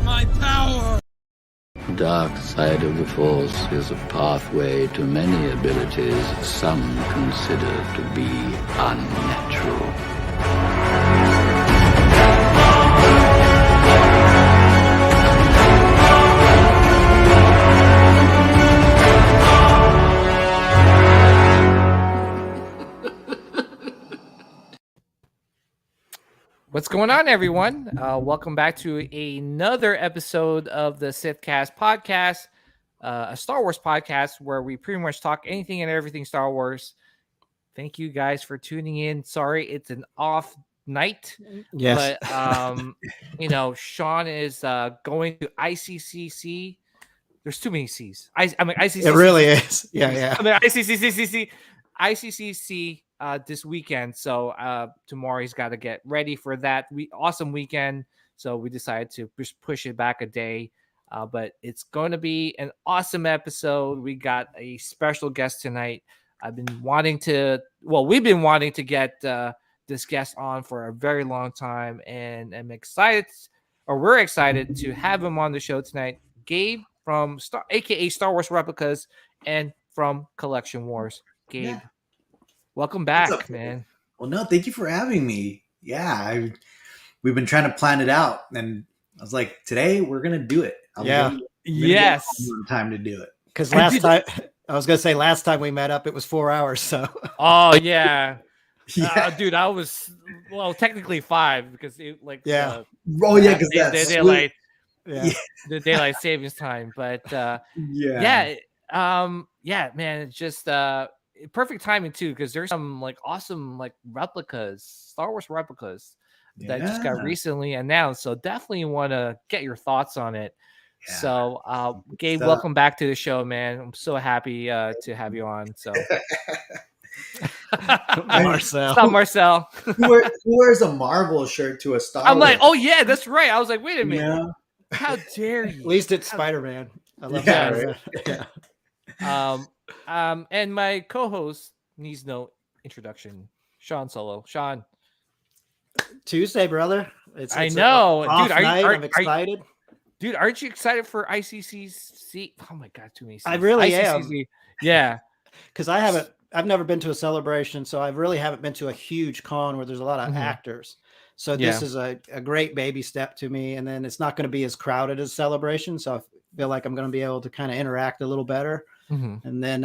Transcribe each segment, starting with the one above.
my power! Dark side of the Force is a pathway to many abilities some consider to be unnatural. What's going on, everyone? Welcome back to another episode of the Sithcast podcast, a Star Wars podcast where we pretty much talk anything and everything Star Wars. Thank you guys for tuning in. Sorry, it's an off night. Yes. But, Sean is going to ICCCC. There's too many C's. ICCCC. It really is. Yeah. ICCCC this weekend. So tomorrow he's got to get ready for that awesome weekend. So we decided to just push it back a day. But it's going to be an awesome episode. We got a special guest tonight. We've been wanting to get this guest on for a very long time, and we're excited to have him on the show tonight. Gabe from aka Star Wars Replicas and from Collection Wars. Gabe, welcome back, man. Well, no, thank you for having me. Yeah, we've been trying to plan it out, and I was like, today we're gonna do it. Yes, time to do it. Because last time we met up, it was 4 hours. So. Oh yeah. Yeah. Dude, I was technically 5 because it because the daylight savings time, but man, it's just perfect timing too, because there's some awesome replicas, Star Wars replicas that just got recently announced. So definitely want to get your thoughts on it. Yeah. So Gabe, welcome back to the show, man. I'm so happy to have you on. So Marcel. Stop, Marcel. Who wears a Marvel shirt to a Star Wars? I'm like, oh yeah, that's right. I was like, wait a minute. Yeah. How dare you? At least it's Spider-Man. I love that. Yeah. And my co-host needs no introduction, Sean Solo. Sean. Tuesday, brother. I know, dude. I'm excited. Dude, aren't you excited for ICCCC? Oh my God, too many. I really am. Yeah, because I've never been to a celebration, so I really haven't been to a huge con where there's a lot of actors. So this is a great baby step to me, and then it's not going to be as crowded as Celebration, so I feel like I'm going to be able to kind of interact a little better. And then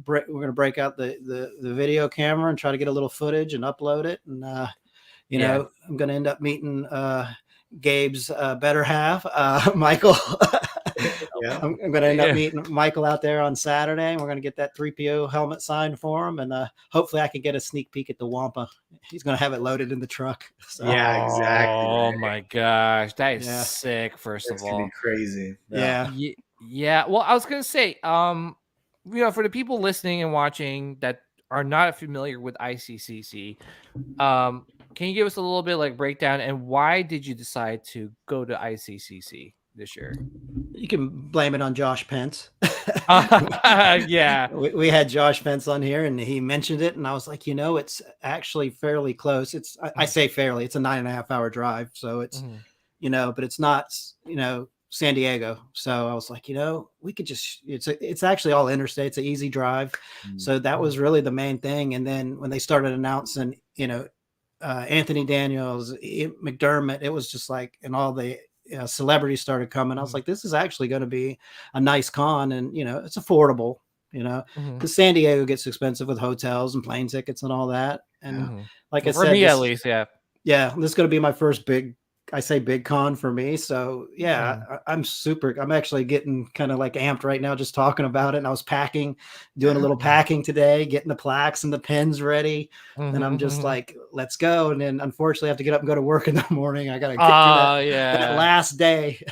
we're going to break out the video camera and try to get a little footage and upload it. And I'm going to end up meeting Gabe's better half, Michael. I'm going to end up meeting Michael out there on Saturday, and we're going to get that 3PO helmet signed for him, and hopefully I can get a sneak peek at the Wampa. He's going to have it loaded in the truck. So. Yeah, exactly. Oh my gosh, that is sick. First of all, gonna be crazy. Yeah. Well, I was going to say, for the people listening and watching that are not familiar with ICCC, can you give us a little bit breakdown, and why did you decide to go to ICCC this year? You can blame it on Josh Pence. Yeah. We had Josh Pence on here, and he mentioned it, and I was like, it's actually fairly close. I say fairly, it's a 9.5 hour drive. So it's, but it's not, San Diego. So I was like, we could just, it's actually all interstate. It's an easy drive. So that was really the main thing. And then when they started announcing, Anthony Daniels, McDermott, it was just and all the celebrities started coming. I was like, this is actually going to be a nice con, and it's affordable, because San Diego gets expensive with hotels and plane tickets and all that. And I said, for me at least, this is going to be my first big con for me. So I'm actually getting kind of amped right now just talking about it. And I was doing a little packing today, getting the plaques and the pens ready. And I'm just let's go. And then unfortunately I have to get up and go to work in the morning. I got to get through that last day.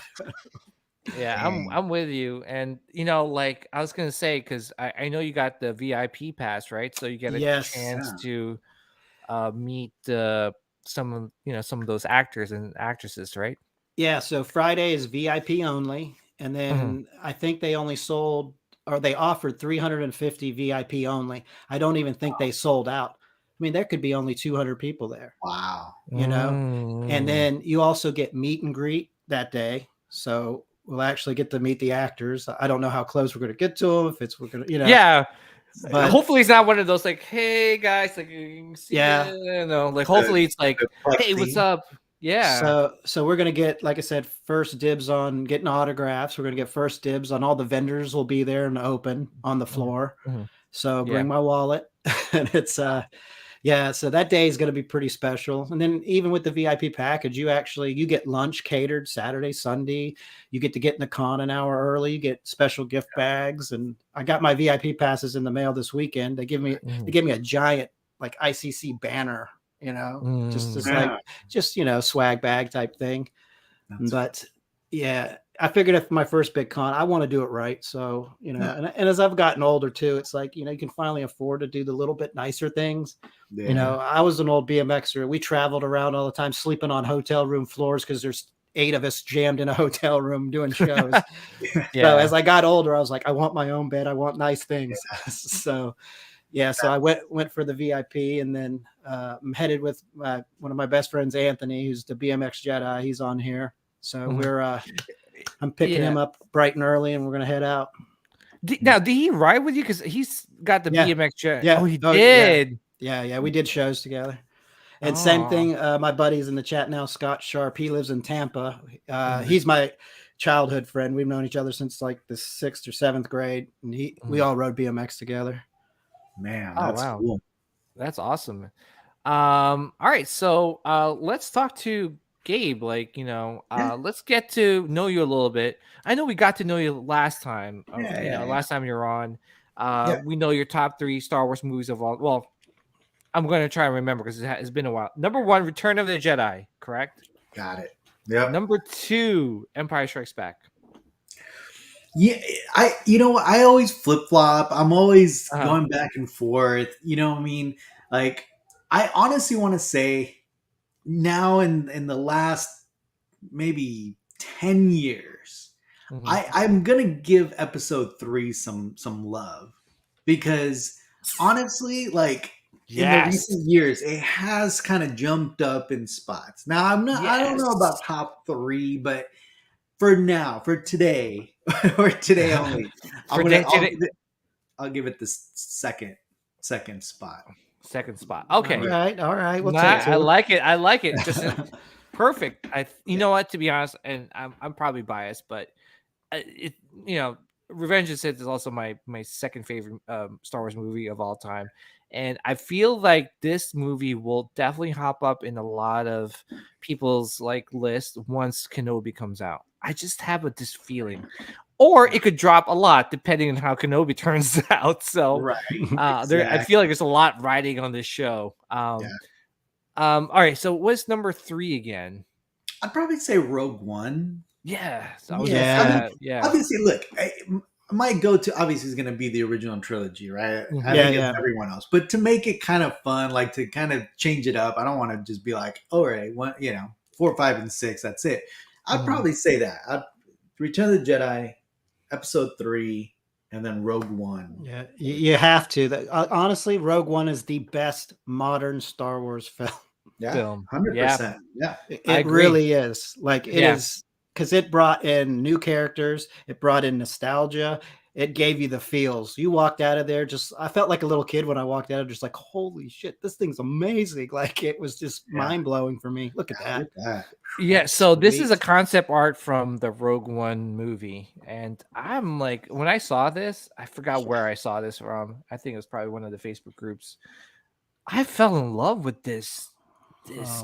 I'm with you. And I was gonna say, because I know you got the VIP pass, right? So you get a chance to meet some of those actors and actresses, right? Yeah, so Friday is VIP only, and then I think they only sold, or they offered 350 VIP only. I don't even think they sold out. I mean, there could be only 200 people there. Wow. And then you also get meet and greet that day. so we'll actually get to meet the actors. I don't know how close we're going to get to them. If we're going to, Yeah. But hopefully it's not one of those like, hey guys, like you can see like hopefully it's like, hey, what's up? Yeah. So we're gonna get, like I said, first dibs on getting autographs. We're gonna get first dibs on all the vendors will be there and open on the floor. So bring my wallet. And it's so that day is going to be pretty special. And then even with the VIP package, you get lunch catered Saturday, Sunday. You get to get in the con an hour early. You get special gift bags. And I got my VIP passes in the mail this weekend. They gave me a giant like ICC banner, just swag bag type thing. But yeah, I figured if my first big con, I want to do it right. So, and as I've gotten older too, it's like, you can finally afford to do the little bit nicer things. Yeah. I was an old BMXer. We traveled around all the time, sleeping on hotel room floors because there's 8 of us jammed in a hotel room doing shows. So as I got older, I was like, I want my own bed. I want nice things. So I went for the VIP, and then I'm headed with one of my best friends, Anthony, who's the BMX Jedi. He's on here. So I'm picking him up bright and early, and we're going to head out. Now, did he ride with you? Because he's got the BMX Jedi. Yeah. Oh, he did. Yeah. We did shows together. And same thing, my buddy's in the chat now, Scott Sharp. He lives in Tampa. He's my childhood friend. We've known each other since like the 6th or 7th grade. And we all rode BMX together. Man, that's cool. That's awesome. All right. So let's talk to Gabe. Like, let's get to know you a little bit. I know we got to know you last time. Last time you were on. We know your top 3 Star Wars movies of all. Well, I'm going to try and remember because it's been a while. Number 1, Return of the Jedi, correct? Got it. Yeah. Number 2, Empire Strikes Back. Yeah, I always flip flop. I'm always going back and forth. You know what I mean? Like, I honestly want to say now in the last maybe 10 years, I'm gonna give episode 3 some love because honestly, like in the recent years, it has kind of jumped up in spots. Now I don't know about top 3, but for now, for today, or today only, I'll give it the second spot. Second spot. Okay. All right. We'll I like it. Just perfect. You know what? To be honest, and I'm probably biased, but Revenge of the Sith is also my second favorite Star Wars movie of all time, and I feel like this movie will definitely hop up in a lot of people's like list once Kenobi comes out. I just have this feeling. Or it could drop a lot depending on how Kenobi turns out. So I feel like there's a lot riding on this show. All right. So what's number 3 again? I'd probably say Rogue One. Yeah. Obviously, look, my go-to obviously is going to be the original trilogy, right? I think it's everyone else. But to make it kind of fun, like to kind of change it up, I don't want to just be like, all right, 4, 5, and 6, that's it. I'd probably say that. Return of the Jedi, Episode 3, and then Rogue One. Yeah, you have to. Honestly, Rogue One is the best modern Star Wars film. Yeah, 100%. Yeah, it really is. Like it is, because it brought in new characters. It brought in nostalgia. It gave you the feels. You walked out of there I felt like a little kid when I walked out of just like, holy shit, this thing's amazing. Like it was just mind blowing for me. Look at that. Yeah, so this is a concept art from the Rogue One movie, and I'm like, when I saw this, I forgot where I saw this from. I think it was probably one of the Facebook groups. I fell in love with this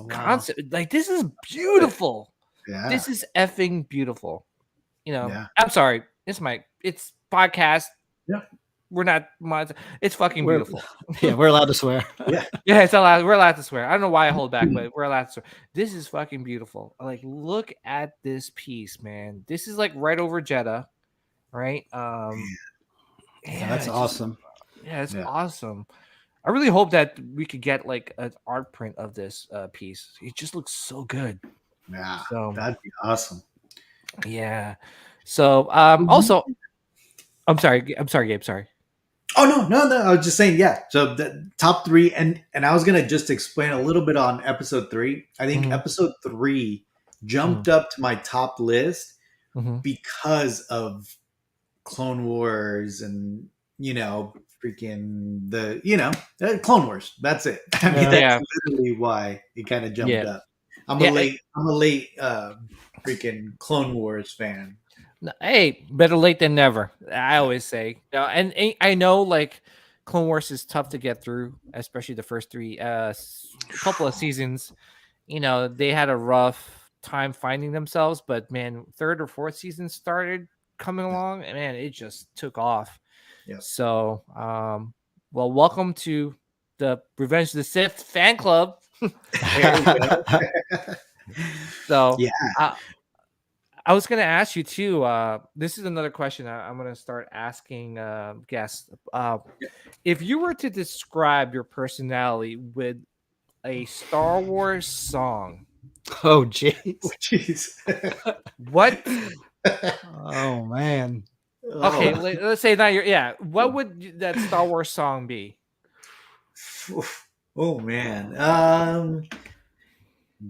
concept. Like, this is beautiful. Yeah. This is effing beautiful. I'm sorry. It's podcast. Yeah. We're not. It's fucking beautiful. Yeah, we're allowed to swear. Yeah, it's allowed. We're allowed to swear. I don't know why I hold back, but we're allowed to swear. This is fucking beautiful. Like, look at this piece, man. This is like right over Jeddah, right? That's awesome. It's awesome. I really hope that we could get like an art print of this piece. It just looks so good. Yeah, that'd be awesome. Yeah. So also, I'm sorry, Gabe. Sorry. Oh no! I was just saying, yeah. So the top 3, and I was gonna just explain a little bit on episode 3. I think episode 3 jumped up to my top list because of Clone Wars and freaking the Clone Wars. That's it. I mean, that's literally why it kind of jumped up. I'm a late freaking Clone Wars fan. Hey, better late than never. I always say. And I know like Clone Wars is tough to get through, especially the first three couple of seasons. They had a rough time finding themselves, but man, third or fourth season started coming along, and man, it just took off. Yeah. So, well, welcome to the Revenge of the Sith fan club. So, yeah. I was going to ask you too. This is another question I'm going to start asking guests. If you were to describe your personality with a Star Wars song, oh jeez, what? Oh man. Okay, let's say not your. Yeah, what would that Star Wars song be? Oh man,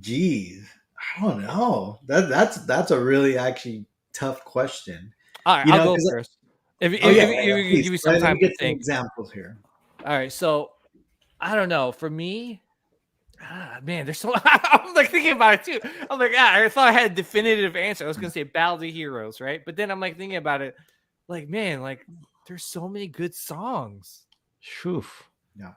geez. I don't know. That's a really actually tough question. All right, I'll go first. If you give me some time to think. Some examples here. All right, so I don't know. For me, man, there's so. I'm like thinking about it too. I'm like, I thought I had a definitive answer. I was gonna say Battle of the Heroes, right? But then I'm like thinking about it, like man, like there's so many good songs. Shoof. Yeah.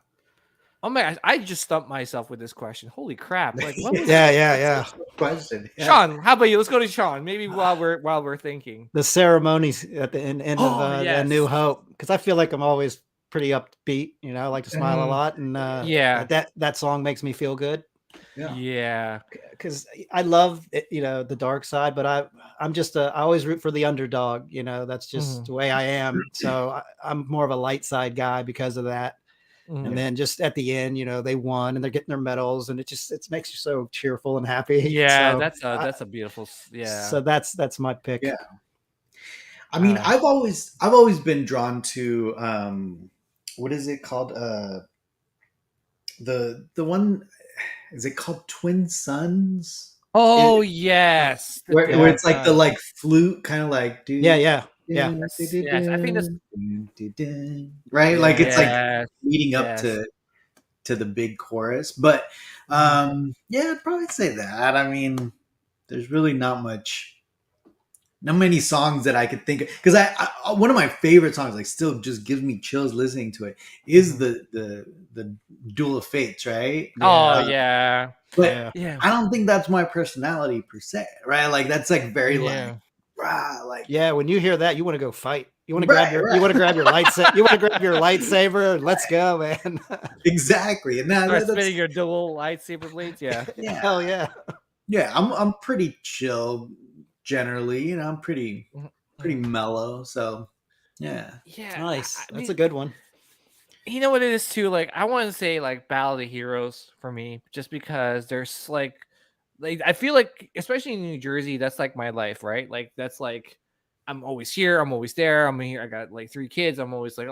Oh my! I just stumped myself with this question. Holy crap! Like, what was yeah. Question. Yeah. Sean, how about you? Let's go to Sean. Maybe while we're thinking the ceremonies at the end of A New Hope, because I feel like I'm always pretty upbeat. I like to smile a lot, and that song makes me feel good. Yeah, because I love it, the dark side, but I always root for the underdog. That's just the way I am. So I'm more of a light side guy because of that. And then just at the end, they won and they're getting their medals, and it makes you so cheerful and happy. Yeah, so that's a beautiful. Yeah. So that's my pick. Yeah. I mean, I've always been drawn to what is it called? The one, is it called Twin Suns? Oh yes, where it's like the flute kind of like dude. Yeah. Yes, I think that's right. Like it's like leading up to the big chorus, but I'd probably say that. I mean, there's really not many songs that I could think of, because I one of my favorite songs, like still just gives me chills listening to it, is the Duel of Fates, right? Oh yeah. But I don't think that's my personality per se, right? Like that's like very when you hear that, you want to go fight. You want to grab your lightsaber. You want to grab your lightsaber. Let's go, man. Exactly. And that's spinning your dual lightsaber blades. Yeah. Hell yeah. Yeah, I'm pretty chill generally. I'm pretty mellow. So yeah. Nice. That's a good one. You know what it is too? Like I want to say like Battle of the Heroes for me, just because there's like I feel like, especially in New Jersey, that's like my life, right? Like that's like I'm always here, I'm always there, I'm here. I got like 3 kids. I'm always like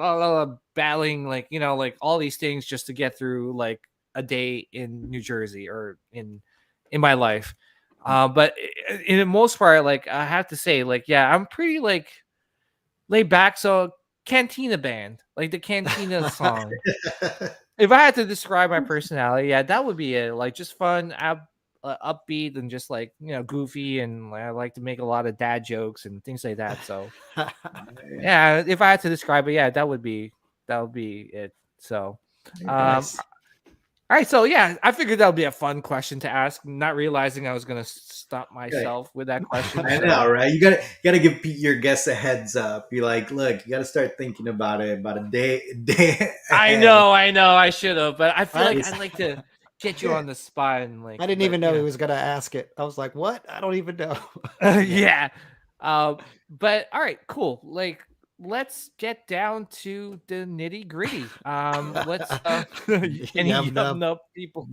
battling, like like all these things just to get through like a day in New Jersey or in my life. But in the most part, like I have to say, like I'm pretty like laid back. So Cantina Band, like the Cantina song. If I had to describe my personality, that would be it. Like just fun, upbeat, and just like goofy, and I like to make a lot of dad jokes and things like that. So if I had to describe it, that would be it. So nice. All right, so I figured that would be a fun question to ask, not realizing I was gonna stop myself with that question. I know, right? You gotta give your guests a heads up. Be like, look, you gotta start thinking about it about a day ahead. I know, I should have, but I feel like I'd like to get you on the spot and like. I didn't even know he was gonna ask it. I was like, what? I don't even know. But all right, cool. Like, let's get down to the nitty gritty. Let's any yum up people.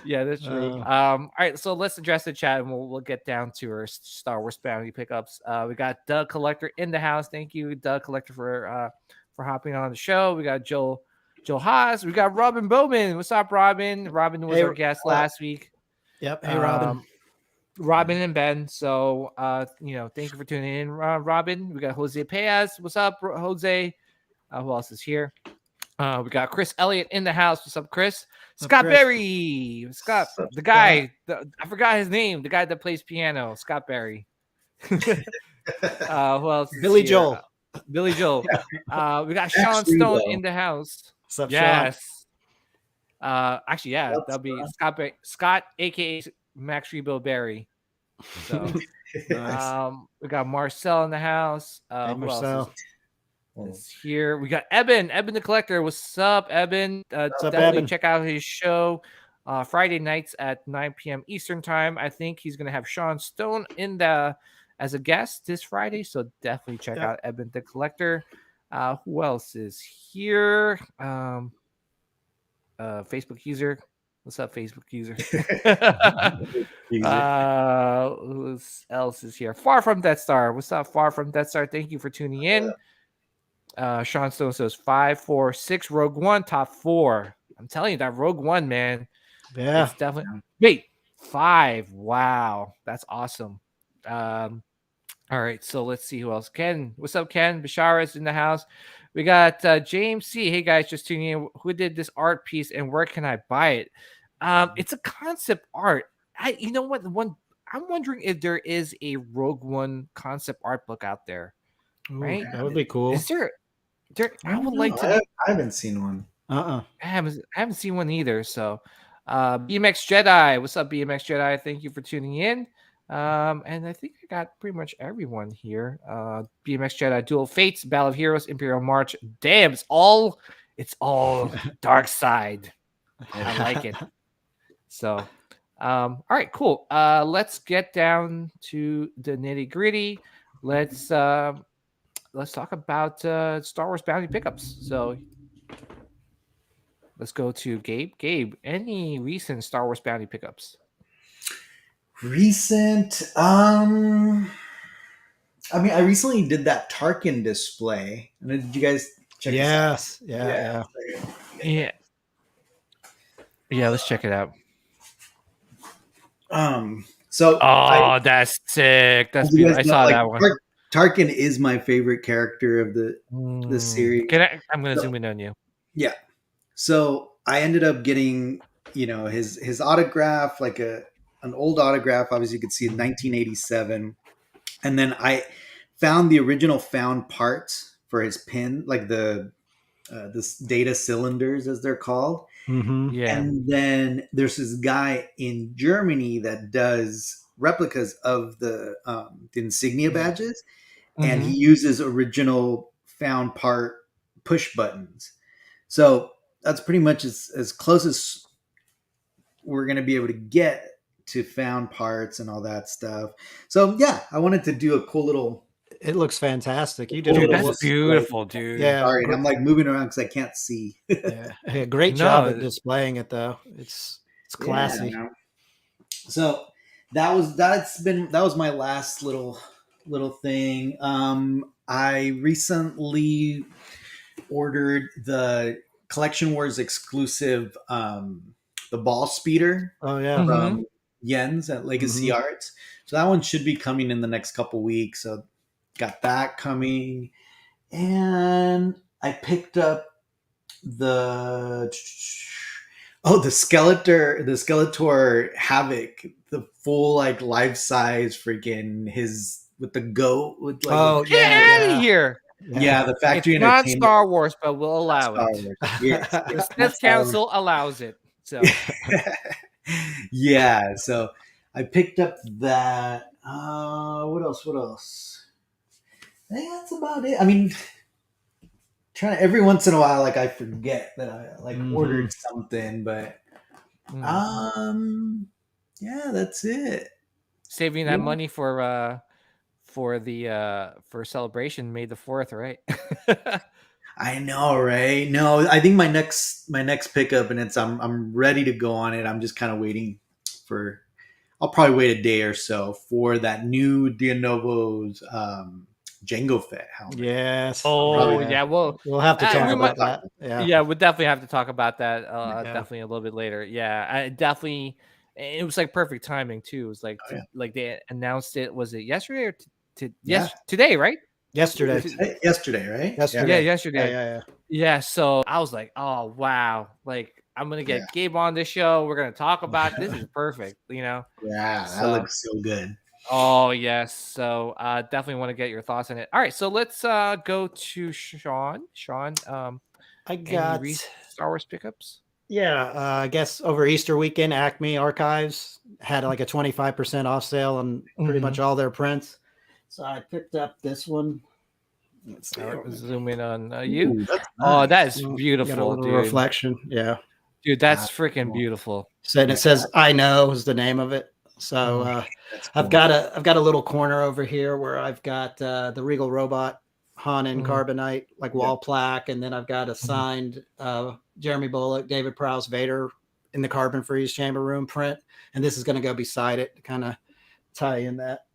Yeah, that's true. All right, so let's address the chat and we'll get down to our Star Wars bounty pickups. We got Doug Collector in the house. Thank you, Doug Collector, for hopping on the show. We got Joe Haas. We got Robin Bowman. What's up, Robin? Robin was our guest last week. Yep. Hey, Robin. Robin and Ben. So, thank you for tuning in, Robin. We got Jose Payas. What's up, Jose? Who else is here? We got Chris Elliott in the house. What's up, Chris? Scott Chris? Berry. Scott, the guy. I forgot his name. The guy that plays piano. Scott Berry. Who else? Billy Joel. Billy Joel. We got Sean Stone in the house. What's up, yes. Actually, yeah, that'll be Scott, aka Max Rebo Berry. So, Nice. we got Marcel in the house. Hey, Who Marcel. else is here? We got Eben the Collector. What's up, Eben? What's up, definitely Eben? check out his show Friday nights at 9 p.m. Eastern time. I think he's gonna have Sean Stone as a guest this Friday, so definitely check out Eben the Collector. Who else is here? Facebook user. What's up, Facebook user? Who else is here? Far from Death Star. What's up, Far from Death Star? Thank you for tuning in. Sean Stone says 5, 4, 6. Rogue One top 4. I'm telling you that Rogue One, man. Yeah, it's definitely. Wait, 5. Wow, that's awesome. All right, so let's see who else. Ken, what's up, Ken? Bashara's in the house. We got James C. Hey guys, just tuning in. Who did this art piece and where can I buy it? It's a concept art. You know what? I'm wondering if there is a Rogue One concept art book out there. Right? That would be cool. Is there? I would like I to. haven't seen one. I haven't seen one either. So, BMX Jedi, what's up, BMX Jedi? Thank you for tuning in. And I think I got pretty much everyone here. BMX Jedi, Dual Fates, Battle of Heroes, Imperial March. Damn, it's all dark side. I like it. So, all right, cool. Let's get down to the nitty gritty. Let's talk about Star Wars bounty pickups. So let's go to Gabe. Gabe, any recent Star Wars bounty pickups? Recent, I recently did that Tarkin display. Did you guys check it out? Yeah. Let's check it out. That's sick. That's beautiful. I saw that one. Tarkin is my favorite character of the series. I'm gonna zoom in on you. Yeah. So I ended up getting, his autograph, like an old autograph. Obviously, you could see in 1987, and then I found the original found parts for his pin, like the data cylinders, as they're called. Mm-hmm. Yeah. And then there's this guy in Germany that does replicas of the insignia badges, and he uses original found part push buttons. So that's pretty much as close as we're going to be able to get to found parts and all that stuff. So yeah, I wanted to do a cool little. It looks fantastic. You did dude, that's beautiful, dude. Yeah, sorry, I'm like moving around because I can't see. Yeah, great job at displaying it though. It's classy. Yeah, so that was my last little thing. I recently ordered the Collection Wars exclusive, the ball speeder. Oh yeah, from Jens at Legacy Arts. So that one should be coming in the next couple weeks. So got that coming, and I picked up the Skeletor Havoc, the full like life size freaking his with the goat with like get out of here. Yeah, the factory it's not Star Wars, but we'll allow it. Yes. The Smith Council allows it. So yeah, so I picked up that. What else? I think that's about it. I mean, every once in a while, like I forget that I ordered something, but yeah, that's it. Saving that money for celebration May the 4th, right? I know, right? No, I think my next pickup, and I'm ready to go on it. I'm just kind of waiting for. I'll probably wait a day or so for that new Dionovo's Jango Fett helmet. Yes. Oh yeah. We'll have to talk about that. Yeah, we'll definitely have to talk about that. Definitely a little bit later. Yeah, I definitely. And it was like perfect timing too. It was like like they announced it. Was it yesterday or today? Right? Yesterday. Yesterday, right? Yeah, yesterday. Yeah. Yeah, so I was like, oh wow, like I'm gonna get Gabe on this show. We're gonna talk about this is perfect, Yeah, that looks so good. Oh yes, so definitely want to get your thoughts on it. All right, so let's go to Sean. Sean, I got any Star Wars pickups? Yeah, I guess over Easter weekend, Acme Archives had like a 25% off sale on pretty much all their prints. So I picked up this one. Let's see. Zoom in on you. Ooh, that's Oh, nice. that is beautiful, got a little dude. reflection. Yeah, dude, that's freaking beautiful. So it says "I know" is the name of it. So cool. I've got a little corner over here where I've got the Regal Robot Han in carbonite, like wall plaque, and then I've got a signed Jeremy Bullock, David Prowse Vader in the carbon freeze chamber room print, and this is going to go beside it to kind of tie in that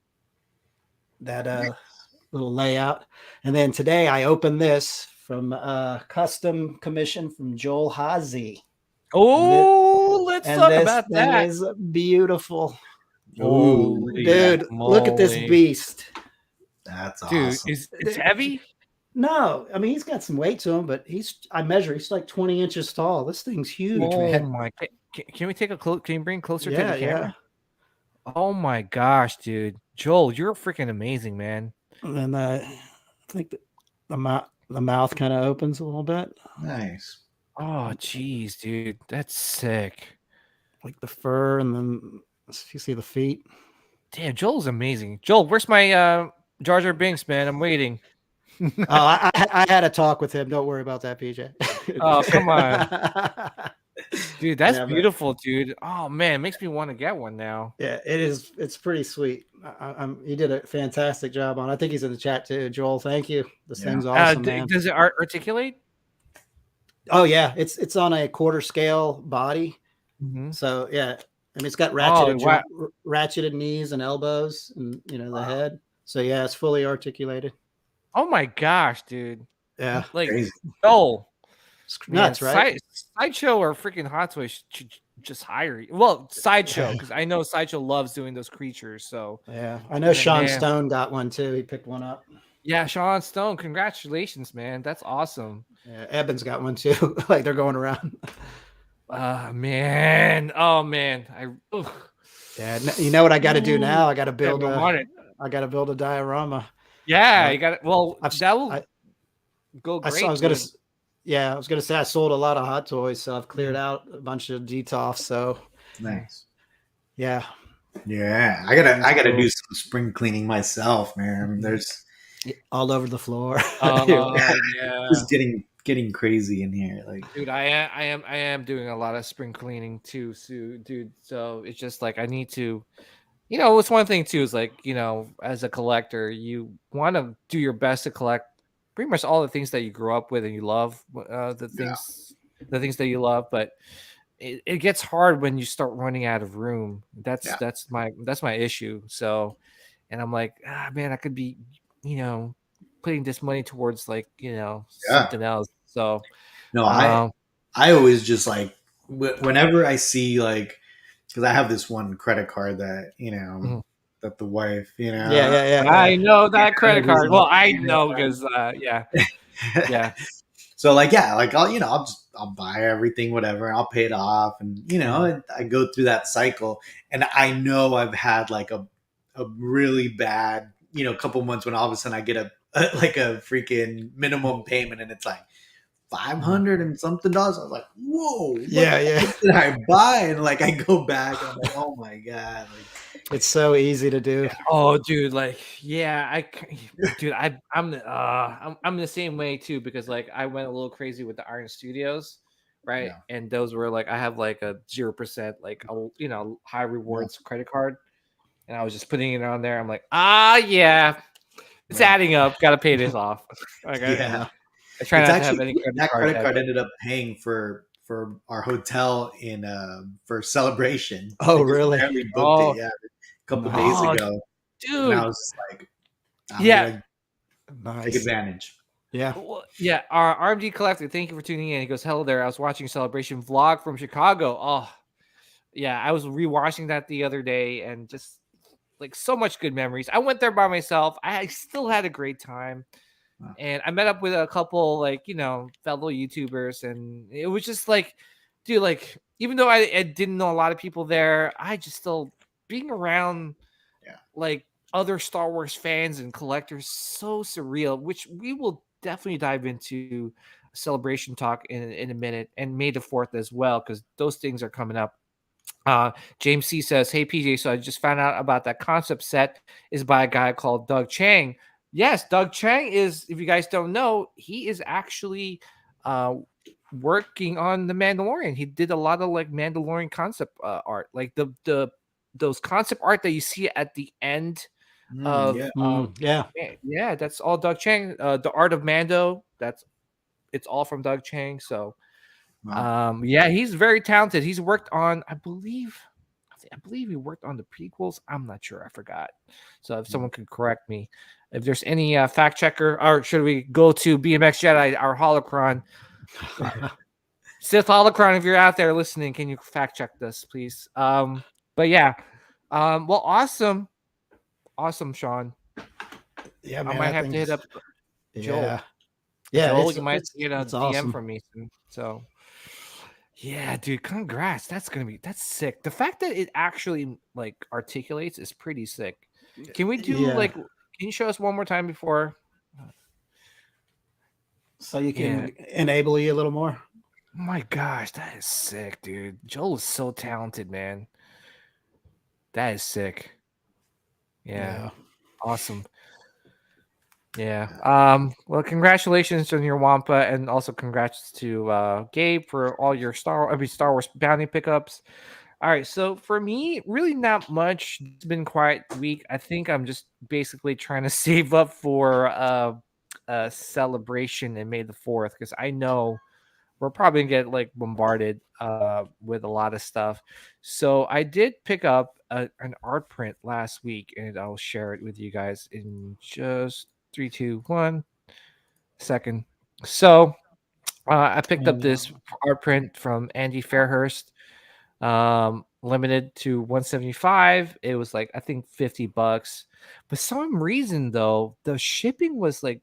little layout. And then today I opened this from custom commission from Joel Hazy. Oh, let's talk about that. This thing is beautiful. Holy dude, look at this beast. That's awesome. Dude, it's heavy? No, I mean he's got some weight to him, but he's like 20 inches tall. This thing's huge, man. My! Can we take a close? Can you bring closer to the camera? Yeah. Oh my gosh, dude, Joel, you're freaking amazing, man. And then I think the mouth kind of opens a little bit. Nice. Oh, geez, dude, that's sick. Like the fur, and then you see the feet. Damn, Joel's amazing. Joel, where's my Jar Jar Binks, man? I'm waiting. I had a talk with him. Don't worry about that, PJ. Oh, come on. Dude, that's beautiful, dude. Oh man, it makes me want to get one now. Yeah, it is. It's pretty sweet. He did a fantastic job on. I think he's in the chat too. Joel, thank you. This thing's awesome, man. Does it articulate? Oh yeah, it's on a quarter scale body. So yeah, I mean it's got ratcheted knees and elbows, and the head. So yeah, it's fully articulated. Oh my gosh, dude. Yeah, like Joel. Nuts, right? Sideshow or freaking Hot Toys just hire you. Well, Sideshow, because I know Sideshow loves doing those creatures. So yeah, I know Sean Stone got one too. He picked one up. Yeah, Sean Stone, congratulations, man. That's awesome. Yeah, Eben's got one too. Like they're going around. Man. Oh man. Yeah, you know what I got to do now? I got to build a diorama. Yeah, you got it. Well, that will go great. I was gonna say I sold a lot of Hot Toys, so I've cleared out a bunch of DTOF. So nice. Yeah. I gotta do some spring cleaning myself, man. There's all over the floor. Yeah, it's getting crazy in here. Like, dude, I am doing a lot of spring cleaning too, dude. So it's just like I need to. It's one thing too is like, as a collector, you want to do your best to collect pretty much all the things that you grew up with and you love, the things that you love. But it gets hard when you start running out of room. That's my issue. So, and I'm like, man, I could be, putting this money towards like, something else. So, no, I always just like whenever I see like. Because I have this one credit card that that the wife yeah I know that credit card. Well, I know because yeah. So like I'll buy everything, whatever, I'll pay it off, and I go through that cycle, and I know I've had like a really bad couple months when all of a sudden I get a freaking minimum payment, and it's like $500 and something. I was like, whoa, what did I buy? And like I go back, and I'm like, oh my god, like, it's so easy to do. Oh, dude, like I'm the same way too, because like I went a little crazy with the Iron Studios, right? Yeah. And those were like I have like a 0% like high rewards credit card, and I was just putting it on there. I'm like, it's adding up. Got to pay this off. Okay. I try not to have any credit card ended up paying for our hotel for Celebration. Oh, really? We booked it, a couple days ago. Dude. And I was just like, nice. Take advantage. Yeah. Yeah. Our RMD collector, thank you for tuning in. He goes, hello there. I was watching Celebration vlog from Chicago. Oh, yeah, I was rewatching that the other day and just like so much good memories. I went there by myself. I still had a great time. Wow. And I met up with a couple like, fellow YouTubers, and it was just like, dude, like even though I didn't know a lot of people there, I just still being around like other Star Wars fans and collectors so surreal, which we will definitely dive into celebration talk in a minute, and May the 4th as well, because those things are coming up. James C says, "Hey PJ, so I just found out about that concept set is by a guy called Doug Chang." Yes, Doug Chang is, if you guys don't know, he is actually working on the Mandalorian. He did a lot of like Mandalorian concept art, like the those concept art that you see at the end of yeah, that's all Doug Chang. The art of Mando, it's all from Doug Chang. So Wow. yeah, he's very talented. He's worked on, I believe he worked on the prequels. I'm not sure. I forgot. So if someone could correct me, if there's any fact checker, or should we go to BMX Jedi, our holocron, Sith holocron? If you're out there listening, can you fact check this, please? But yeah, well, awesome, Sean. Yeah, man, I might have to hit up Joel. Yeah, Joel, you might get a it's DM awesome from me soon. So yeah, dude, congrats. That's sick. The fact that it actually like articulates is pretty sick. Can we do like, can you show us one more time before? So you can enable you a little more. Oh my gosh, that is sick, dude. Joel is so talented, man. That is sick. Yeah. Awesome. Yeah. Well, congratulations on your Wampa, and also congrats to Gabe for all your Star Wars bounty pickups. All right, so for me, really not much. It's been quite week. I think I'm just basically trying to save up for a celebration in May the 4th, because I know we're probably gonna get like bombarded with a lot of stuff. So I did pick up an art print last week, and I'll share it with you guys in just 3, 2, 1 second. So I picked up this art print from Andy Fairhurst, limited to 175. It was like, I think $50. For some reason though, the shipping was like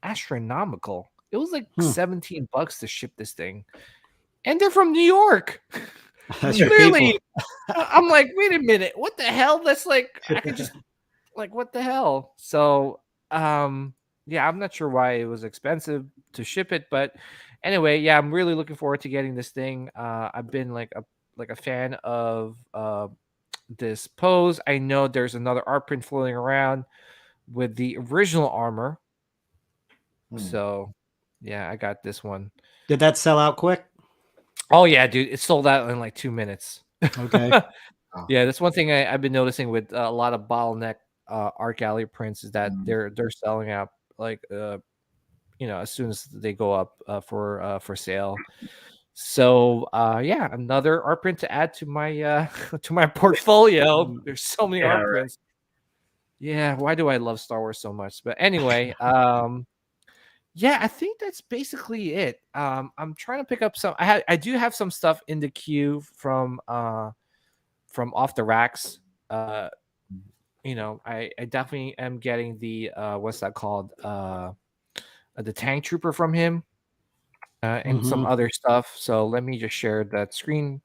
astronomical. It was like $17 to ship this thing, and they're from New York. Clearly, I'm like, wait a minute, what the hell? That's like, I could just like, what the hell? So yeah, I'm not sure why it was expensive to ship it, but anyway, yeah, I'm really looking forward to getting this thing. I've been like a fan of this pose. I know there's another art print floating around with the original armor. So yeah, I got this one. Did that sell out quick? Oh yeah, dude, it sold out in like 2 minutes. Okay. Yeah, that's one thing I've been noticing with a lot of bottleneck art gallery prints, is that they're selling out like as soon as they go up for sale. So yeah, another art print to add to my to my portfolio. There's so many art prints. Yeah, why do I love Star Wars so much? But anyway, yeah, I think that's basically it. I'm trying to pick up some. I do have some stuff in the queue from Off the Racks. I definitely am getting the what's that called? The Tank Trooper from him, and some other stuff. So let me just share that screen.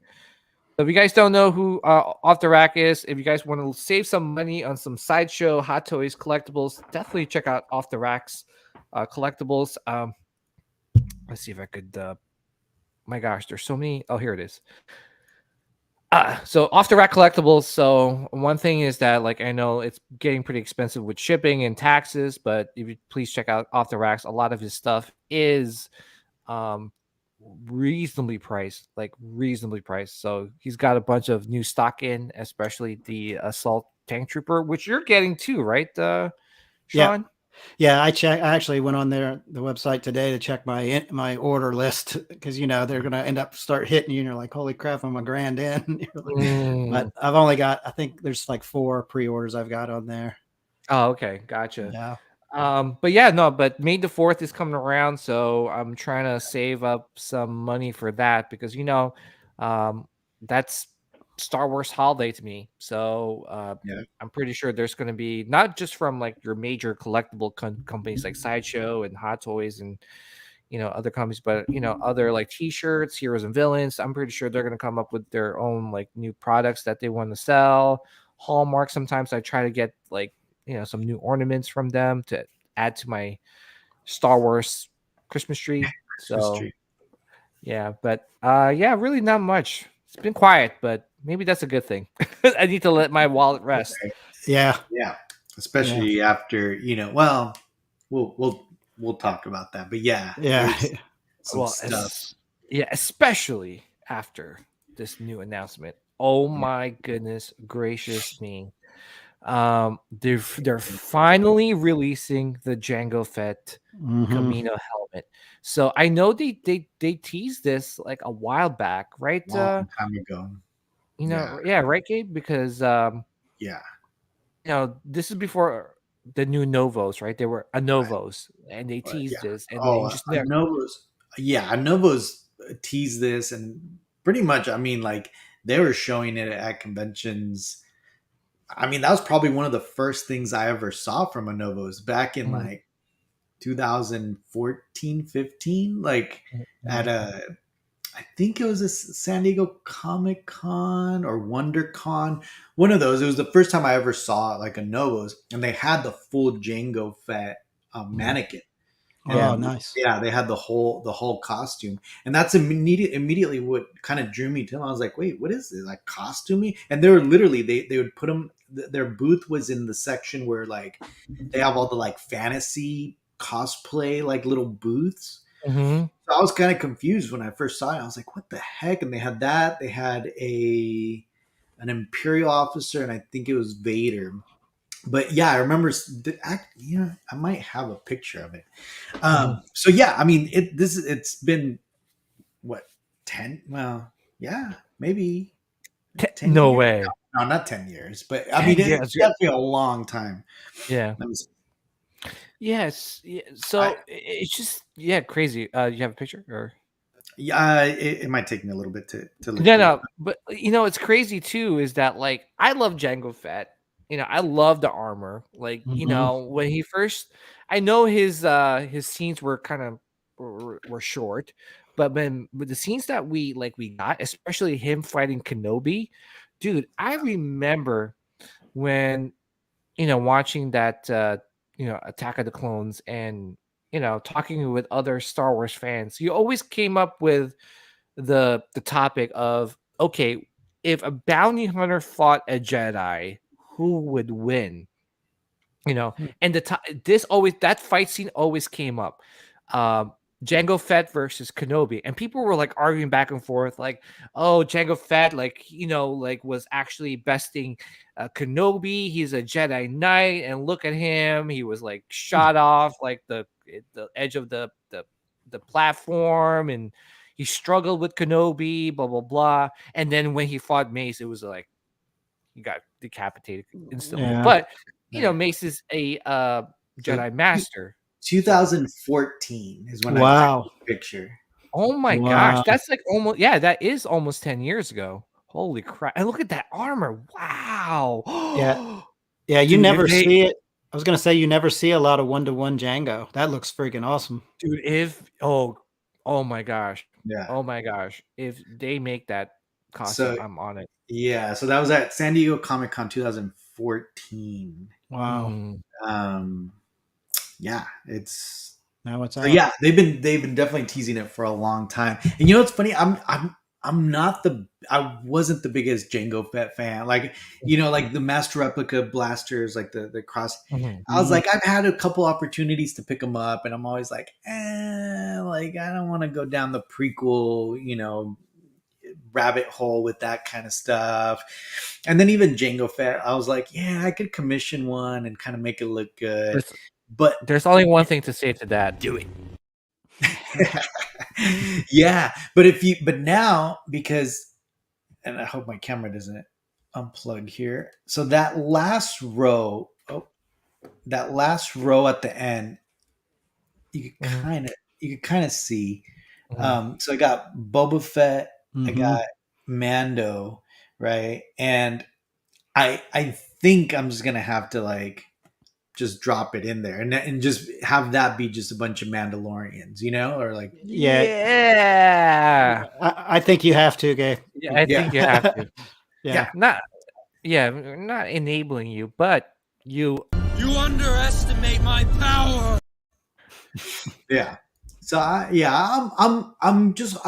So if you guys don't know who Off the Rack is, if you guys want to save some money on some Sideshow Hot Toys collectibles, definitely check out Off the Racks collectibles. Let's see if I could. My gosh, there's so many. Oh, here it is. So Off the Rack collectibles. So one thing is that, like, I know it's getting pretty expensive with shipping and taxes, but if you please check out Off the Racks, a lot of his stuff is reasonably priced. So he's got a bunch of new stock in, especially the Assault Tank Trooper, which you're getting too, right, Sean? Yeah, I actually went on the website today to check my order list, because they're gonna end up start hitting you, and you're like, holy crap, I'm $1,000 in. But I've only got, I think there's like 4 pre-orders I've got on there. Oh, okay, gotcha. Yeah. But May the 4th is coming around, so I'm trying to save up some money for that, because that's Star Wars holiday to me. So I'm pretty sure there's going to be not just from like your major collectible companies like Sideshow and Hot Toys and other companies, but other like T-shirts, heroes and villains. I'm pretty sure they're going to come up with their own like new products that they want to sell. Hallmark. Sometimes I try to get like some new ornaments from them to add to my Star Wars Christmas tree. Yeah, but really not much. It's been quiet, but maybe that's a good thing. I need to let my wallet rest. Yeah. Especially after well, we'll talk about that. But some stuff. Especially after this new announcement. Oh my goodness gracious me! They're finally releasing the Jango Fett Camino helmet. So I know they teased this like a while back, right? Long time ago. Right, Gabe? Because this is before the new Novos, right? They were a Novos, and they teased this, and then just never. Novos. Yeah, Novos teased this, and pretty much, I mean, like they were showing it at conventions. I mean, that was probably one of the first things I ever saw from a Novos back in like 2014, 15, like at I think it was a San Diego Comic Con or WonderCon, one of those. It was the first time I ever saw like a Novos, and they had the full Jango Fett mannequin. Oh, nice. Yeah, they had the whole costume, and that's immediately what kind of drew me to them. I was like, wait, what is this? Like costuming? And they were literally they would put them. Their booth was in the section where like they have all the like fantasy cosplay like little booths. Mm-hmm. So I was kind of confused when I first saw it. I was like, what the heck? And they had that. They had an Imperial officer, and I think it was Vader. But yeah, I remember. I might have a picture of it. So yeah, I mean, it's been what 10? Well, yeah, maybe 10 no years. way. No, not 10 years, but I mean, it's definitely a long time. Yeah. Yes. Yeah, so it's just crazy. You have a picture or? Yeah, it might take me a little bit to look. No, but it's crazy too. Is that like I love Jango Fett. I love the armor. Like when he first, I know his scenes were kind of were short, but with the scenes that we got, especially him fighting Kenobi, dude, I remember when watching that Attack of the Clones and talking with other Star Wars fans, you always came up with the topic of, okay, if a bounty hunter fought a Jedi, who would win? And that fight scene always came up. Jango Fett versus Kenobi, and people were like arguing back and forth, like, "Oh, Jango Fett, was actually besting Kenobi. He's a Jedi Knight, and look at him. He was like shot off like the edge of the platform, and he struggled with Kenobi, blah blah blah. And then when he fought Mace, it was like he got decapitated instantly. Yeah. But Mace is a Jedi Master." 2014 is when I took the picture. Oh my gosh, that's like that is almost 10 years ago. Holy crap. And look at that armor. Wow. Yeah, you never see it. I was gonna say you never see a lot of 1-to-1 Jango. That looks freaking awesome. Dude, oh my gosh. Yeah. Oh my gosh. If they make that costume, I'm on it. Yeah, so that was at San Diego Comic Con 2014. Wow. Yeah, it's now it's out. So yeah, they've been definitely teasing it for a long time. And you know what's funny? I wasn't the biggest Jango Fett fan. Like, like the Master Replica blasters, like the cross. Mm-hmm. I was like, I've had a couple opportunities to pick them up, and I'm always like, like I don't want to go down the prequel, rabbit hole with that kind of stuff. And then even Jango Fett, I was like, yeah, I could commission one and kind of make it look good. But there's only one thing to say to that: do it. Yeah, but now, because, and I hope my camera doesn't unplug here. So that last row at the end, you could kind of see. So I got Boba Fett, I got Mando, right? And I think I'm just gonna have to like just drop it in there and just have that be just a bunch of Mandalorians, or like Yeah. I think you have to, Gabe. Yeah, I think you have to. Yeah. We're not enabling you, but you underestimate my power. Yeah. So I'm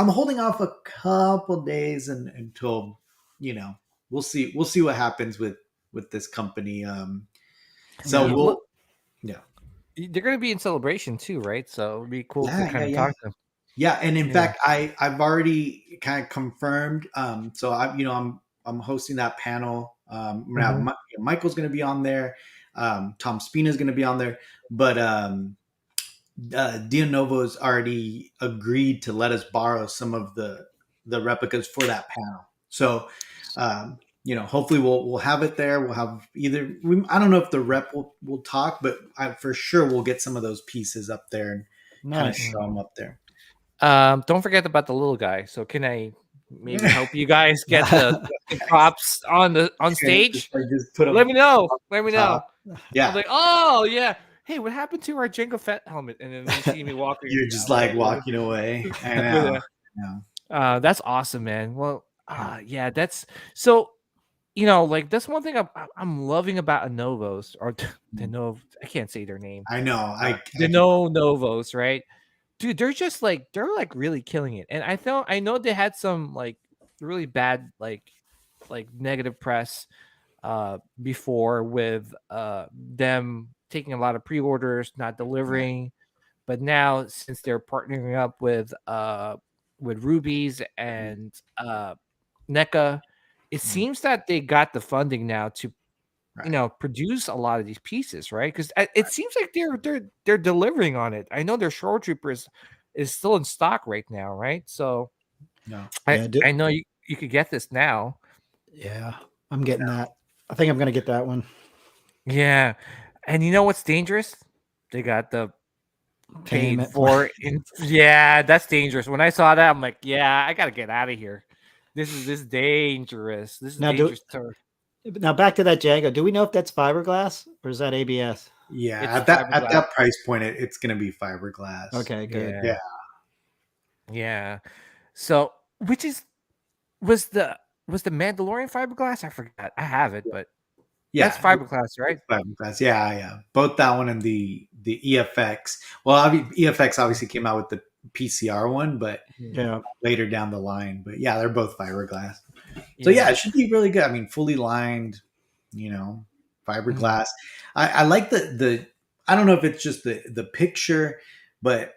holding off a couple days until we'll see what happens with this company. So they're going to be in celebration too, right? So it'd be cool to kind of talk to them. Yeah, and in fact, I've already kind of confirmed. So I'm hosting that panel. Michael's going to be on there. Tom Spina is going to be on there, but Dionovo's already agreed to let us borrow some of the replicas for that panel. So, hopefully we'll have it there. We'll have I don't know if the rep will talk, but for sure we'll get some of those pieces up there and kind of show them up there. Don't forget about the little guy. So can I maybe help you guys get the props on stage? Just put them. Let me know. Yeah. I'm like, oh yeah. Hey, what happened to our Jango Fett helmet? And then they see me walking. You're just like walking away. I know. That's awesome, man. Well, that's so. Like that's one thing I'm loving about Novos or the Nov. I can't say their name. I know. The Novos, right? Dude, they're just like really killing it. And I know they had some like really bad like negative press before with them taking a lot of pre-orders, not delivering. But now since they're partnering up with Rubies and NECA, it seems that they got the funding now to produce a lot of these pieces, right? Because it seems like they're delivering on it. I know their Shore Troopers is still in stock right now, right? So I know you could get this now. Yeah, I'm getting that. I think I'm gonna get that one. Yeah, and you know what's dangerous? They got the paid for. Yeah, that's dangerous. When I saw that, I'm like, yeah, I gotta get out of here. This is dangerous. This is dangerous turf. Now back to that Jango. Do we know if that's fiberglass or is that ABS? Yeah, at that price point, it's going to be fiberglass. Okay, good. Yeah. So, was the Mandalorian fiberglass? I forgot. I have it, but that's fiberglass, right? Fiberglass. Yeah. Both that one and the EFX. Well, EFX obviously came out with the PCR one, but later down the line. But yeah, they're both fiberglass. So it should be really good. I mean, fully lined, fiberglass. I like the I don't know if it's just the picture, but it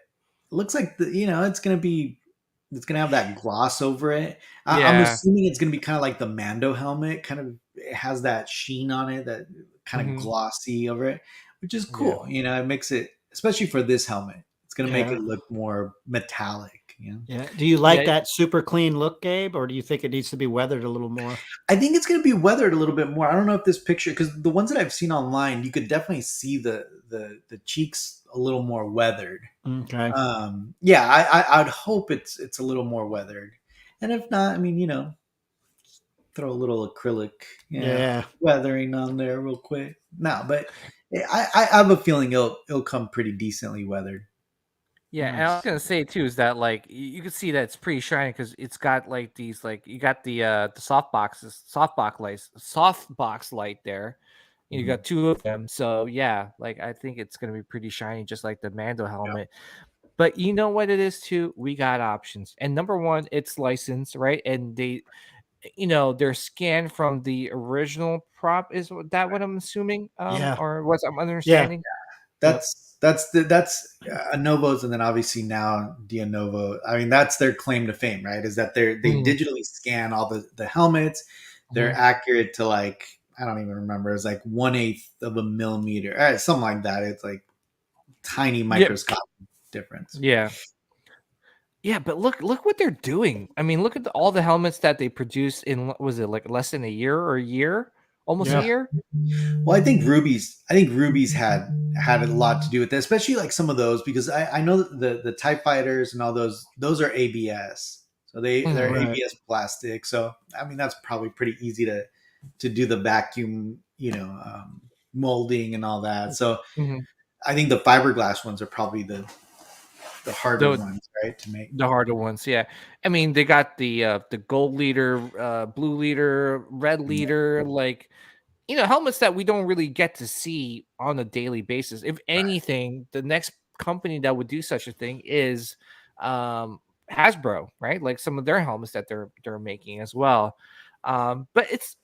looks like it's gonna have that gloss over it. I'm assuming it's gonna be kind of like the Mando helmet, kind of it has that sheen on it, that kind of glossy over it, which is cool. It makes it, especially for this helmet, it's gonna make it look more metallic. Yeah. Do you like that super clean look, Gabe, or do you think it needs to be weathered a little more? I think it's going to be weathered a little bit more. I don't know if this picture, because the ones that I've seen online, you could definitely see the cheeks a little more weathered. Okay. I'd hope it's a little more weathered, and if not, I mean, throw a little acrylic, weathering on there real quick. No, but I have a feeling it'll come pretty decently weathered. Yeah, and I was gonna say too is that like you can see that it's pretty shiny because it's got like these you got the softbox light there. You got two of them, so yeah, like I think it's gonna be pretty shiny, just like the Mando helmet. Yeah. But you know what it is too? We got options, and number one, it's licensed, right? And they, they're scanned from the original prop. Is that what I'm assuming? Or what I'm understanding? Yeah. That's Novos, and then obviously now Dionovo. I mean, that's their claim to fame, right? Is that they digitally scan all the helmets. They're accurate to like, I don't even remember. It's like 1/8 of a millimeter, something like that. It's like tiny microscopic difference. Yeah. Yeah, but look what they're doing. I mean, look at all the helmets that they produced in, was it like less than a year or a year? Almost a year. Well, I think Rubies had a lot to do with that, especially like some of those, because I know that the TIE fighters and all those are ABS. So they're Right. ABS plastic. So I mean that's probably pretty easy to do the vacuum, molding and all that. So Mhm. I think the fiberglass ones are probably the harder The ones, right, to make. the harder ones, yeah. I mean, they got the gold leader, blue leader, red leader, like helmets that we don't really get to see on a daily basis. If anything, the next company that would do such a thing is Hasbro, right? Like some of their helmets that they're making as well. But it's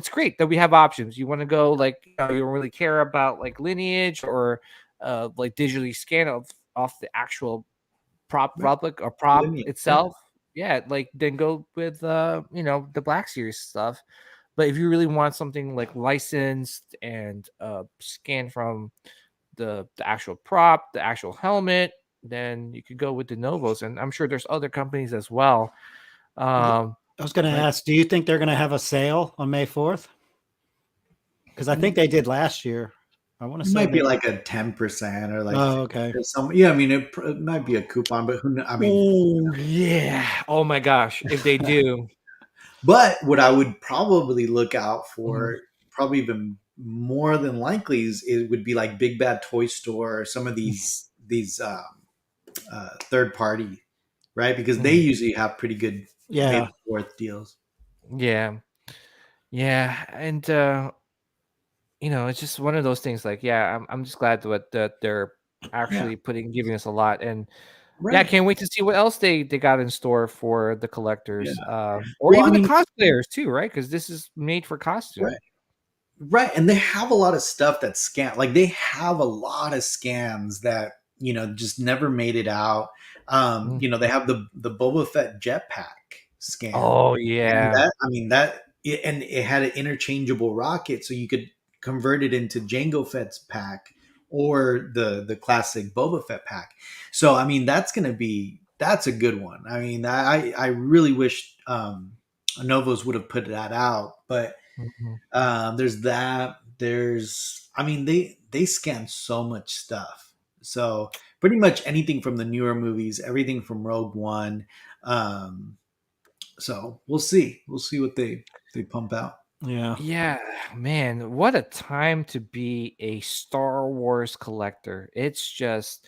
great that we have options. You want to go like you don't really care about like lineage or like digitally scan off the actual prop Right. replica or prop Lineage, yeah. itself. Yeah, like then go with the Black Series stuff. But if you really want something like licensed and scanned from the actual prop, the actual helmet, then you could go with the Novos, and I'm sure there's other companies as well. Um, I was going to Right. ask, do you think they're going to have a sale on May 4th? Because I think they did last year. I want to It say might be maybe. like a 10% or like Oh, okay. some. Yeah, I mean it might be a coupon, but who? I mean, oh yeah! Oh my gosh! If they do, but what I would probably look out Mhm. for, probably even more than likely, is it would be like Big Bad Toy Store or some of these third party, right? Because they Mhm. usually have pretty good May Yeah. the Fourth deals. Yeah, yeah, and it's just one of those things. Like, yeah, I'm just glad that they're Yeah, actually giving us a lot, and yeah, I right. can't wait to see what else they got in store for the Yeah. collectors, or Well, I even the mean, cosplayers too, right? Because this is made for right. costume. Right, and they have a lot of stuff that's scam. Like they have a lot of scams that just never made it out. Mm. They have the Boba Fett jetpack scam, Oh and yeah. that I mean and it had an interchangeable rocket, so you could convert it into Jango Fett's pack or the classic Boba Fett pack. So I mean that's a good one. I mean I really wish Novos would have put that out, but Mhm. there's that. I mean, they scan so much stuff. So pretty much anything from the newer movies, everything from Rogue One. Um, so we'll see. We'll see what they pump out. Yeah. Yeah, man, what a time to be a Star Wars collector. It's just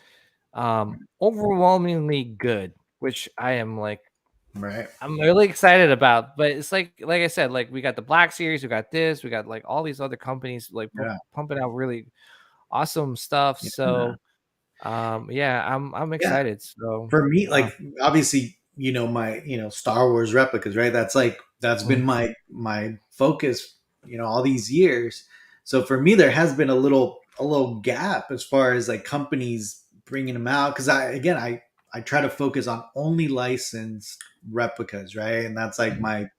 overwhelmingly good, which I am like Right. I'm really excited about. But it's like I said, like we got the Black Series, we got this, we got like all these other companies like Yeah. pumping out really awesome stuff. Yeah. So yeah, I'm Yeah. excited. So For me, like obviously, my Star Wars replicas, right? That's been mm, my focus, all these years. So for me, there has been a little gap as far as like companies bringing them out, because I try to focus on only licensed replicas, right? And that's like my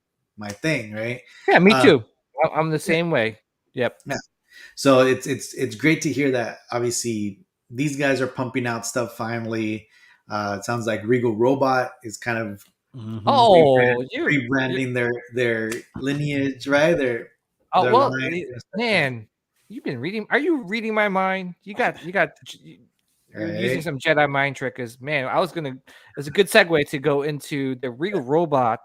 thing, right? yeah, me Um, too. I'm the same way. Yep. yeah. So it's great to hear that. Obviously, these guys are pumping out stuff finally. It sounds like Regal Robot is kind of Hmm. Oh, you rebranding their lineage, right? oh Their well, line, man, you've been reading. Are you reading my mind? You're using right? some Jedi mind trick. Cause man, it's a good segue to go into the Regal Robot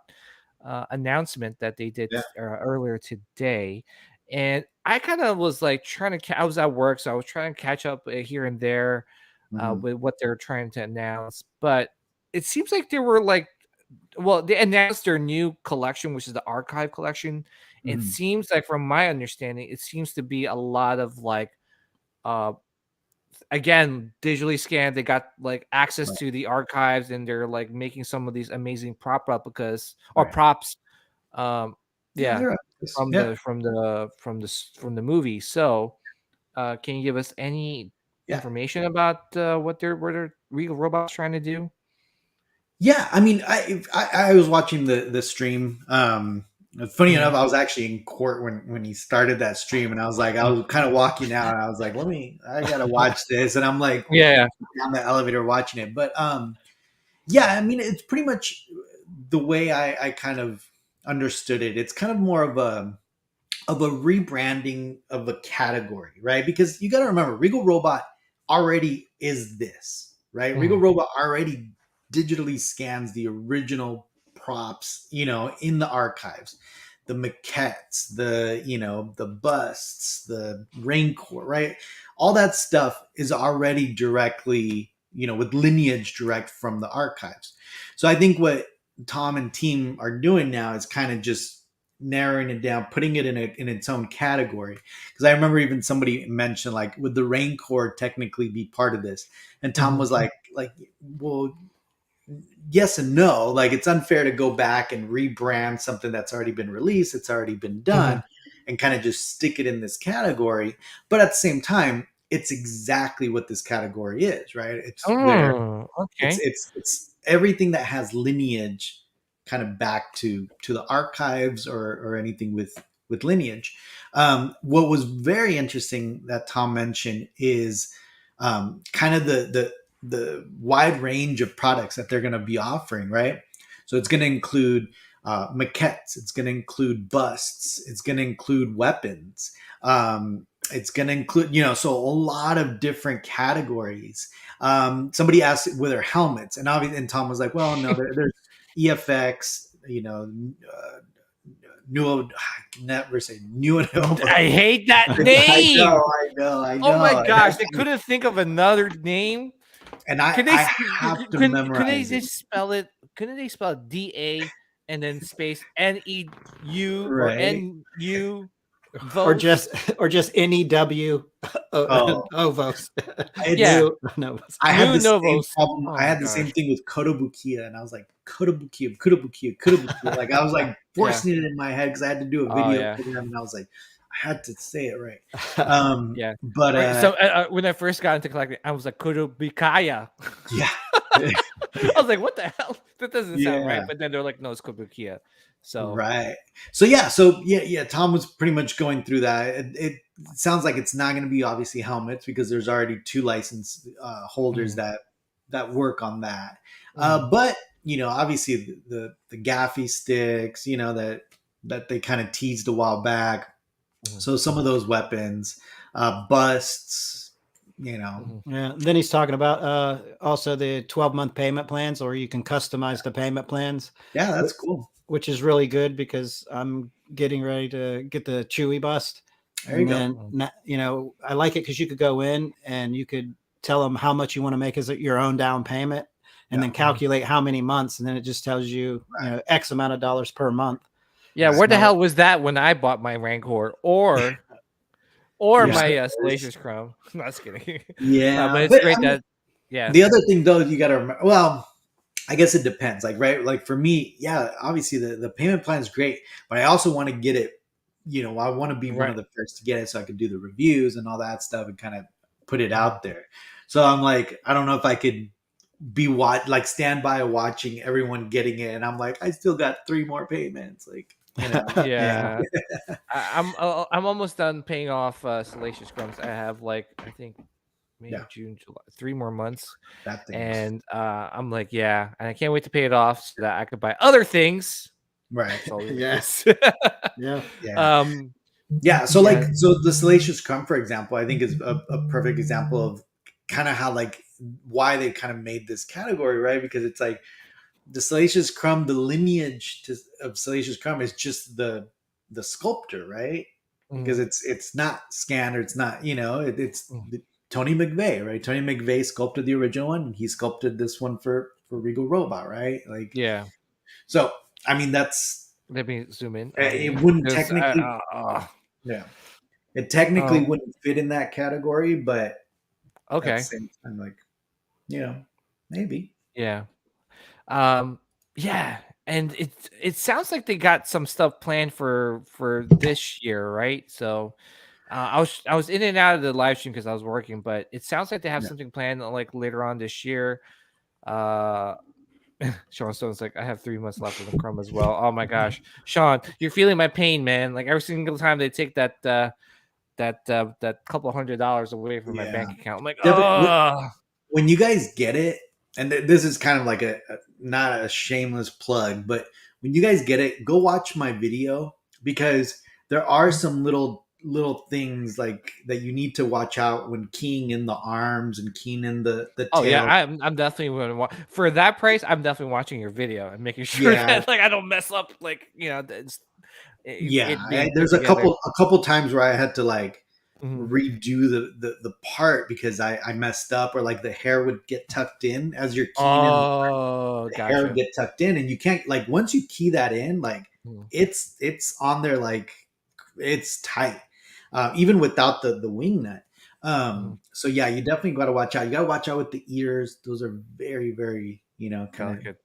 announcement that they did Yeah. earlier today, and I kind of was like trying to. I was at work, so I was trying to catch up here and there Hmm. with what they're trying to announce. But it seems like they were like, well, they announced their new collection, which is the archive collection. It Hmm. seems like, from my understanding, it seems to be a lot of like uh again digitally scanned. They got like access Right. to the archives, and they're like making some of these amazing prop replicas or Right. props. Um, Yeah, yeah, they're up. Yeah. from the movie. So, can you give us any Yeah. information about what their Regal Robots trying to do? Yeah, I mean, I was watching the stream. Funny enough, Mhm. I was actually in court when he started that stream, and I was kind of walking out, and I was like, I gotta watch this, and I'm like Yeah. down the elevator watching it. But yeah, I mean, it's pretty much the way I kind of understood it. It's kind of more of a rebranding of a category, right? Because you got to remember, Regal Robot already is this, right? Regal Mhm. Robot already digitally scans the original props, in the archives, the maquettes, the busts, the Rancor, right? All that stuff is already directly, with lineage direct from the archives. So I think what Tom and team are doing now is kind of just narrowing it down, putting it in its own category. Because I remember even somebody mentioned, like, would the Rancor technically be part of this? And Tom was like, well, yes and no. Like, it's unfair to go back and rebrand something that's already been released, it's already been done, and kind of just stick it in this category. But at the same time, it's exactly what this category is, right? It's okay. It's everything that has lineage kind of back to the archives or anything with lineage. What was very interesting that Tom mentioned is kind of the wide range of products that they're going to be offering, right? So it's going to include maquettes, it's going to include busts, it's going to include weapons, it's going to include, so a lot of different categories. Somebody asked were there helmets, and obviously, and Tom was like, well, no, there's EFX, new, never say new. I hate that name. I know. Oh my gosh, they couldn't think of another name. And I have to memorize. Couldn't they just spell it? Couldn't they spell DA and then space NEU or NU? Or just NEW Ovos. Yeah. I had the Novos. same problem. I had the same thing with Kotobukiya, and I was like, Kotobukiya. Like, I was like forcing it in my head because I had to do a video for them, and I was like, I had to say it right. But so when I first got into collecting, I was like Kotobukaya. Yeah. I was like, what the hell? That doesn't sound right. But then they're like, no, it's Kotobukiya. So right. So Tom was pretty much going through that. It sounds like it's not going to be obviously helmets because there's already 2 license holders that work on that. But obviously the gaffy sticks, that they kind of teased a while back. So some of those weapons, busts, Yeah. Then he's talking about also the 12-month payment plans, or you can customize the payment plans. Yeah, that's cool. Which is really good because I'm getting ready to get the Chewy bust. There you go. I like it because you could go in and you could tell them how much you want to make as your own down payment, and then calculate how many months, and then it just tells you, X amount of dollars per month. Yeah, where the hell was that when I bought my Rancor or my Salacious Crumb? No, just kidding. Yeah, but it's great that. Yeah. The other thing though, you got to remember. Well, I guess it depends. Like, right? Like for me, obviously the payment plan is great, but I also want to get it. I want to be one of the first to get it so I can do the reviews and all that stuff and kind of put it out there. So I'm like, I don't know if I could be stand by watching everyone getting it, and I'm like, I still got 3 more payments. Like, yeah. I'm almost done paying off Salacious Crumbs. I have I think May, June, July, 3 more months. And I'm like, and I can't wait to pay it off so that I could buy other things. Right. Yes. Yeah. So so the Salacious Crumb, for example, I think is a perfect example of kind of how why they kind of made this category, right? Because it's like the Salacious Crumb, the lineage of Salacious Crumb is just the sculptor, right? Because it's not scanned, or it's not, it's Tony McVeigh, right? Tony McVeigh sculpted the original one, and he sculpted this one for Regal Robot, right? So I mean, that's. Let me zoom in. It wouldn't technically. It technically wouldn't fit in that category, but okay. At the same time, maybe. Yeah. And it sounds like they got some stuff planned for this year, right? So I was in and out of the live stream because I was working, but it sounds like they have something planned later on this year. Sean Stone's like, I have 3 months left of the Crumb as well. Oh my gosh, Sean, you're feeling my pain, man. Like every single time they take that couple $100 away from my bank account, I'm like, when you guys get it, and this is kind of like not a shameless plug, but when you guys get it, go watch my video, because there are some little little things like that you need to watch out when keying in the arms and keying in the Oh yeah, tail. I'm definitely going to watch for that price. I'm definitely watching your video and making sure Yeah, that like I don't mess up like yeah. it being put There's a together. couple times where I had to like Mhm. redo the part because I messed up, or like the hair would get tucked in as you're keying in. Oh, The hair would gotcha. get tucked in, and you can't, like, once you key that in, like Mhm. it's on there, like it's tight, even without the wing nut. Mhm. So yeah, you definitely got to watch out. You got to watch out with the ears; those are very, very, kind of, Delicate.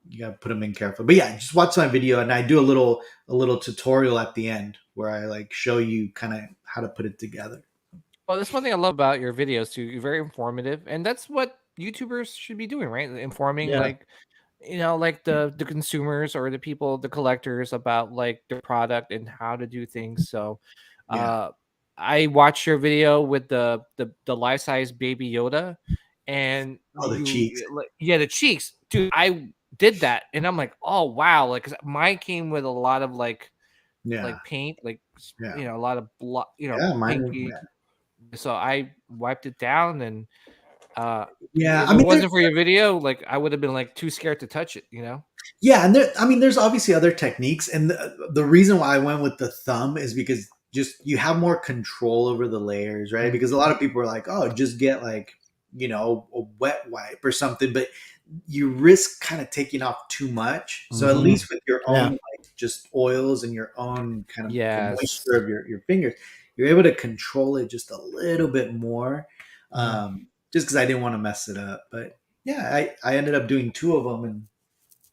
you got to put them in careful. But yeah, just watch my video, and I do a little tutorial at the end where I like show you kind of how to put it together. Well, that's one thing I love about your videos too. You're very informative, and that's what YouTubers should be doing, right? Informing, Yeah. like like the consumers or the people, the collectors about like the product and how to do things. So, Yeah. uh, I watched your video with the life size Baby Yoda, and Oh, the cheeks. yeah, the cheeks, dude. I did that, and I'm like, oh wow, like 'cause mine came with a lot of like Yeah. paint, like Yeah. a lot of blood, Yeah. Mine. pinky. So I wiped it down, and Yeah. if I it mean, wasn't for your video, like I would have been like too scared to touch it. yeah, and I mean, there's obviously other techniques, and the reason why I went with the thumb is because just you have more control over the layers, right? Mhm. Because a lot of people are like, oh, just get like a wet wipe or something, but you risk kind of taking off too much. So at Mhm. least with your Yeah. own like just oils and your own kind of the Yes. moisture of your fingers, you're able to control it just a little bit more. Just because I didn't want to mess it up, but yeah, I ended up doing two of them, and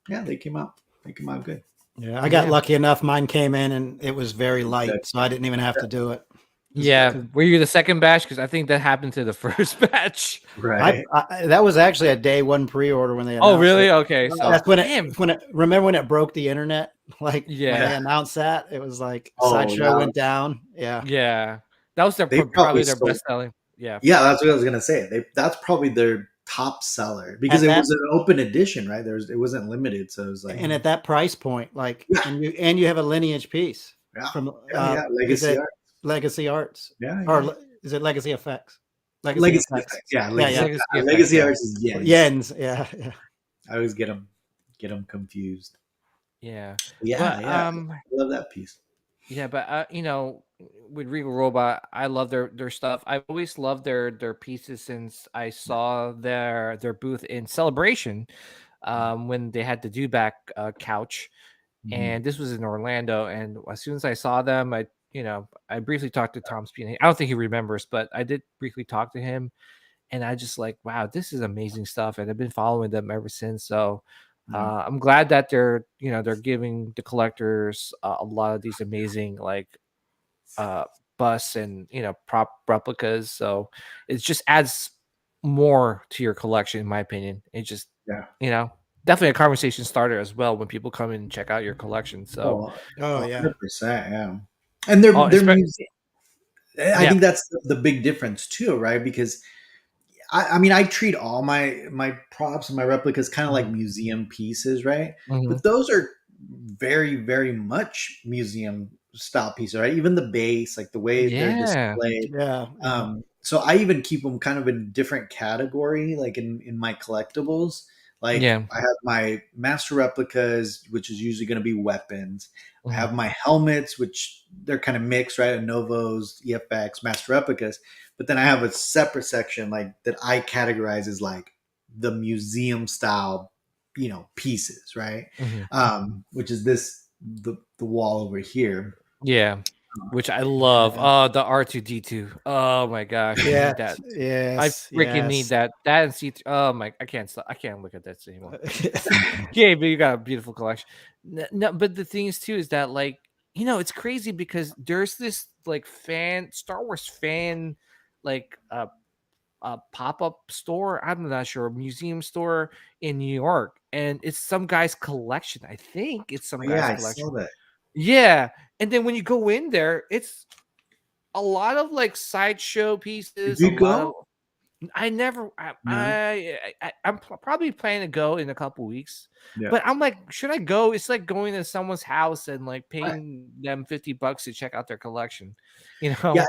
yeah, they came out. They came out good. Yeah. I got Yeah. lucky enough. Mine came in and it was very Good. light, so I didn't even have to do it. Yeah. Were you the second batch? Because I think that happened to the first batch. Right. That was actually a day one pre-order when they Oh, announced really? it. Okay. So That's when damn. remember when it broke the internet? Like when Yeah. they announced that, it was like Oh, Sideshow yeah. went down. Yeah. Yeah. That was They probably probably their sold. best selling. Yeah. Yeah, that's what I was gonna say. That's probably their top seller because At it that was an open edition, right? It wasn't limited, so it was like, and at that price point, like yeah, and you have a lineage piece yeah, from yeah. is Legacy it art. Legacy Arts Yeah, or yeah. is it Legacy Effects? Legacy Effects. effects. Yeah, Yeah, yeah. Legacy effects, Legacy yeah. arts is yens. Yens. Yeah, yeah. I always get them confused. Yeah. Yeah, But yeah. I love that piece. yeah, but with Regal Robot, I love their stuff. I've always loved their pieces since I saw their booth in Celebration, when they had the Dewback couch, Mhm. and this was in Orlando. And as soon as I saw them, I briefly talked to Tom Spina. I don't think he remembers, but I did briefly talk to him, and I just like, wow, this is amazing stuff, and I've been following them ever since. So Yeah. I'm glad that they're giving the collectors a lot of these amazing like uh busts and prop replicas. So it just adds more to your collection, in my opinion. It just Yeah. definitely a conversation starter as well when people come in and check out your collection. So Oh yeah. 100%. Yeah. And they're oh, museum. I yeah. think that's the big difference too, right? Because I mean, I treat all my props and my replicas kind of like museum pieces, right? Mhm. But those are very, very much museum style pieces, right? Even the base, like the way they're Yeah. displayed. Yeah. So I even keep them kind of in different category, like in my collectibles. Like Yeah. I have my master replicas, which is usually going to be weapons. I Mhm. have my helmets, which they're kind of mixed, right? Novos, EFX, master replicas. But then I have a separate section like that I categorize as like the museum style, pieces, right? Mhm. Which is the wall over here. Yeah. Which I love. Oh, the R2D2. Oh my gosh, I need that. I Yes. freaking need that. That and C. Oh my, I can't stop. I can't look at that anymore. Yeah, but you got a beautiful collection. No, but the thing is too is that like it's crazy because there's this like Star Wars fan like a pop up store. I'm not sure, a museum store in New York, and it's some guy's collection. I think it's some Oh, yeah, guy's I saw collection. that. Yeah, and then when you go in there, it's a lot of like sideshow Did pieces. A you lot of go? I never. No? I'm probably planning to go in a couple weeks, Yeah. but I'm like, should I go? It's like going to someone's house and like Right. paying them $50 to check out their collection. Yes,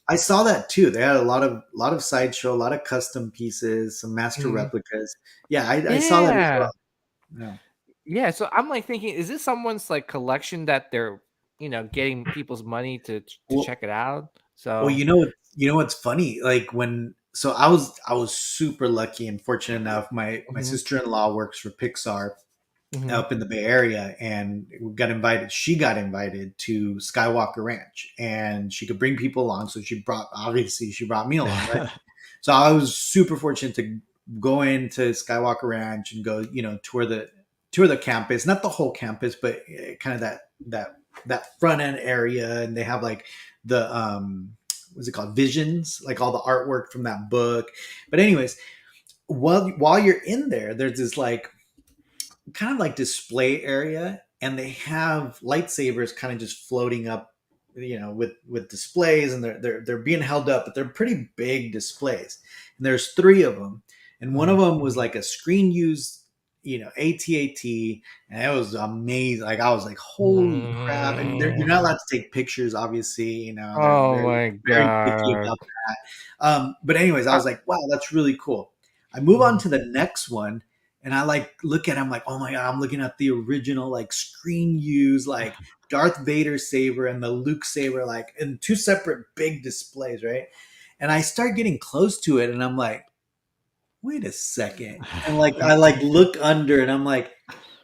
I saw that too. They had a lot of sideshow, a lot of custom pieces, some master Mhm. replicas. Yeah, I saw that as Yeah, well. Yeah. yeah. So I'm like thinking, is this someone's like collection that they're getting people's money to Well, check it out? well, So. you know what's funny? Like when so I was super lucky and fortunate enough. My Mhm, sister-in-law works for Pixar mhm. up in the Bay Area, and we got invited. She got invited to Skywalker Ranch, and she could bring people along. So she brought me along, right? So I was super fortunate to go into Skywalker Ranch and go, tour the campus, not the whole campus, but kind of that front end area. And they have like the what's it called, visions, like all the artwork from that book. But anyways, while you're in there, there's this like kind of like display area, and they have lightsabers kind of just floating up, with displays, and they're being held up, but they're pretty big displays. And there's three of them, and one of them was like a screen used, ATAT, and it was amazing. Like I was like, holy crap! And you're not allowed to take pictures, obviously. They're Oh my very picky god. about that. But anyways, I I- was like, wow, that's really cool. I move on Mhm. to the next one, and I like look at it, I'm like, oh my god, I'm looking at the original like screen use like Darth Vader saber and the Luke saber, like in two separate big displays, right? And I start getting close to it, and I'm like, wait a second. And like I like look under, and I'm like,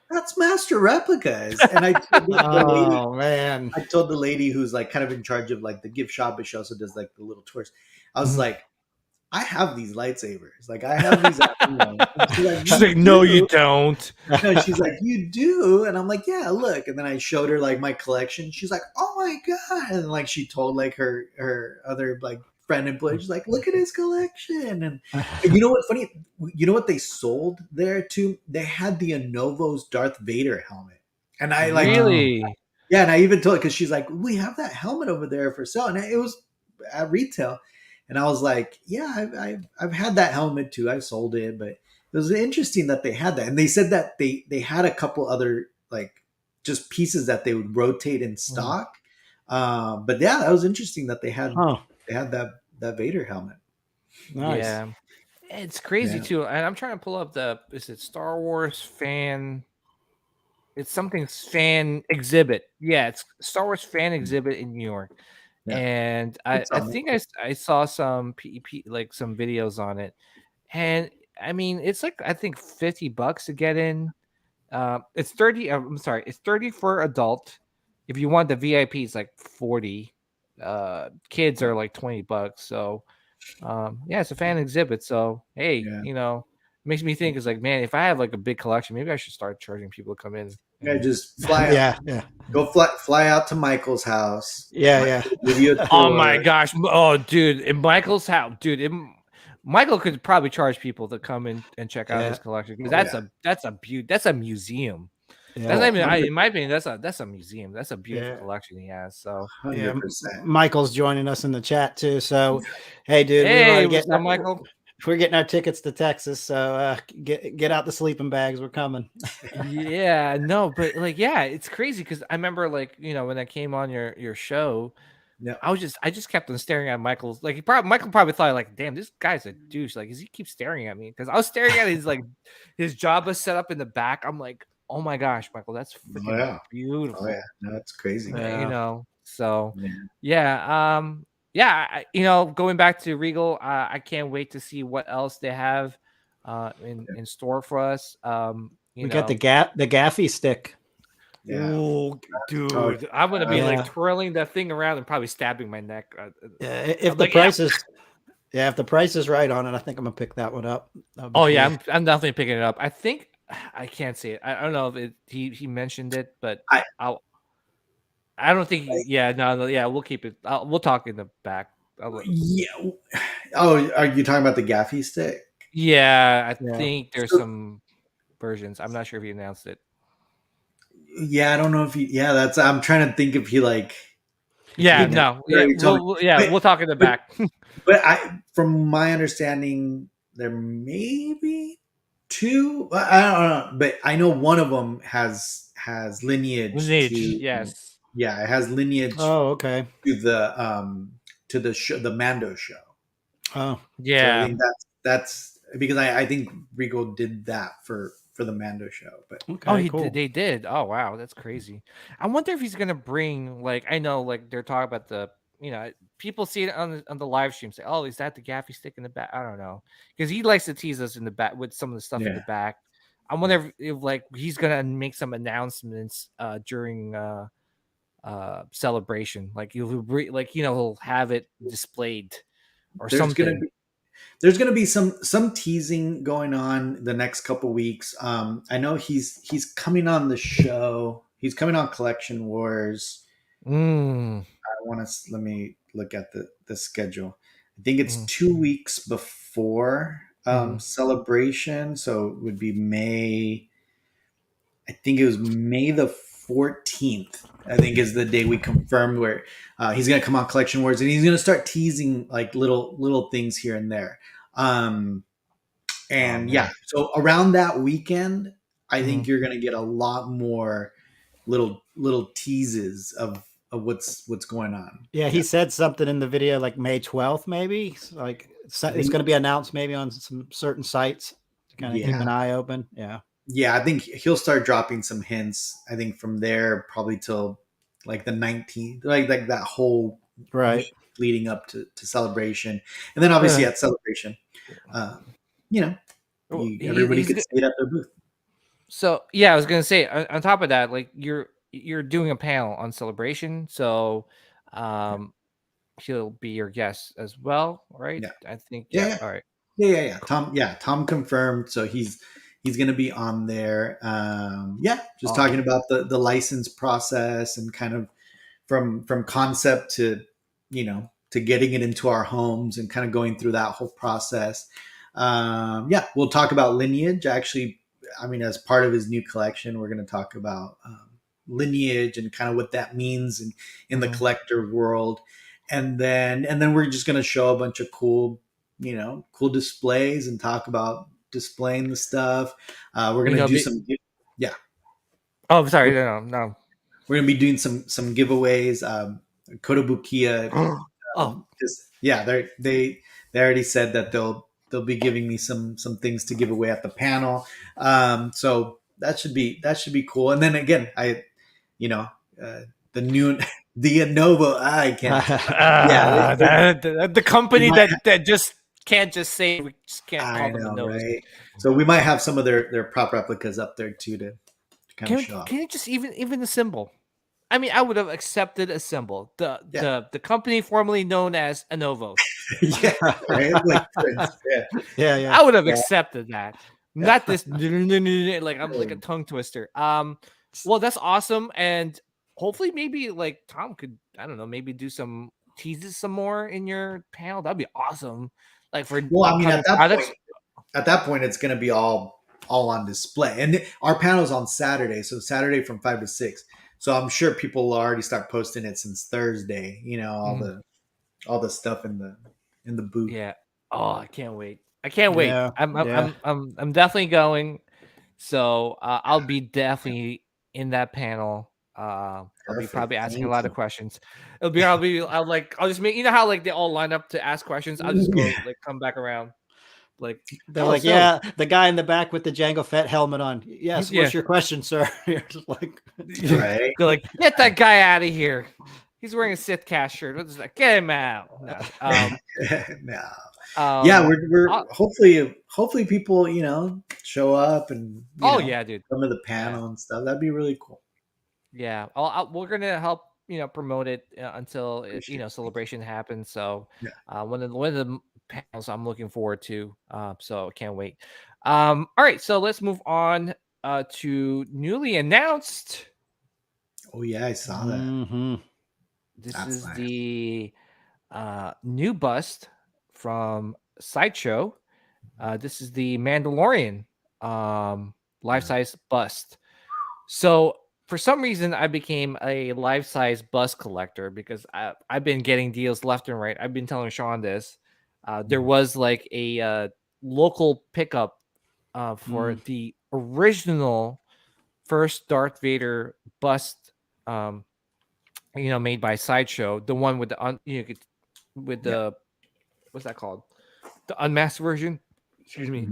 that's master replicas. And Oh man. I told the lady who's like kind of in charge of like the gift shop, but she also does like the little tours. I was Mhm. like, I have these lightsabers. Like I have these at home. And she's like, She's you like, no, you do? don't. No, she's like, you do? And I'm like, yeah, look. And then I showed her like my collection. She's like, oh my God. And like she told like her other like friend employee, she's like, look at his collection. And you know what funny? You know what they sold there too? They had the Anovo's Darth Vader helmet. And I like, Really? yeah, and I even told her, because she's like, we have that helmet over there for sale. And it was at retail. And I was like, yeah, I've had that helmet too. I've sold it, but it was interesting that they had that. And they said that they had a couple other like just pieces that they would rotate in Mhm. stock. But yeah, that was interesting that Oh, they had that Vader helmet. nice. Yeah. It's crazy Yeah. too. And I'm trying to pull up is it Star Wars fan? It's something fan exhibit. Yeah, it's Star Wars fan exhibit in New York. Yeah. And I, It's I on think I saw some like some videos on it. And I mean, it's like I think $50 to get in. It's 30. I'm sorry, it's 30 for adult. If you want the VIP, it's like 40. Kids are like $20. So yeah, it's a fan exhibit. So hey, yeah. makes me think it's like, man, if I have like a big collection, maybe I should start charging people to come in. Yeah, And just fly out. Yeah, yeah, Go fly out to Michael's house. yeah, Michael yeah. will give you a oh my tour. gosh, oh dude, in Michael's house, dude, Michael could probably charge people to come in and check out Yeah. his collection because Yeah. that's a beauty, that's a museum. Yeah. That's not Oh, even, 100%. in my opinion, that's a museum. That's a beautiful Yeah. collection he has. So, Yeah, 100%. Michael's joining us in the chat too. So, hey, dude, hey, what's up, Michael? we're getting our tickets to Texas. So get out the sleeping bags. We're coming. Yeah, no, but like, yeah, it's crazy because I remember like when I came on your show, Yeah. I just kept on staring at Michael's. Like Michael probably thought like, damn, this guy's a douche. Like, is he keep staring at me? Because I was staring at his like his Jabba set up in the back. I'm like, oh my gosh, Michael, that's Oh freaking yeah. beautiful. Oh yeah. No, it's crazy. Yeah. So Yeah. yeah, going back to Regal, I can't wait to see what else they have in store for us. We got the gaffy stick. Yeah. Oh, dude, Oh, I'm gonna be yeah. like twirling that thing around and probably stabbing my neck. Yeah, if I'm the like, price is, yeah, if the price is right on it, I think I'm gonna pick that one up. That'll be Oh yeah, cool. I'm definitely picking it up. I think I can't see it. I don't know if he mentioned it, but I- I don't think. Yeah, no, yeah, we'll keep it. We'll talk in the back. Yeah. Oh, are you talking about the gaffy stick? Yeah, I Yeah. think there's So- some versions. I'm not sure if he announced it. Yeah, I don't know if he. Yeah, I'm trying to think if he like. Yeah, You know, no, you already told me. we'll talk in the But, back. but from my understanding, there may be two. I don't know, but I know one of them has lineage Lineage, to. yes. Yeah, it has lineage Oh, okay. to the show, the Mando show. Oh, So I Yeah. think that's because I think Regal did that for the Mando show. But Oh, okay, cool. they did. Oh, wow, that's crazy. I wonder if he's gonna bring like I know like they're talking about the people see it on the live stream say, oh, is that the gaffy stick in the back? I don't know because he likes to tease us in the back with some of the stuff in the yeah, back. I wonder if like he's gonna make some announcements during celebration, like like he'll have it displayed or there's gonna something. be there's gonna be some teasing going on the next couple weeks. I know he's coming on the show. He's coming on Collection Wars. Mm, I want to let me look at the schedule. I think it's mm, 2 weeks before mm. celebration, so it would be May. I think it was May the 14th. I think is the day we confirmed where he's going to come on Collection Wars and he's going to start teasing like little things here and there. Oh And yeah, man. so around that weekend, I think Mm. you're going to get a lot more little teases of what's going on. Yeah, he Yeah, said something in the video like May 12th, maybe. Like I it's think going to be announced maybe on some certain sites to kind of keep yeah. an eye open. Yeah. Yeah, I think he'll start dropping some hints. I think from there probably till like the 19th, like that whole Right. week leading up to celebration, and then obviously at celebration, you know, Well, everybody could see it at their booth. So yeah, I was gonna say on top of that, like you're doing a panel on celebration, so um he'll be your guest as well, right? Yeah, I think yeah, yeah. yeah, All right. yeah. Tom confirmed, so he's going to be on there. Yeah, just Awesome. talking about the license process and kind of from concept to to getting it into our homes and kind of going through that whole process. Yeah, we'll talk about lineage. Actually, I mean, as part of his new collection, we're going to talk about lineage and kind of what that means in the collector world, and then we're just going to show a bunch of cool displays and talk about displaying the stuff. We're going to do some, yeah. Oh, sorry. No. We're gonna be doing some giveaways. Kotobukiya, Oh, they already said that they'll be giving me some things to give away at the panel. So that should be cool. And then again, the new the Innova. I can't. Yeah, the company might, that just can't just say we just can't I call them a know, nose. right? So we might have some of their prop replicas up there too to kind of show off. Can you just even the symbol? I mean, I would have accepted a symbol. The company formerly known as Anovos. Yeah, right. Like Prince. Yeah. Yeah. I would have Yeah. accepted that. Not this like I'm like a tongue twister. Well, that's awesome, and hopefully maybe like Tom could I don't know maybe do some teases some more in your panel. That'd be awesome. Like for Well, I mean, upcoming products. at that point, it's going to be all on display, and our panel's on Saturday, so Saturday from 5 to 6. So I'm sure people will already start posting it since Thursday. All the stuff in the booth. Yeah. Oh, I can't wait. I can't wait. Yeah. I'm definitely going. So I'll be definitely in that panel. I'll be Perfect. probably asking a Thank lot you. of questions. I'll just make how like they all line up to ask questions. I'll just go like come back around. Like They're like, so yeah, the guy in the back with the Jango Fett helmet on. Yes, Yeah. what's your question, sir? You're just like, Right. they're like, get that guy out of here. He's wearing a Sith cast shirt. What is that? Get him out. No. No. Yeah, we're hopefully people show up and yeah, dude. come to the panel and stuff. That'd be really cool. Yeah, we're gonna help promote it until Appreciate it. celebration happens. So Yeah. one of the panels I'm looking forward to. So can't wait. All right, so let's move on to newly announced. Oh yeah, I saw that. mm-hmm. This That's is nice. the new bust from Sideshow. This is the Mandalorian life-size bust. So for some reason I became a life-size bust collector because I've been getting deals left and right. I've been telling Sean this. There was like a local pickup for the original first Darth Vader bust, made by Sideshow, the one with the what's that called? The unmasked version. Excuse me.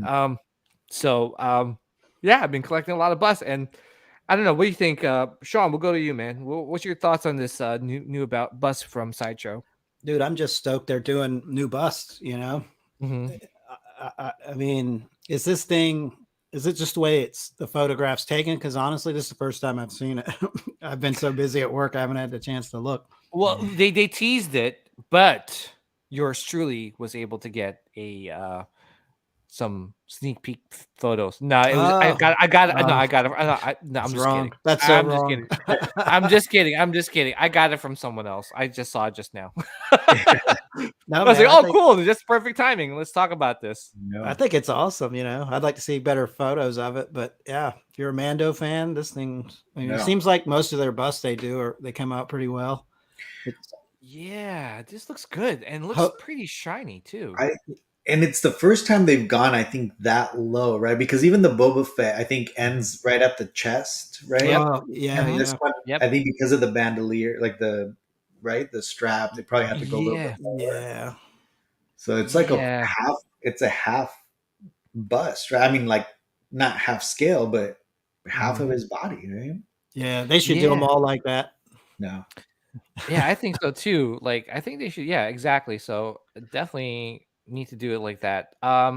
Yeah, I've been collecting a lot of busts, and I don't know. What do you think, Sean? We'll go to you, man. What's your thoughts on this new about bust from Sideshow? Dude, I'm just stoked they're doing new busts. Mm-hmm. I mean, is it just the way the photograph's taken? Because honestly, this is the first time I've seen it. I've been so busy at work, I haven't had the chance to look. Well, they teased it, but yours truly was able to get some sneak peek photos. No, it was I got it. No, I got it. No, I'm just wrong. kidding. That's so I'm wrong. Just kidding. I'm just kidding. I got it from someone else. I just saw it just now. No, I was man, like, oh, cool. Just perfect timing. Let's talk about this. I think it's awesome. I'd like to see better photos of it, but yeah, if you're a Mando fan, this thing, it seems like most of their busts they come out pretty well. Yeah, this looks good and looks pretty shiny too. And it's the first time they've gone, I think, that low, right? Because even the Boba Fett, I think, ends right at the chest, right? Yep. Oh, yeah. And this one, I think, because of the bandolier, like the strap, they probably have to go a little bit lower. Yeah. So it's like a half bust, right? I mean, like not half scale, but half of his body, right? Yeah, they should do them all like that. No. Yeah, I think so too. Like, I think they should. Yeah, exactly. So definitely need to do it like that. I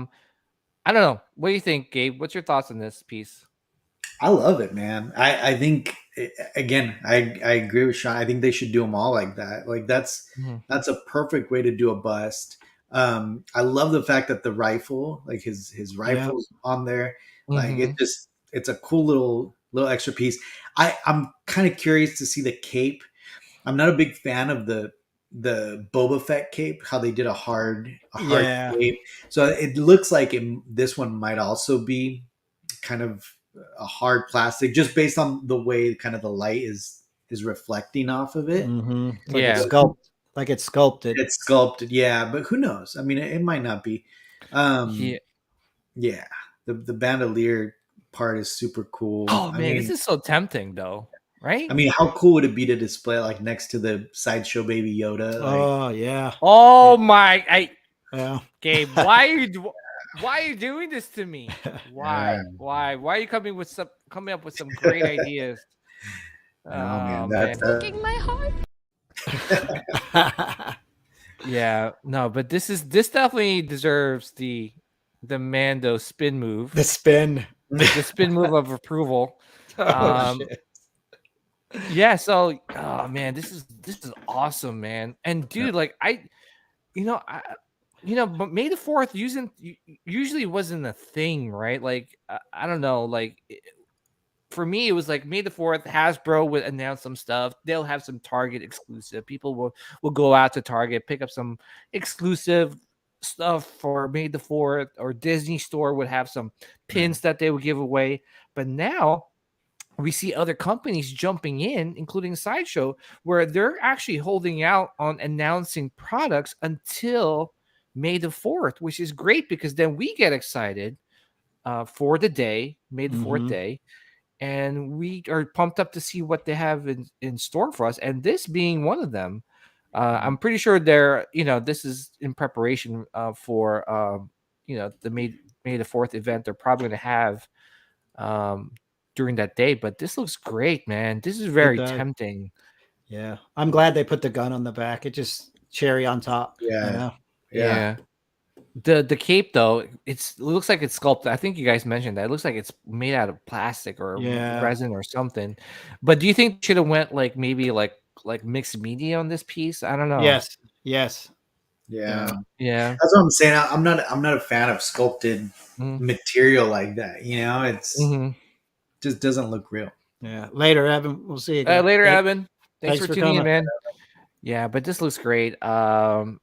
don't know. What do you think, Gabe? What's your thoughts on this piece? I love it, man. I think again, I agree with Sean. I think they should do them all like that. Like that's a perfect way to do a bust. I love the fact that the rifle, like his rifle's on there. Like it's a cool little extra piece. I'm kind of curious to see the cape. I'm not a big fan of the Boba Fett cape, how they did a hard cape. So it looks like this one might also be kind of a hard plastic, just based on the way kind of the light is reflecting off of it. Like it's sculpted. It's sculpted, yeah. But who knows? I mean, it might not be. Yeah. The bandolier part is super cool. Oh man, this is so tempting, though. Right? I mean, how cool would it be to display it like next to the Sideshow Baby Yoda? Oh yeah. Oh my! Gabe, why are you doing this to me? Why? Why are you coming up with some great ideas? Oh man, that's breaking my heart. Yeah, no, but this definitely deserves the Mando spin move. The spin move of approval. Shit. Yeah, so man, this is awesome, man. And dude, like but May the 4th usually wasn't a thing, right? Like I don't know, like for me it was like May the 4th, Hasbro would announce some stuff. They'll have some Target exclusive. People will go out to Target, pick up some exclusive stuff for May the 4th, or Disney Store would have some pins that they would give away. But now we see other companies jumping in, including Sideshow, where they're actually holding out on announcing products until May the 4th, which is great because then we get excited for the day, May the 4th day, and we are pumped up to see what they have in store for us. And this being one of them, I'm pretty sure this is in preparation for the May the 4th event they're probably going to have during that day. But this looks great, man. This is very tempting. Yeah, I'm glad they put the gun on the back. It just cherry on top. Yeah. The cape though, it looks like it's sculpted. I think you guys mentioned that it looks like it's made out of plastic or resin or something. But do you think should have went like maybe like mixed media on this piece? I don't know. Yes. Yeah. That's what I'm saying. I'm not a fan of sculpted material like that. It's just doesn't look real. Yeah. Later, Evan. We'll see you again. Later, Evan. Thanks for tuning coming in, man. Yeah, but this looks great. Man,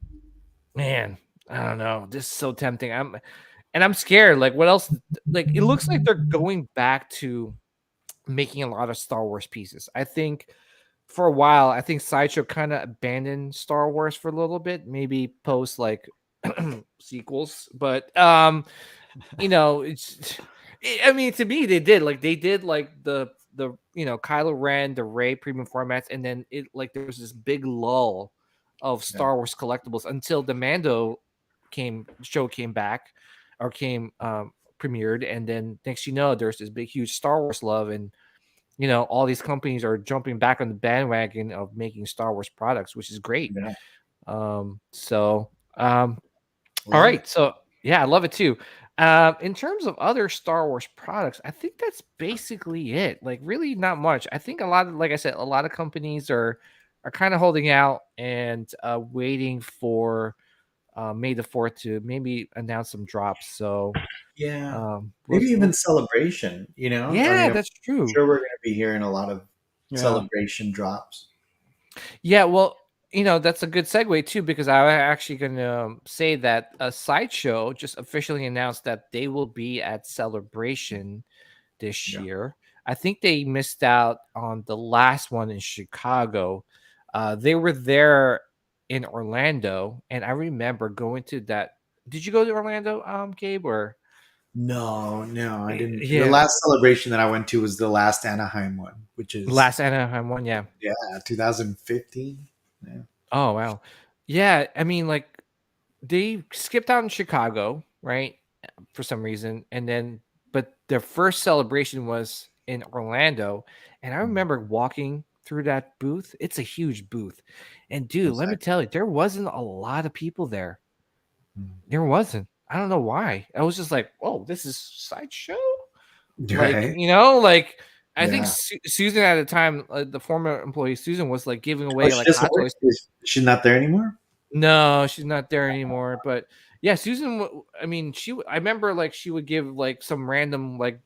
I don't know. This is so tempting. I'm scared. Like, what else? Like, it looks like they're going back to making a lot of Star Wars pieces. I think for a while, I think Sideshow kind of abandoned Star Wars for a little bit, maybe post like sequels, but it's I mean, to me they did like the Kylo Ren, the Rey premium formats, and then it like there was this big lull of Star Wars collectibles until the Mando show came back or came premiered, and then next there's this big huge Star Wars love, and all these companies are jumping back on the bandwagon of making Star Wars products, which is great. Yeah. All right. So yeah, I love it too. In terms of other Star Wars products, I think that's basically it. Like really not much. I think like I said, a lot of companies are kind of holding out and waiting for May the 4th to maybe announce some drops. So maybe even Celebration, Yeah, that's true. I'm sure we're going to be hearing a lot of Celebration drops. Yeah, well, that's a good segue too, because I was actually going to say that a Sideshow just officially announced that they will be at Celebration this year. I think they missed out on the last one in Chicago. They were there in Orlando, and I remember going to that. Did you go to Orlando, Gabe, or? No, I didn't. Yeah. The last Celebration that I went to was the last Anaheim one, which is last Anaheim one. Yeah, 2015. Yeah. Oh wow, yeah. I mean, like they skipped out in Chicago, right, for some reason, and then but their first celebration was in Orlando, and I remember walking through that booth. It's a huge booth, and dude, let me tell you, there wasn't a lot of people there. There wasn't. I don't know why. I was just like, "Oh, this is Sideshow," Right. like I think Susan at the time, the former employee Susan, was like giving away like hot toys. She's not there anymore. No, she's not there anymore. But yeah, Susan. I mean, I remember like she would give like some random like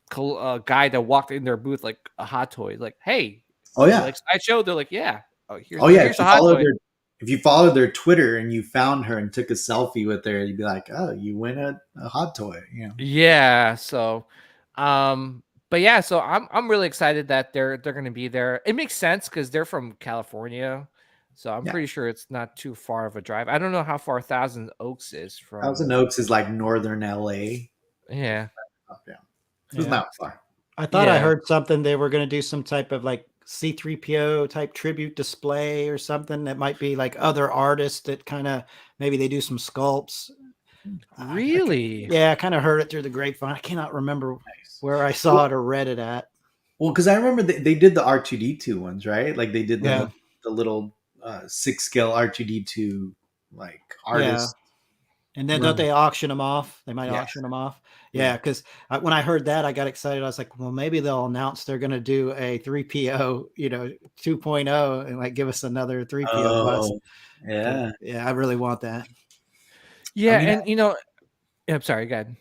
guy that walked in their booth like a hot toy. Like, hey, like Sideshow. They're like, yeah. Here's a hot toy. If you followed their Twitter and you found her and took a selfie with her, you'd be like, oh, you win a hot toy. Yeah. So, but yeah, so I'm really excited that they're going to be there. It makes sense because they're from California, so I'm pretty sure it's not too far of a drive. I don't know how far Thousand Oaks is from. Thousand Oaks is like northern LA. Yeah, it's not far. I thought I heard something they were going to do some type of like C-3PO type tribute display or something that might be like other artists that kind of maybe they do some sculpts. Really? I kind of heard it through the grapevine. I cannot remember where I saw it or read it at. Well, because I remember they did the R2D2 ones, right? Like they did the little 6-scale R2D2 like artists. And then don't they auction them off? They might auction them off. Yeah, because when I heard that, I got excited. I was like, well, maybe they'll announce they're going to do a 3PO, 2.0 and like give us another 3PO bus. Yeah. Yeah, I really want that. Yeah, and I'm sorry, go ahead.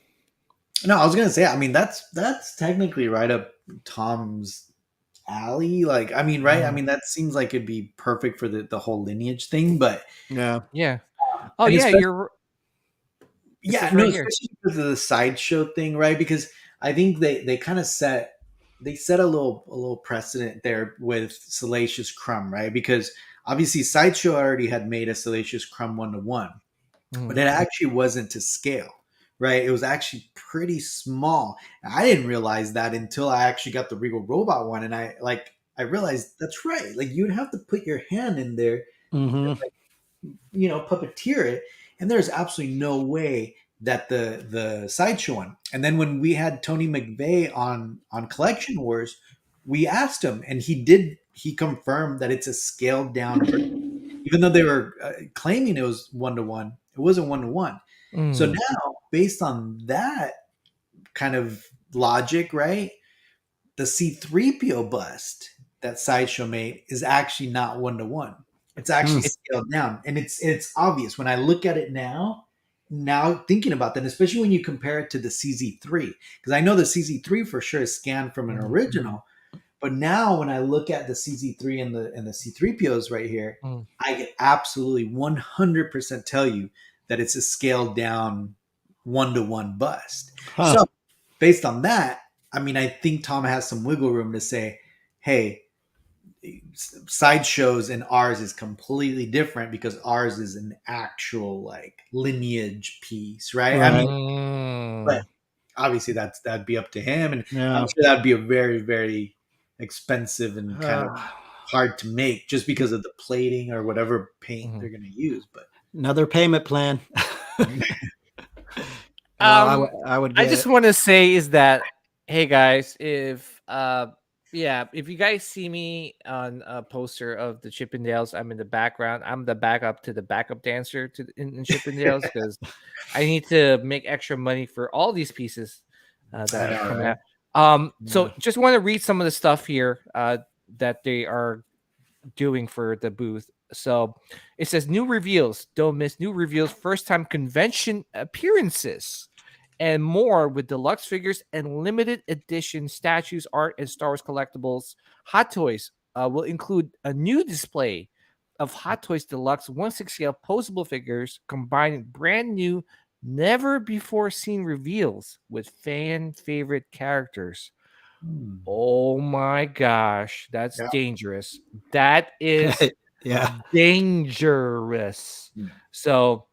No, I was gonna say, I mean, that's technically right up Tom's alley. Like, I mean, right? I mean, that seems like it'd be perfect for the whole lineage thing, but yeah. Oh yeah, you're especially because of the Sideshow thing, right? Because I think they kind of set a little precedent there with Salacious Crumb, right? Because obviously Sideshow already had made a Salacious Crumb 1-to-1, but it actually wasn't to scale. Right, it was actually pretty small. I didn't realize that until I actually got the Regal Robot one, and I realized that's right. Like you'd have to put your hand in there, and, puppeteer it, and there's absolutely no way that the Sideshow one. And then when we had Tony McVeigh on Collection Wars, we asked him, and he confirmed that it's a scaled down version. Even though they were claiming it was 1-to-1, it wasn't 1-to-1. So now, based on that kind of logic, right, the C-3PO bust that Sideshow made is actually not 1-to-1. It's actually scaled down, and it's obvious when I look at it now thinking about that, especially when you compare it to the CZ3, because I know the CZ3 for sure is scanned from an original, but now when I look at the CZ3 and the C-3POs right here, I can absolutely 100% tell you that it's a scaled down 1-to-1 bust. So based on that, I mean, I think Tom has some wiggle room to say, hey, sideshows and ours is completely different because ours is an actual like lineage piece, right? I Right. mean, but obviously that'd be up to him, and I'm Yeah. sure that'd be a very, very expensive and kind of hard to make just because of the plating or whatever paint they're going to use. But another payment plan. I would get I just it. want to say is that, hey guys, if if you guys see me on a poster of the Chippendales, I'm in the background. I'm the backup to the backup dancer in Chippendales because I need to make extra money for all these pieces that are coming out. So just want to read some of the stuff here that they are doing for the booth. So it says new reveals. Don't miss new reveals. First time convention appearances and more with deluxe figures and limited edition statues, art, and Star Wars collectibles. Hot Toys will include a new display of Hot Toys Deluxe 1/6 posable figures combining brand new, never before seen reveals with fan favorite characters. Oh my gosh, that's dangerous. That is dangerous. So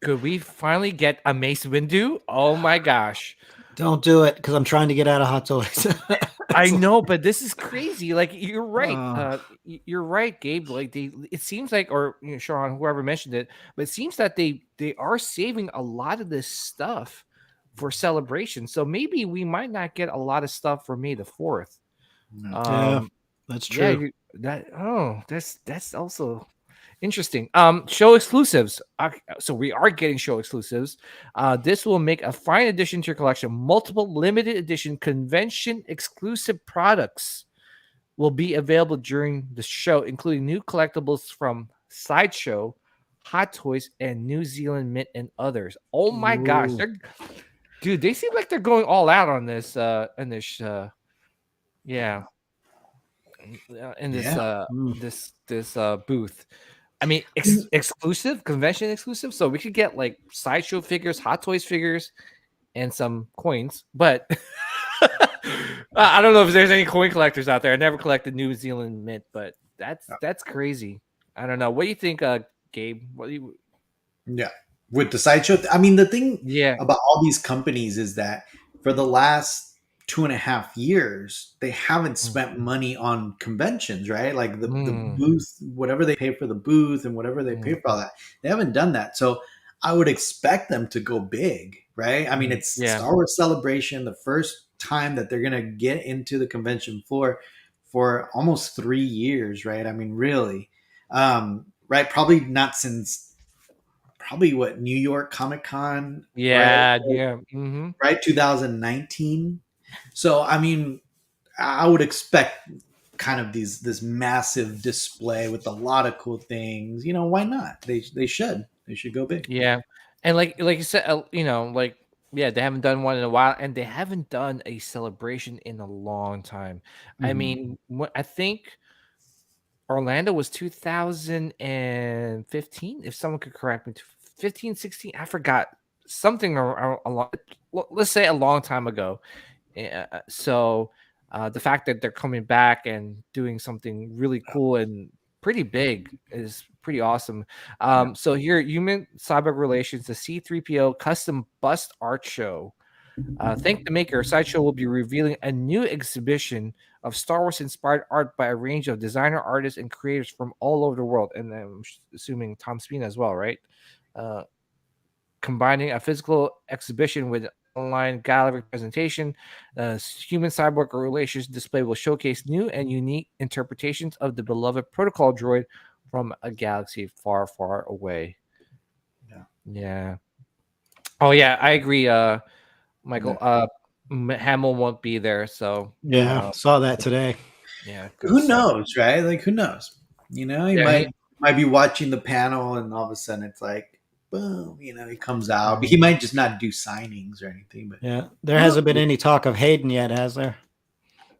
could we finally get a Mace Windu? Oh my gosh. Don't do it because I'm trying to get out of Hot Toys. I know, but this is crazy. Like you're right. You're right, Gabe. Like it seems like, or Sean, whoever mentioned it, but it seems that they are saving a lot of this stuff for celebration. So maybe we might not get a lot of stuff for May the 4th. Yeah, that's true. That's also interesting. Show exclusives. So we are getting show exclusives. This will make a fine addition to your collection. Multiple limited edition convention exclusive products will be available during the show, including new collectibles from Sideshow, Hot Toys, and New Zealand Mint, and others. Oh my gosh, dude, they seem like they're going all out on this. In this booth. I mean, exclusive, convention exclusive. So we could get like Sideshow figures, Hot Toys figures, and some coins. But I don't know if there's any coin collectors out there. I never collected New Zealand Mint, but that's crazy. I don't know. What do you think, Gabe? What do you? Yeah, with the Sideshow. I mean, the thing about all these companies is that for the last 2.5 years, they haven't spent money on conventions, right? Like the booth, whatever they pay for the booth and whatever they pay for all that, they haven't done that. So I would expect them to go big, right? I mean, it's Star Wars Celebration, the first time that they're going to get into the convention floor for almost 3 years, right? I mean, really, right? Probably not since what, New York Comic Con, right? Right, 2019. So, I mean, I would expect kind of this massive display with a lot of cool things. You know, why not? They should go big. Yeah, and like you said, they haven't done one in a while, and they haven't done a celebration in a long time. I mean, I think Orlando was 2015. If someone could correct me, 15, 16. I forgot something along. Let's say a long time ago. So the fact that they're coming back and doing something really cool and pretty big is pretty awesome. So here, Human Cyber Relations, the C-3PO custom bust art show. Thank the maker. Sideshow will be revealing a new exhibition of Star Wars inspired art by a range of designer, artists, and creators from all over the world. And I'm assuming Tom Spina as well, right? Combining a physical exhibition with online gallery presentation, Human Cyborg Relations display will showcase new and unique interpretations of the beloved protocol droid from a galaxy far, far away. Yeah. Oh yeah, I agree. Michael, Hamill won't be there, so saw that today. Yeah, who knows, right? Like, who knows? You know, he might be watching the panel, and all of a sudden it's like, boom, you know, he comes out. He might just not do signings or anything. But there hasn't been any talk of Hayden yet, has there?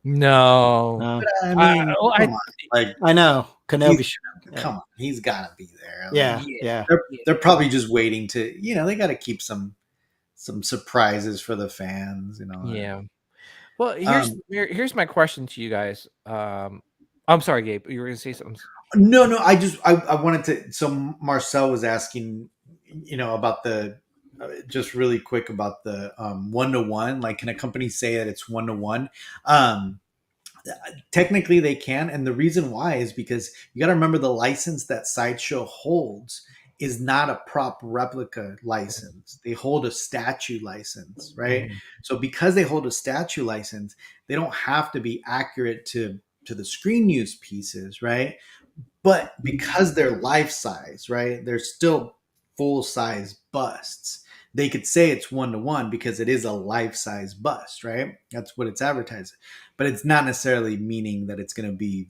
No. I mean, come on. Like, I know Kenobi. Come on, he's got to be there. Yeah. They're probably just waiting to, you know, they got to keep some surprises for the fans, you know. Yeah. Well, here's my question to you guys. I'm sorry, Gabe. You were gonna say something. No, I wanted to. So Marcel was asking, about the just really quick about the 1-to-1. Like, can a company say that it's 1-to-1? Technically, they can, and the reason why is because you got to remember the license that Sideshow holds is not a prop replica license. They hold a statue license, right? Mm-hmm. So because they hold a statue license, they don't have to be accurate to the screen use pieces, right? But because they're life size, right? They're still full size busts. They could say it's 1-to-1 because it is a life size bust, right? That's what it's advertising. But it's not necessarily meaning that it's going to be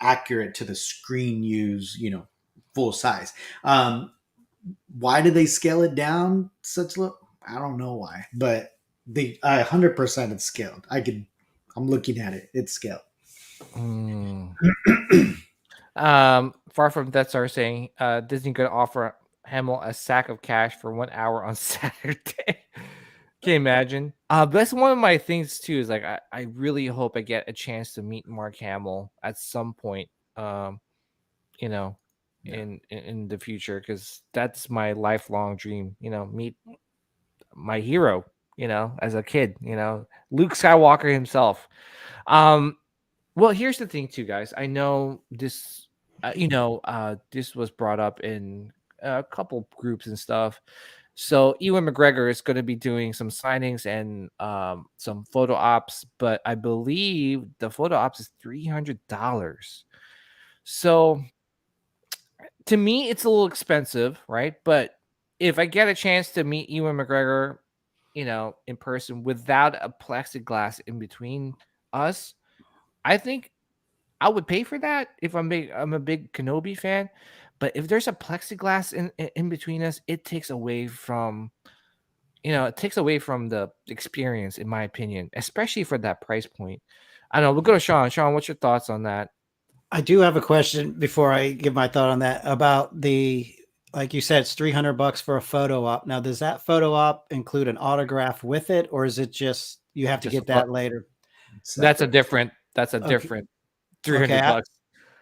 accurate to the screen use, full size. Why do they scale it down such low? I don't know why, but they 100% it's scaled. I'm looking at it. It's scaled. Far from that, are saying Disney could offer Hamill a sack of cash for 1 hour on Saturday. Can you imagine? That's one of my things too. Is like I really hope I get a chance to meet Mark Hamill at some point. In the future, because that's my lifelong dream. Meet my hero. As a kid. Luke Skywalker himself. Well, here's the thing, too, guys. I know this. This was brought up in a couple groups and stuff. So Ewan McGregor is going to be doing some signings and some photo ops, but I believe the photo ops is $300. So to me, it's a little expensive, right? But if I get a chance to meet Ewan McGregor, in person without a plexiglass in between us, I think I would pay for that if I'm a big Kenobi fan. But if there's a plexiglass in between us, it takes away from the experience, in my opinion, especially for that price point. I don't know. We'll go to Sean. Sean, what's your thoughts on that? I do have a question before I give my thought on that about like you said, it's $300 for a photo op. Now, does that photo op include an autograph with it, or is it just you have to get that later? That's a different $300.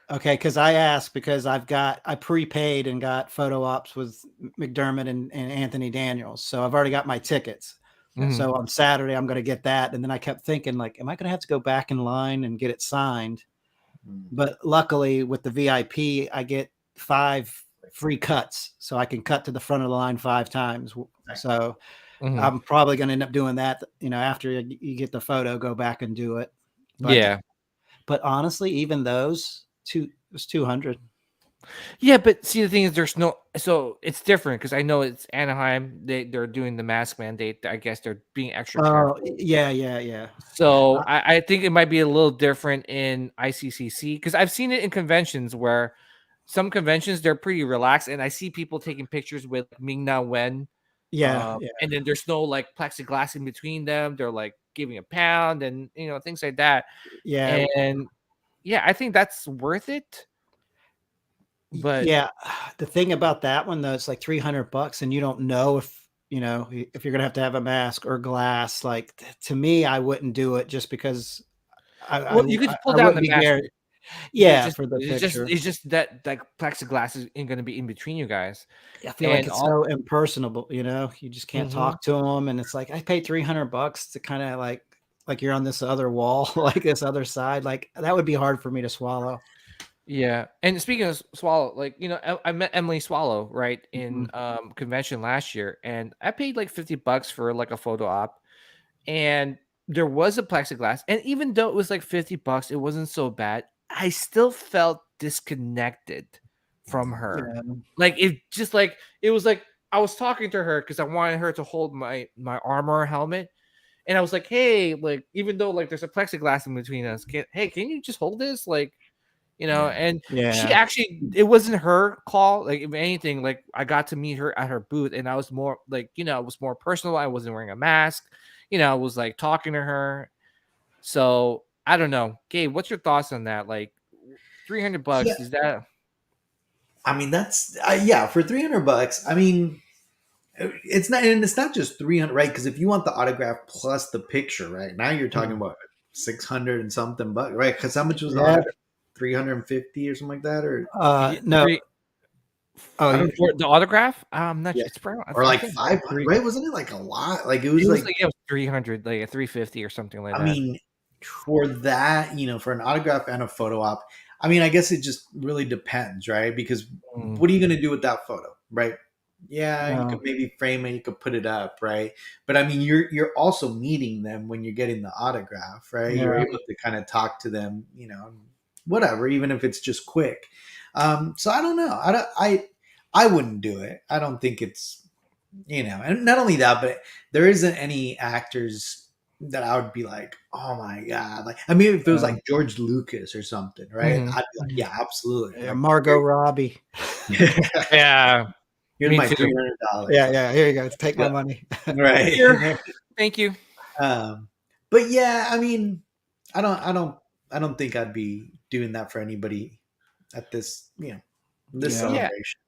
Okay, because I asked because I prepaid and got photo ops with McDermott and Anthony Daniels, so I've already got my tickets. Mm-hmm. So on Saturday I'm going to get that, and then I kept thinking, like, am I going to have to go back in line and get it signed? But luckily with the VIP, I get 5 free cuts, so I can cut to the front of the line 5 times. So I'm probably going to end up doing that. After you get the photo, go back and do it. But honestly, even those it was 200. Yeah, but see, the thing is, so it's different because I know it's Anaheim. They're doing the mask mandate. I guess they're being extra careful. Yeah. So I think it might be a little different in ICCC because I've seen it in conventions where some conventions they're pretty relaxed, and I see people taking pictures with Ming-Na Wen. Yeah. And then there's no like plexiglass in between them. They're like giving a pound and things like that. Yeah. And yeah, I think that's worth it. But yeah, the thing about that one though, it's like $300 and you don't know if you're gonna have to have a mask or glass. Like, to me, I wouldn't do it just because you could pull down the mask. Yeah, for the picture. It's just that plexiglass isn't going to be in between you guys. I feel like it's so impersonable. You just can't talk to them, and it's like I paid $300 to kind of like you're on this other wall, like this other side. Like, that would be hard for me to swallow. Yeah, and speaking of Swallow, like I met Emily Swallow right in convention last year, and I paid like $50 for like a photo op, and there was a plexiglass, and even though it was like $50, it wasn't so bad. I still felt disconnected from her. Yeah. Like, it was like I was talking to her because I wanted her to hold my armor helmet, and I was like, hey, like, even though like there's a plexiglass in between us, can you just hold this, like, and she actually, it wasn't her call. Like, if anything, like, I got to meet her at her booth, and I was more like, it was more personal. I wasn't wearing a mask, I was like talking to her. So I don't know. Gabe, what's your thoughts on that? Like, $300 is that? I mean, that's for $300. I mean, It's not, and it's not just 300, right? Because if you want the autograph plus the picture, right now you're talking about 600 and something bucks, right? Because how much was the autograph? 350 or something like that, or no. The autograph? Not Yeah. it's probably, or like 500, right? Wasn't it like a lot? Like it was like it was 300, like a 350 or something like that. I mean, for that, for an autograph and a photo op, I mean, I guess it just really depends, right? Because what are you going to do with that photo, right? Yeah, you could maybe frame it, you could put it up, right? But I mean, you're also meeting them when you're getting the autograph, right? You're able to kind of talk to them, whatever, even if it's just quick. So I don't know. I wouldn't do it. I don't think it's, and not only that, but there isn't any actors that I would be like, oh my God. Like, I mean, if it was like George Lucas or something, right? I'd be like, yeah, absolutely. Yeah, Margot Robbie. Yeah. Here's my $300. Yeah. Here you go. Take my money. Right. Here. Thank you. But yeah, I mean, I don't think I'd be doing that for anybody at this, this celebration.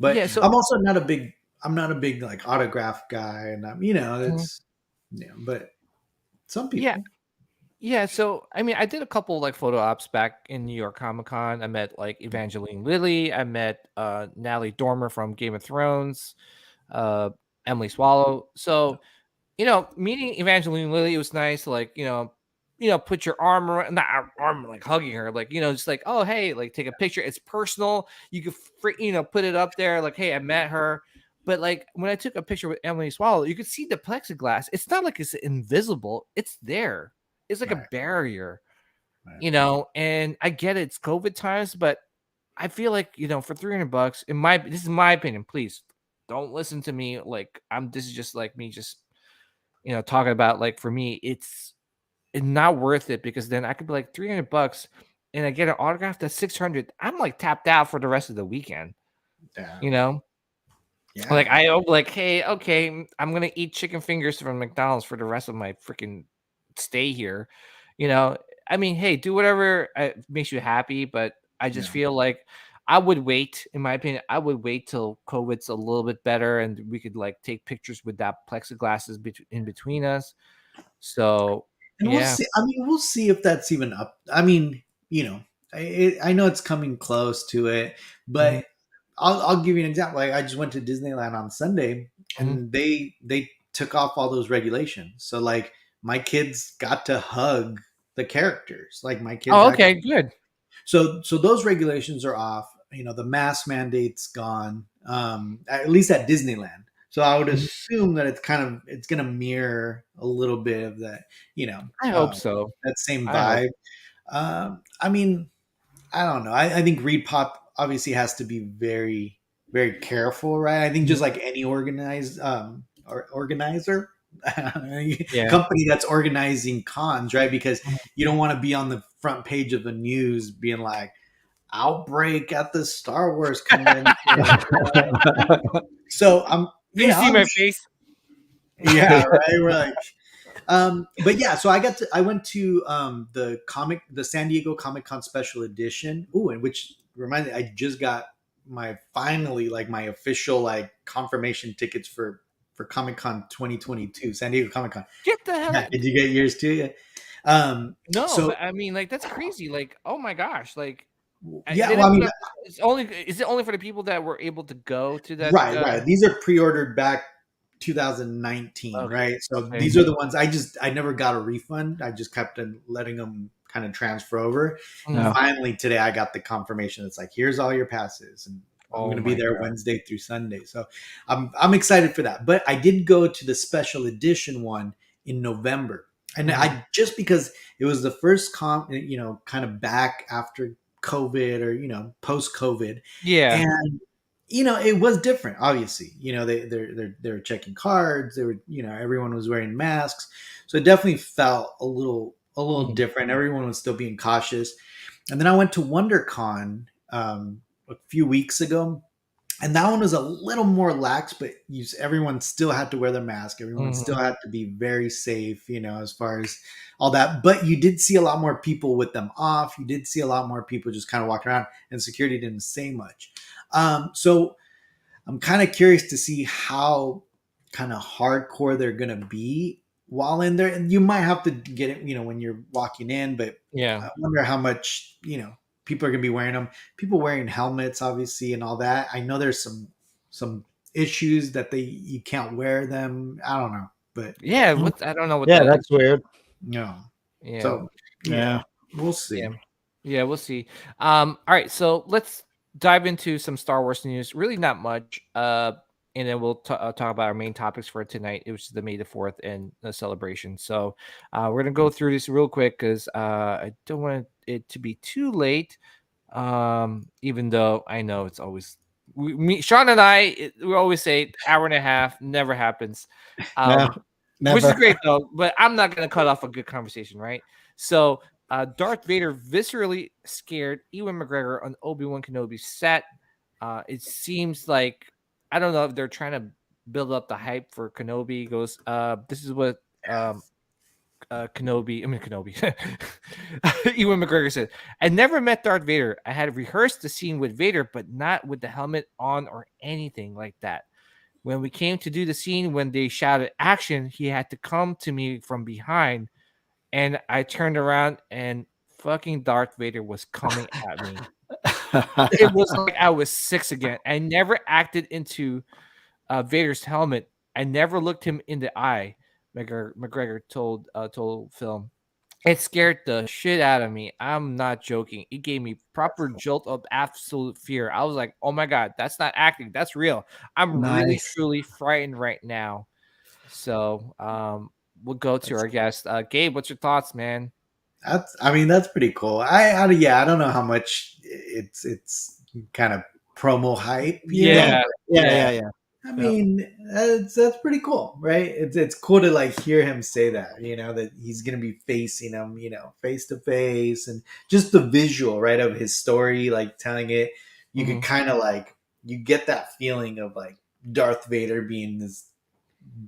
But I'm also not a big like autograph guy, and it's but some people. Yeah. So I mean, I did a couple like photo ops back in New York Comic Con. I met like Evangeline Lilly. I met Natalie Dormer from Game of Thrones. Emily Swallow. So meeting Evangeline Lilly, it was nice. Like put your arm around, not arm like hugging her, like just like, oh hey, like take a picture. It's personal. You could put it up there, like, hey, I met her. But like when I took a picture with Emily Swallow, you could see the plexiglass. It's not like it's invisible. It's there. It's like a barrier, and I get it, it's COVID times, but I feel like, for $300, this is my opinion, please don't listen to me. Like this is just like me just, talking about, like, for me, it's not worth it, because then I could be like $300 and I get an autograph that's 600. I'm like tapped out for the rest of the weekend. Yeah. Like like, hey, okay, I'm gonna eat chicken fingers from McDonald's for the rest of my freaking stay here. I mean, hey, do whatever makes you happy, but I just feel like I would wait. In my opinion, I would wait till COVID's a little bit better and we could like take pictures with that plexiglass in between us. So and we'll see. I mean, we'll see if that's even up. I mean, I know it's coming close to it, but I'll give you an example. Like, I just went to Disneyland on Sunday, and they took off all those regulations. So like my kids got to hug the characters. Like my kids. Oh, okay, good. So those regulations are off. The mask mandate's gone. At least at Disneyland. So I would assume that it's going to mirror a little bit of that. I hope so. That same vibe. I mean, I don't know. I think Repop obviously has to be very, very careful, right? I think just like any organizer, company that's organizing cons, right? Because you don't want to be on the front page of the news being like, outbreak at the Star Wars convention. So you see my face? Yeah, right. We're like, but yeah, so I went to the San Diego Comic Con special edition. Ooh, and which reminds me, I just got my official like confirmation tickets for Comic Con 2022, San Diego Comic Con. Get the hell! Yeah, did you get yours too? Yeah. No, so, but I mean, like, that's crazy. Like, oh my gosh, like, yeah. Well, I mean, is it only for the people that were able to go to that? Right. These are pre-ordered back 2019, right? So these are the ones I never got a refund. I just kept letting them kind of transfer over. And finally today I got the confirmation. It's like, here's all your passes, and I'm going to be there Wednesday through Sunday. So I'm excited for that. But I did go to the special edition one in November. And I just because it was the first kind of back after COVID or, post COVID. Yeah. And it was different, obviously. They're checking cards. They were, everyone was wearing masks. So it definitely felt a little different. Everyone was still being cautious. And then I went to WonderCon a few weeks ago. And that one was a little more lax, but everyone still had to wear their mask. Everyone still had to be very safe, as far as all that. But you did see a lot more people with them off. You did see a lot more people just kind of walking around, and security didn't say much. So I'm kind of curious to see how kind of hardcore they're gonna be while in there. And you might have to get it, when you're walking in, but Yeah. I wonder how much, people are gonna be wearing them. People wearing helmets, obviously, and all that. I know there's some issues that you can't wear them. I don't know, but Yeah, I don't know what Yeah, that that's weird. no. Yeah. So Yeah. we'll see. Yeah, we'll see. All right, so let's dive into some Star Wars news. Really not much. And then we'll talk about our main topics for tonight, which is the May the 4th and the celebration. So we're gonna go through this real quick because I don't want it to be too late. Even though I know it's always Sean and we always say hour and a half, never happens. No, Which is never. great though, but I'm not gonna cut off a good conversation, right? So Darth Vader viscerally scared Ewan McGregor on Obi-Wan Kenobi set. It seems like I don't know if they're trying to build up the hype for Kenobi. He goes, this is what Kenobi, Ewan McGregor said, I never met Darth Vader. I had rehearsed the scene with Vader, but not with the helmet on or anything like that. When we came to do the scene, when they shouted action, he had to come to me from behind. And I turned around and fucking Darth Vader was coming at me. It was like I was 6 again. I never acted into Vader's helmet. I never looked him in the eye. McGregor told film. It scared the shit out of me. I'm not joking. It gave me proper jolt of absolute fear. I was like, oh my God, that's not acting. That's real. I'm really, truly frightened right now. So we'll go to our guest. Gabe, what's your thoughts, man? That's pretty cool. I don't know how much it's kind of promo hype. Yeah. I mean, that's pretty cool, right? It's cool to like hear him say that, that he's gonna be facing him, face to face, and just the visual, right, of his story, like telling it. You can kind of like you get that feeling of like Darth Vader being this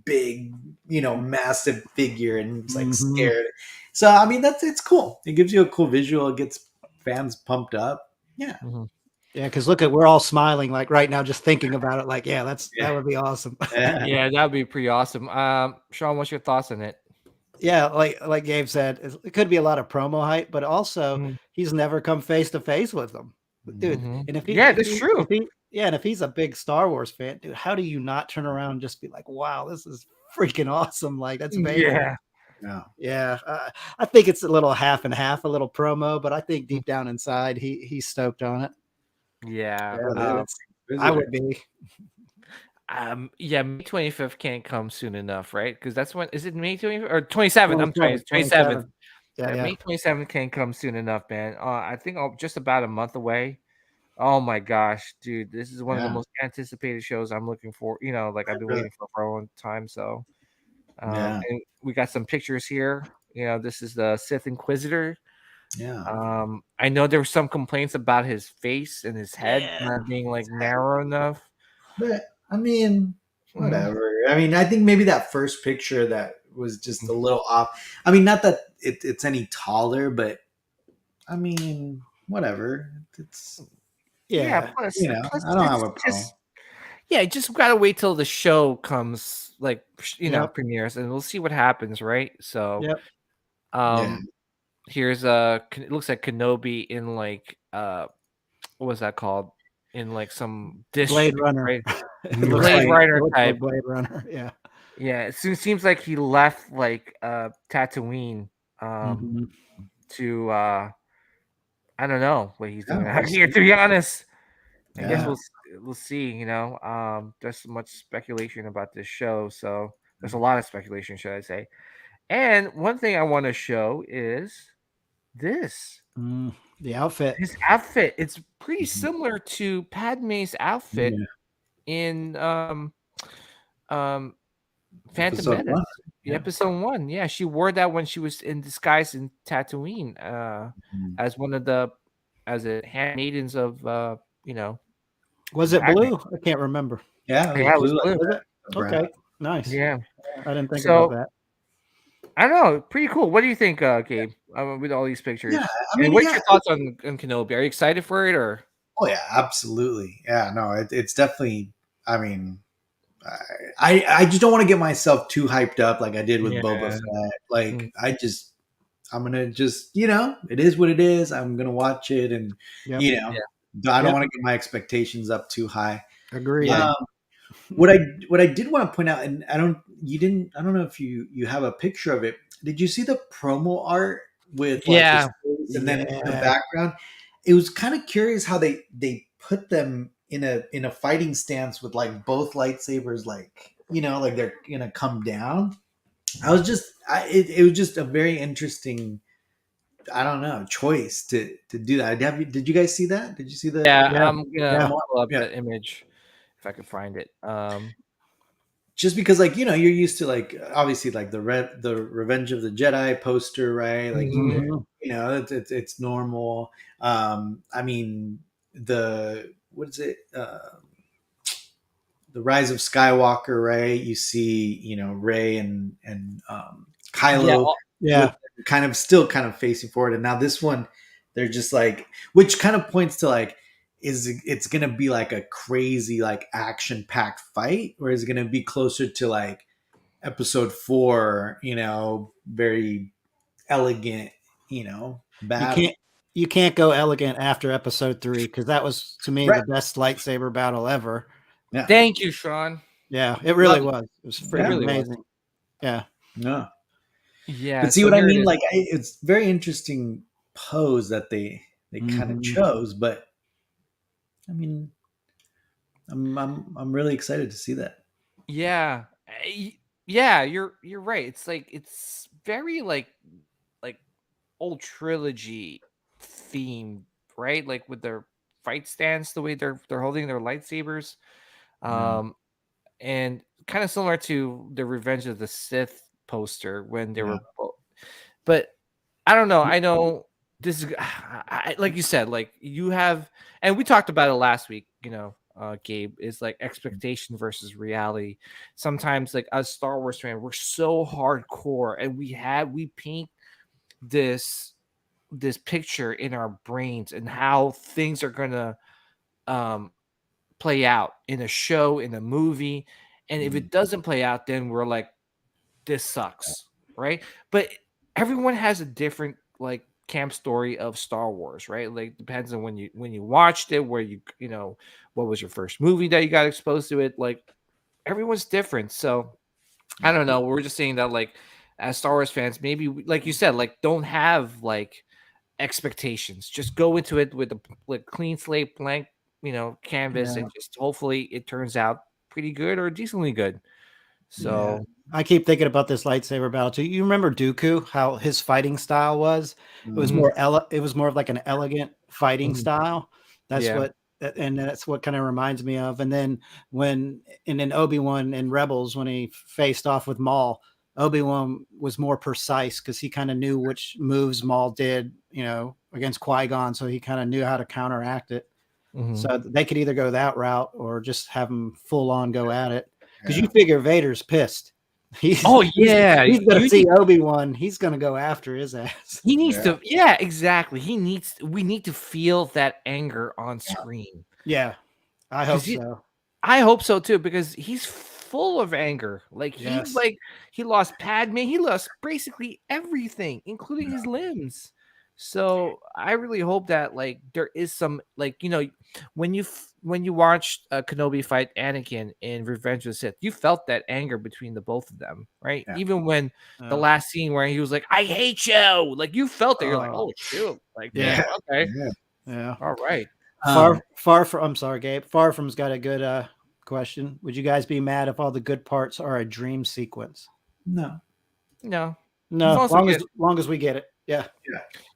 big, massive figure, and it's like scared. So it's cool. It gives you a cool visual. It gets fans pumped up. Yeah. Yeah, because look we're all smiling like right now, just thinking about it. Like, that would be awesome. Yeah, that would be pretty awesome. Sean, what's your thoughts on it? Yeah, like Gabe said, it could be a lot of promo hype, but also he's never come face to face with them, dude. And if that's true. And if he's a big Star Wars fan, dude, how do you not turn around and just be like, "Wow, this is freaking awesome!" Like that's Vader. Yeah. I think it's a little half and half, a little promo, but I think deep down inside, he's stoked on it. Yeah, I would be. May 25th can't come soon enough, right? Because that's when is it May 25th or 27th? I'm sorry, 27th. May 27th can't come soon enough, man. I think just about a month away. Oh my gosh, dude, this is one of the most anticipated shows I'm looking for. Like I've been waiting for a long time. So, and we got some pictures here. This is the Sith Inquisitor. Yeah. I know there were some complaints about his face and his head not being like narrow enough. But whatever. I think maybe that first picture that was just a little off. Not that it's any taller, but whatever. It's plus, I don't have a problem. Just gotta wait till the show comes, like premieres, and we'll see what happens, right? So, here's it looks like Kenobi in like what was that called? In like some Blade Runner, right? Blade Runner type. Blade Runner, yeah. It seems like he left like Tatooine to I don't know what he's doing out here, to be honest. I guess we'll see. There's so much speculation about this show, so there's a lot of speculation, should I say? And one thing I want to show is this. The outfit. His outfit. It's pretty similar to Padme's outfit in Phantom Menace. Episode 1. Yeah, she wore that when she was in disguise in Tatooine as one of the handmaidens of Was it blue? I can't remember. Yeah, it was blue. Was it? Okay, nice. Yeah, I didn't think about that. I don't know. Pretty cool. What do you think, Gabe? With all these pictures. Yeah, what's your thoughts on Kenobi? Are you excited for it, or? Oh yeah, absolutely. Yeah, no, it's definitely. I mean, I just don't want to get myself too hyped up like I did with Boba Fett. Like I'm gonna just it is what it is. I'm gonna watch it, and I don't want to get my expectations up too high. Agreed. What I did want to point out, and I don't know if you have a picture of it. Did you see the promo art with like the space and then the background? It was kind of curious how they put them in a fighting stance with like both lightsabers, like like they're gonna come down. It was just a very interesting, I don't know, choice to do that. Did you guys see that? Did you see the? I'm gonna pull up the image if I can find it. Just because, like, you're used to, like, obviously, like the Revenge of the Jedi poster, right? Like, it's normal. I mean, what is it? The Rise of Skywalker, right? You see, Rey and Kylo, kind of facing forward, and now this one, they're just like, which kind of points to like, it's gonna be like a crazy, like, action packed fight, or is it gonna be closer to like Episode 4? Very elegant, battle. You can't go elegant after Episode 3, because that was, to me, the best lightsaber battle ever. Yeah. Thank you, Sean. Yeah, it really was. It was freaking amazing. Yeah. No. Yeah. But see what I mean? Like, it's very interesting pose that they kind of chose, but I mean, I'm really excited to see that. Yeah. Yeah, you're right. It's very like old trilogy themed, right? Like with their fight stance, the way they're holding their lightsabers. And kind of similar to the Revenge of the Sith poster when they were both, but I don't know. I know this is like you said, like you have, and we talked about it last week, Gabe, is like expectation versus reality. Sometimes, like, as Star Wars fan, we're so hardcore, and we paint this picture in our brains and how things are gonna play out in a show, in a movie, and if it doesn't play out, then we're like, this sucks, right? But everyone has a different, like, camp story of Star Wars, right? Like, depends on when you watched it, where what was your first movie that you got exposed to it. Like, everyone's different. So I don't know. We're just saying that, like, as Star Wars fans, maybe, like you said, like, don't have like expectations. Just go into it with a clean slate, blank, canvas, and just hopefully it turns out pretty good or decently good. So I keep thinking about this lightsaber battle too. You remember Dooku, how his fighting style was? It was more it was more of like an elegant fighting style. That's what kind of reminds me of. And then in Obi-Wan and Rebels, when he faced off with Maul, Obi-Wan was more precise because he kind of knew which moves Maul did, against Qui-Gon, so he kind of knew how to counteract it. So they could either go that route or just have him full on go at it. Because you figure Vader's pissed. He's going to see Obi-Wan. He's going to go after his ass. He needs to. Yeah, exactly. We need to feel that anger on screen. Yeah, I hope so. I hope so too, because he's full of anger. Like, he lost Padme. He lost basically everything, including his limbs. So I really hope that, like, there is some, like, when you watched Kenobi fight Anakin in Revenge of the Sith, you felt that anger between the both of them, right? Yeah. Even when the last scene where he was like, "I hate you," like, you felt it. You're like, "Oh shoot!" Like, okay, all right. Far from. I'm sorry, Gabe. Far from's got a good question. Would you guys be mad if all the good parts are a dream sequence? No. As long as we get it.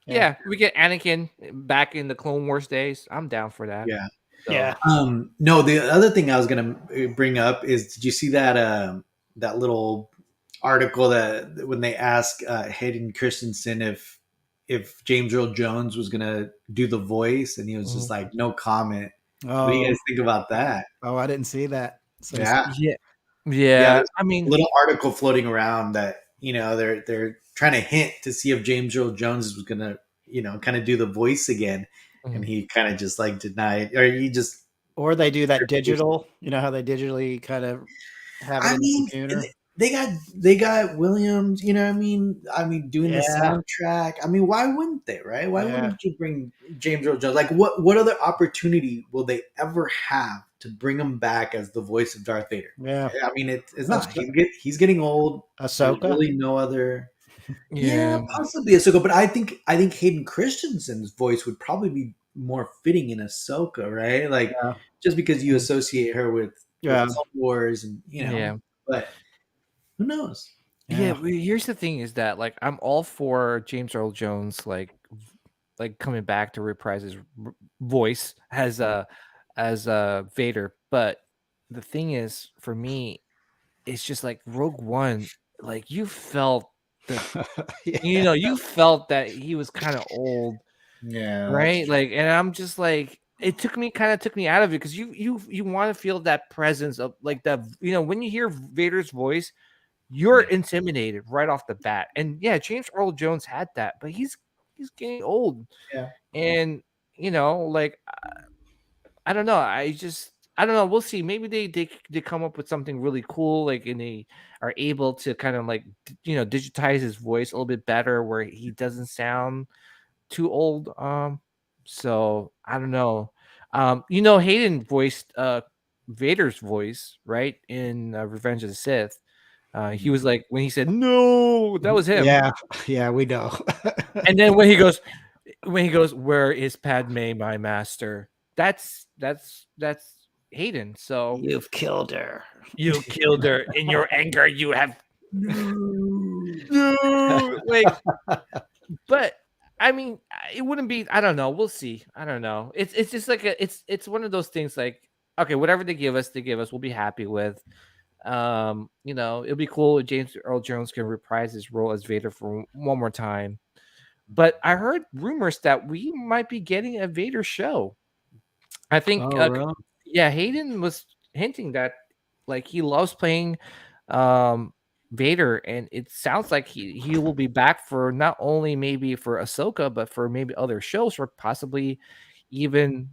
Yeah, we get Anakin back in the Clone Wars days. I'm down for that. No, the other thing I was gonna bring up is, did you see that that little article that when they asked Hayden Christensen if James Earl Jones was gonna do the voice, and he was just like, no comment. What do you guys think about that? Oh, I didn't see that. So I mean, a little article floating around that they're trying to hint to see if James Earl Jones was gonna kind of do the voice again, and he kind of just like denied, or he just Or they do that digital, you know how they digitally kind of have it I in the mean, computer. they got Williams, you know what I mean? Doing the Yeah, soundtrack. I mean, why wouldn't they, right? Why yeah. wouldn't you bring James Earl Jones? Like what other opportunity will they ever have to bring him back as the voice of Darth Vader? Yeah. I mean, it's not. Ahso- He's getting old. There's Ahsoka. really no other. Yeah, Yeah. possibly Ahsoka, but I think Hayden Christensen's voice would probably be more fitting in Ahsoka, right? Like Yeah. just because you associate her with Yeah. Clone Wars and Yeah. but who knows? Yeah, Yeah. well, here's the thing is that like I'm all for James Earl Jones like coming back to reprise his voice as Vader, but the thing is for me it's just like Rogue One, like you felt the Yeah. you felt that he was kind of old, Yeah, that's right? true. Like, and I'm just like, it took me out of it because you want to feel that presence of like that, when you hear Vader's voice, you're intimidated right off the bat. And yeah, James Earl Jones had that, but he's getting old, Yeah. and like I don't know. I don't know. We'll see. Maybe they come up with something really cool, like, and they are able to kind of like digitize his voice a little bit better, where he doesn't sound too old. So I don't know. Hayden voiced Vader's voice right in Revenge of the Sith. He was like when he said no, that was him. Yeah. Yeah, we know. And then when he goes, where is Padme, my master? That's Hayden. So You've killed her. you killed her in your anger. You have No. no, like, but I mean, it wouldn't be. I don't know. We'll see. I don't know. It's just like it's one of those things. Like, okay, whatever they give us, we'll be happy with. It'll be cool if James Earl Jones can reprise his role as Vader for one more time. But I heard rumors that we might be getting a Vader show. I think, Oh, really? yeah, Hayden was hinting that like he loves playing Vader, and it sounds like he will be back for not only maybe for Ahsoka, but for maybe other shows, or possibly even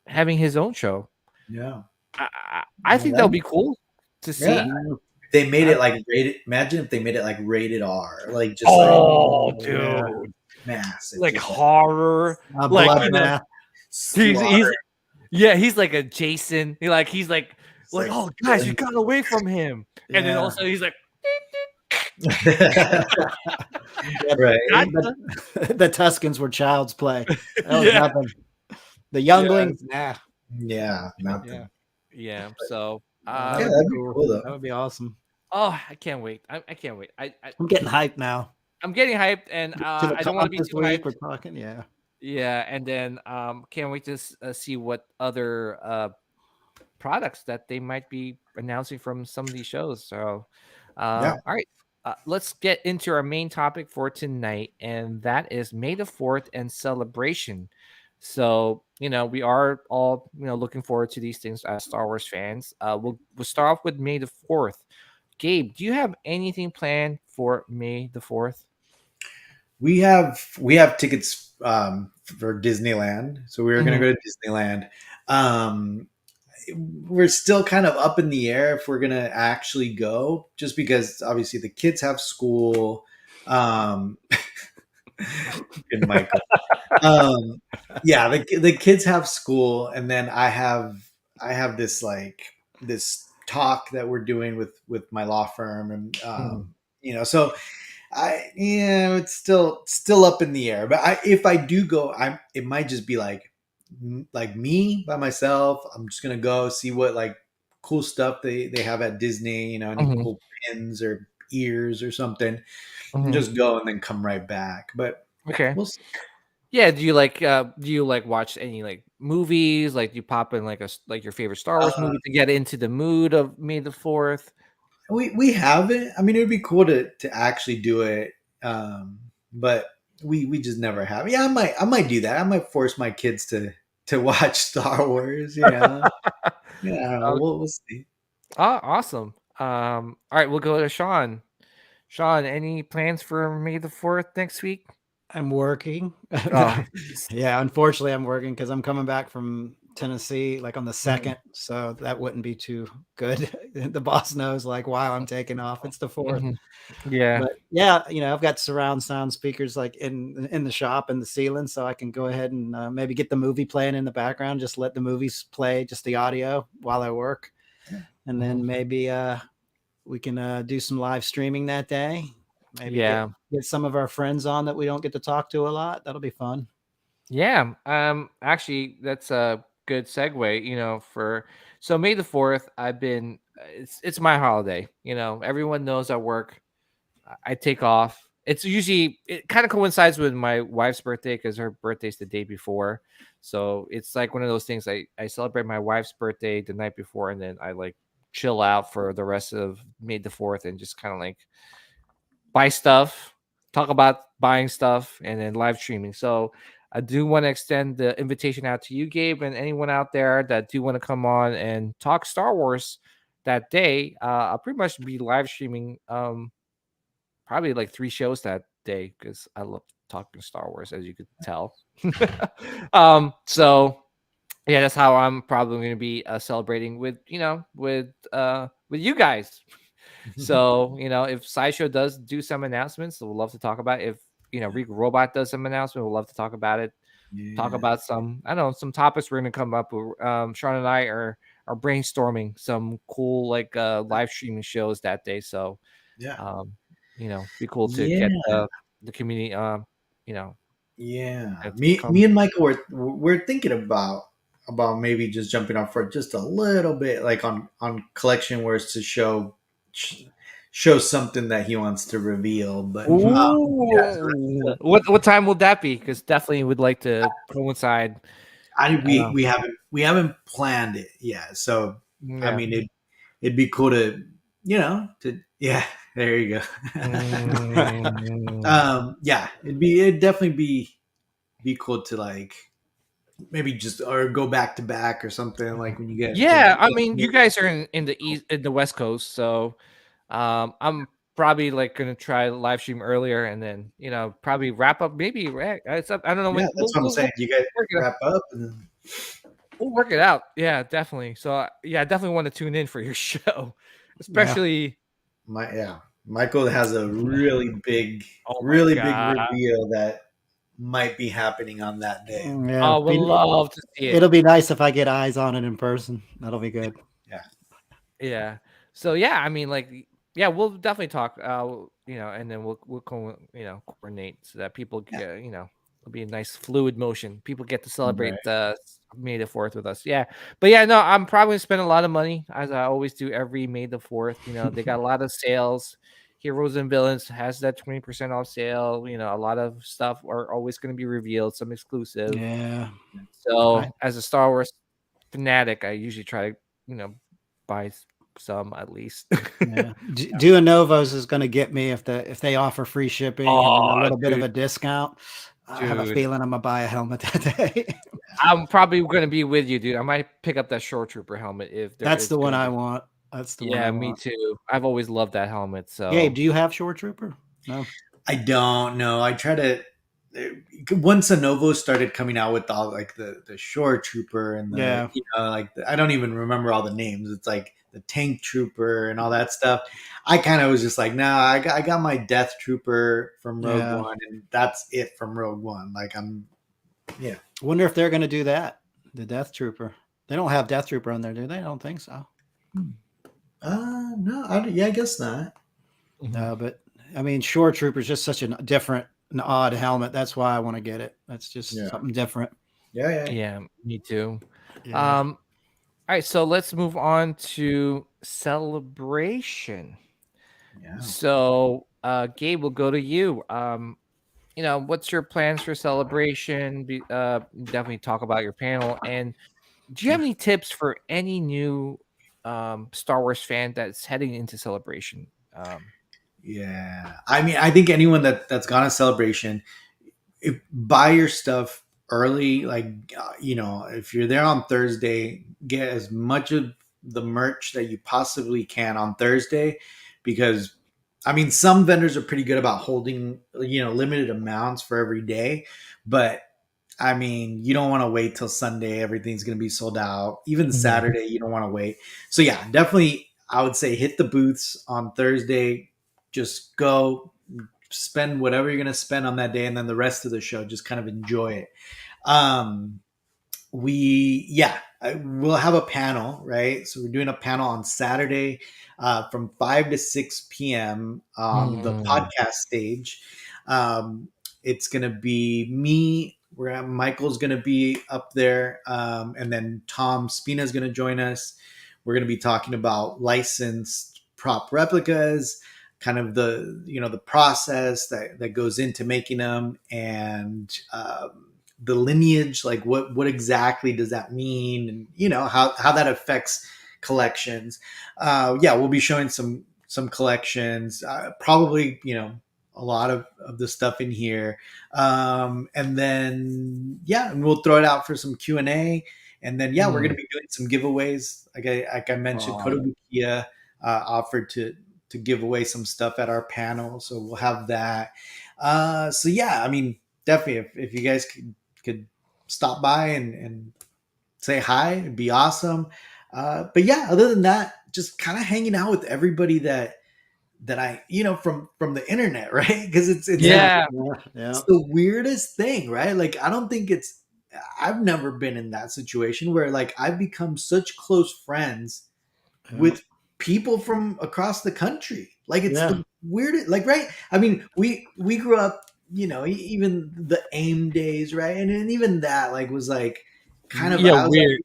having his own show. Yeah. I think that would be cool to Yeah. see. They made it like rated. Imagine if they made it like rated R, like just Oh, like dude, massive, like just horror, A like bloodbath. he's he's like a Jason. He's like, like oh guys, you got away from him, and then Yeah. also he's like, right. The Tuscans were child's play. That was Yeah. nothing. The younglings, nah. Yeah, nothing. Yeah. yeah. So, That Yeah, would that'd be be cool. cool, though. That would be awesome. oh, I can't wait. I can't wait. I'm getting hyped now. I'm getting hyped, and To the I don't want to be this too week. hyped. We're talking. Yeah. Yeah, and then can't wait to see what other products that they might be announcing from some of these shows. So, Yeah. all right, let's get into our main topic for tonight, and that is May the 4th and celebration. So, we are all looking forward to these things as Star Wars fans. We'll start off with May the 4th. Gabe, do you have anything planned for May the 4th? We have tickets for Disneyland, so we were going to go to Disneyland. We're still kind of up in the air if we're going to actually go, just because obviously the kids have school. Good, Michael. Yeah, the kids have school, and then I have this this talk that we're doing with my law firm, and so it's still up in the air. But if I do go, it might just be like me by myself. I'm just gonna go see what like cool stuff they have at Disney. Any cool pins or ears or something. And just go and then come right back. But okay, we'll see. Yeah, do you like watch any like movies? Like, do you pop in like your favorite Star Wars movie to get into the mood of May the 4th? We haven't. I mean, it would be cool to actually do it, but we just never have. Yeah, I might do that. I might force my kids to watch Star Wars. Yeah, we'll see. Awesome. All right, we'll go to Sean. Sean, any plans for May the 4th next week? I'm working. Oh. Yeah, unfortunately, I'm working because I'm coming back from Tennessee, like on the 2nd. So that wouldn't be too good. The boss knows like while I'm taking off, it's the 4th. Yeah. But yeah, I've got surround sound speakers like in the shop and the ceiling, so I can go ahead and maybe get the movie playing in the background. Just let the movies play, just the audio while I work, and then maybe we can do some live streaming that day. Maybe get some of our friends on that we don't get to talk to a lot. That'll be fun. Yeah. Actually, that's a good segue. So May the 4th, I've been. It's my holiday. Everyone knows I work. I take off. It kind of coincides with my wife's birthday because her birthday's the day before. So it's like one of those things. I celebrate my wife's birthday the night before, and then I like chill out for the rest of May the 4th and just kind of like buy stuff, talk about buying stuff, and then live streaming. So I do want to extend the invitation out to you, Gabe, and anyone out there that do want to come on and talk Star Wars that day. I'll pretty much be live streaming probably like 3 shows that day because I love talking Star Wars, as you could tell. So yeah, that's how I'm probably going to be celebrating with you guys. So if Sideshow does do some announcements, we'll love to talk about it. If Regal Robot does some announcement, we'll love to talk about it. Talk about some topics we're going to come up with. Sean and I are brainstorming some cool like live streaming shows that day. So be cool to get the community. Me and Michael we're thinking about maybe just jumping off for just a little bit, like on collection wars to show something that he wants to reveal. But what time will that be? Because definitely would like to coincide. We haven't planned it yet. So I mean, it'd be cool to there you go. It'd definitely be cool to like maybe just or go back to back or something like when you get. I mean, you guys are in the east, in the West Coast, so I'm probably like gonna try live stream earlier and then probably wrap up. Maybe it's up. I don't know. That's what I'm saying. You guys wrap up and then we'll work it out. Yeah, definitely. So I definitely want to tune in for your show, especially. Michael has a really big reveal that might be happening on that day. Yeah. We'd love to see it. It'll be nice if I get eyes on it in person. That'll be good. Yeah. So I mean, like, we'll definitely talk. And then we'll coordinate so that people get, it'll be a nice fluid motion. People get to celebrate May the 4th with us. But I'm probably gonna spend a lot of money as I always do every May the 4th. They got a lot of sales. Heroes and Villains has that 20% off sale. A lot of stuff are always going to be revealed, some exclusive. Yeah. So as a Star Wars fanatic, I usually try to, buy some at least. Dua Novos is going to get me if they offer free shipping and a little bit of a discount. I have a feeling I'm going to buy a helmet that day. I'm probably going to be with you, dude. I might pick up that Shore Trooper helmet if that's the one I want. That's the one. Yeah, me too. I've always loved that helmet. So, Gabe, do you have Shore Trooper? No, I don't know. I try to. Once Lenovo started coming out with all like the Shore Trooper and I don't even remember all the names. It's like the Tank Trooper and all that stuff. I kind of was just like, nah, I got my Death Trooper from Rogue One, and that's it from Rogue One. Like Wonder if they're going to do that. The Death Trooper. They don't have Death Trooper on there, do they? I don't think so. No, I guess not. No, but I mean, Shore Trooper is just such an odd helmet. That's why I want to get it. That's just something different. Yeah, me too. All right, so let's move on to Celebration. So, Gabe, we'll go to you. What's your plans for Celebration? Definitely talk about your panel. And do you have any tips for any new Star Wars fan that's heading into Celebration? I mean, I think anyone that's gone to Celebration, buy your stuff early. Like, if you're there on Thursday, get as much of the merch that you possibly can on Thursday, because I mean, some vendors are pretty good about holding, limited amounts for every day, but I mean, you don't want to wait till Sunday. Everything's going to be sold out. Even Saturday, you don't want to wait. So yeah, definitely, I would say hit the booths on Thursday. Just go spend whatever you're going to spend on that day, and then the rest of the show, just kind of enjoy it. We'll have a panel, right? So we're doing a panel on Saturday from 5 to 6 p.m. on the podcast stage. It's going to be me. Michael's going to be up there. And then Tom Spina is going to join us. We're going to be talking about licensed prop replicas, kind of the process that goes into making them, and the lineage, like what exactly does that mean, and how that affects collections. We'll be showing some collections, probably a lot of the stuff in here, and then and we'll throw it out for some Q&A, and then we're going to be doing some giveaways. Like I mentioned, Kotobukiya offered to give away some stuff at our panel, so we'll have that. I mean, definitely if you guys could stop by and say hi, it'd be awesome. Other than that, just kind of hanging out with everybody that I from the internet, right? Because it's it's the weirdest thing, right? Like, I don't think I've never been in that situation where like I've become such close friends with people from across the country. Like, it's the weirdest, like, right? I mean, we grew up, even the AIM days, right? And even that like was like kind of weird.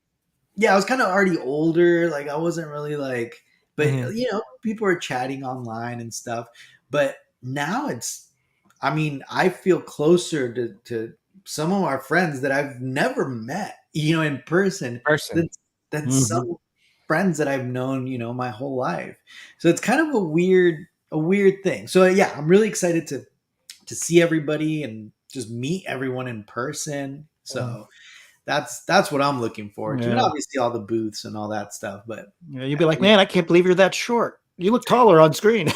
I was kind of already older. Like, I wasn't really like, but people are chatting online and stuff. But now I feel closer to some of our friends that I've never met, in person. Than some friends that I've known, my whole life. So it's kind of a weird thing. So I'm really excited to see everybody and just meet everyone in person. So that's what I'm looking forward to. And obviously all the booths and all that stuff. But you'd be like, man, I can't believe you're that short. You look taller on screen.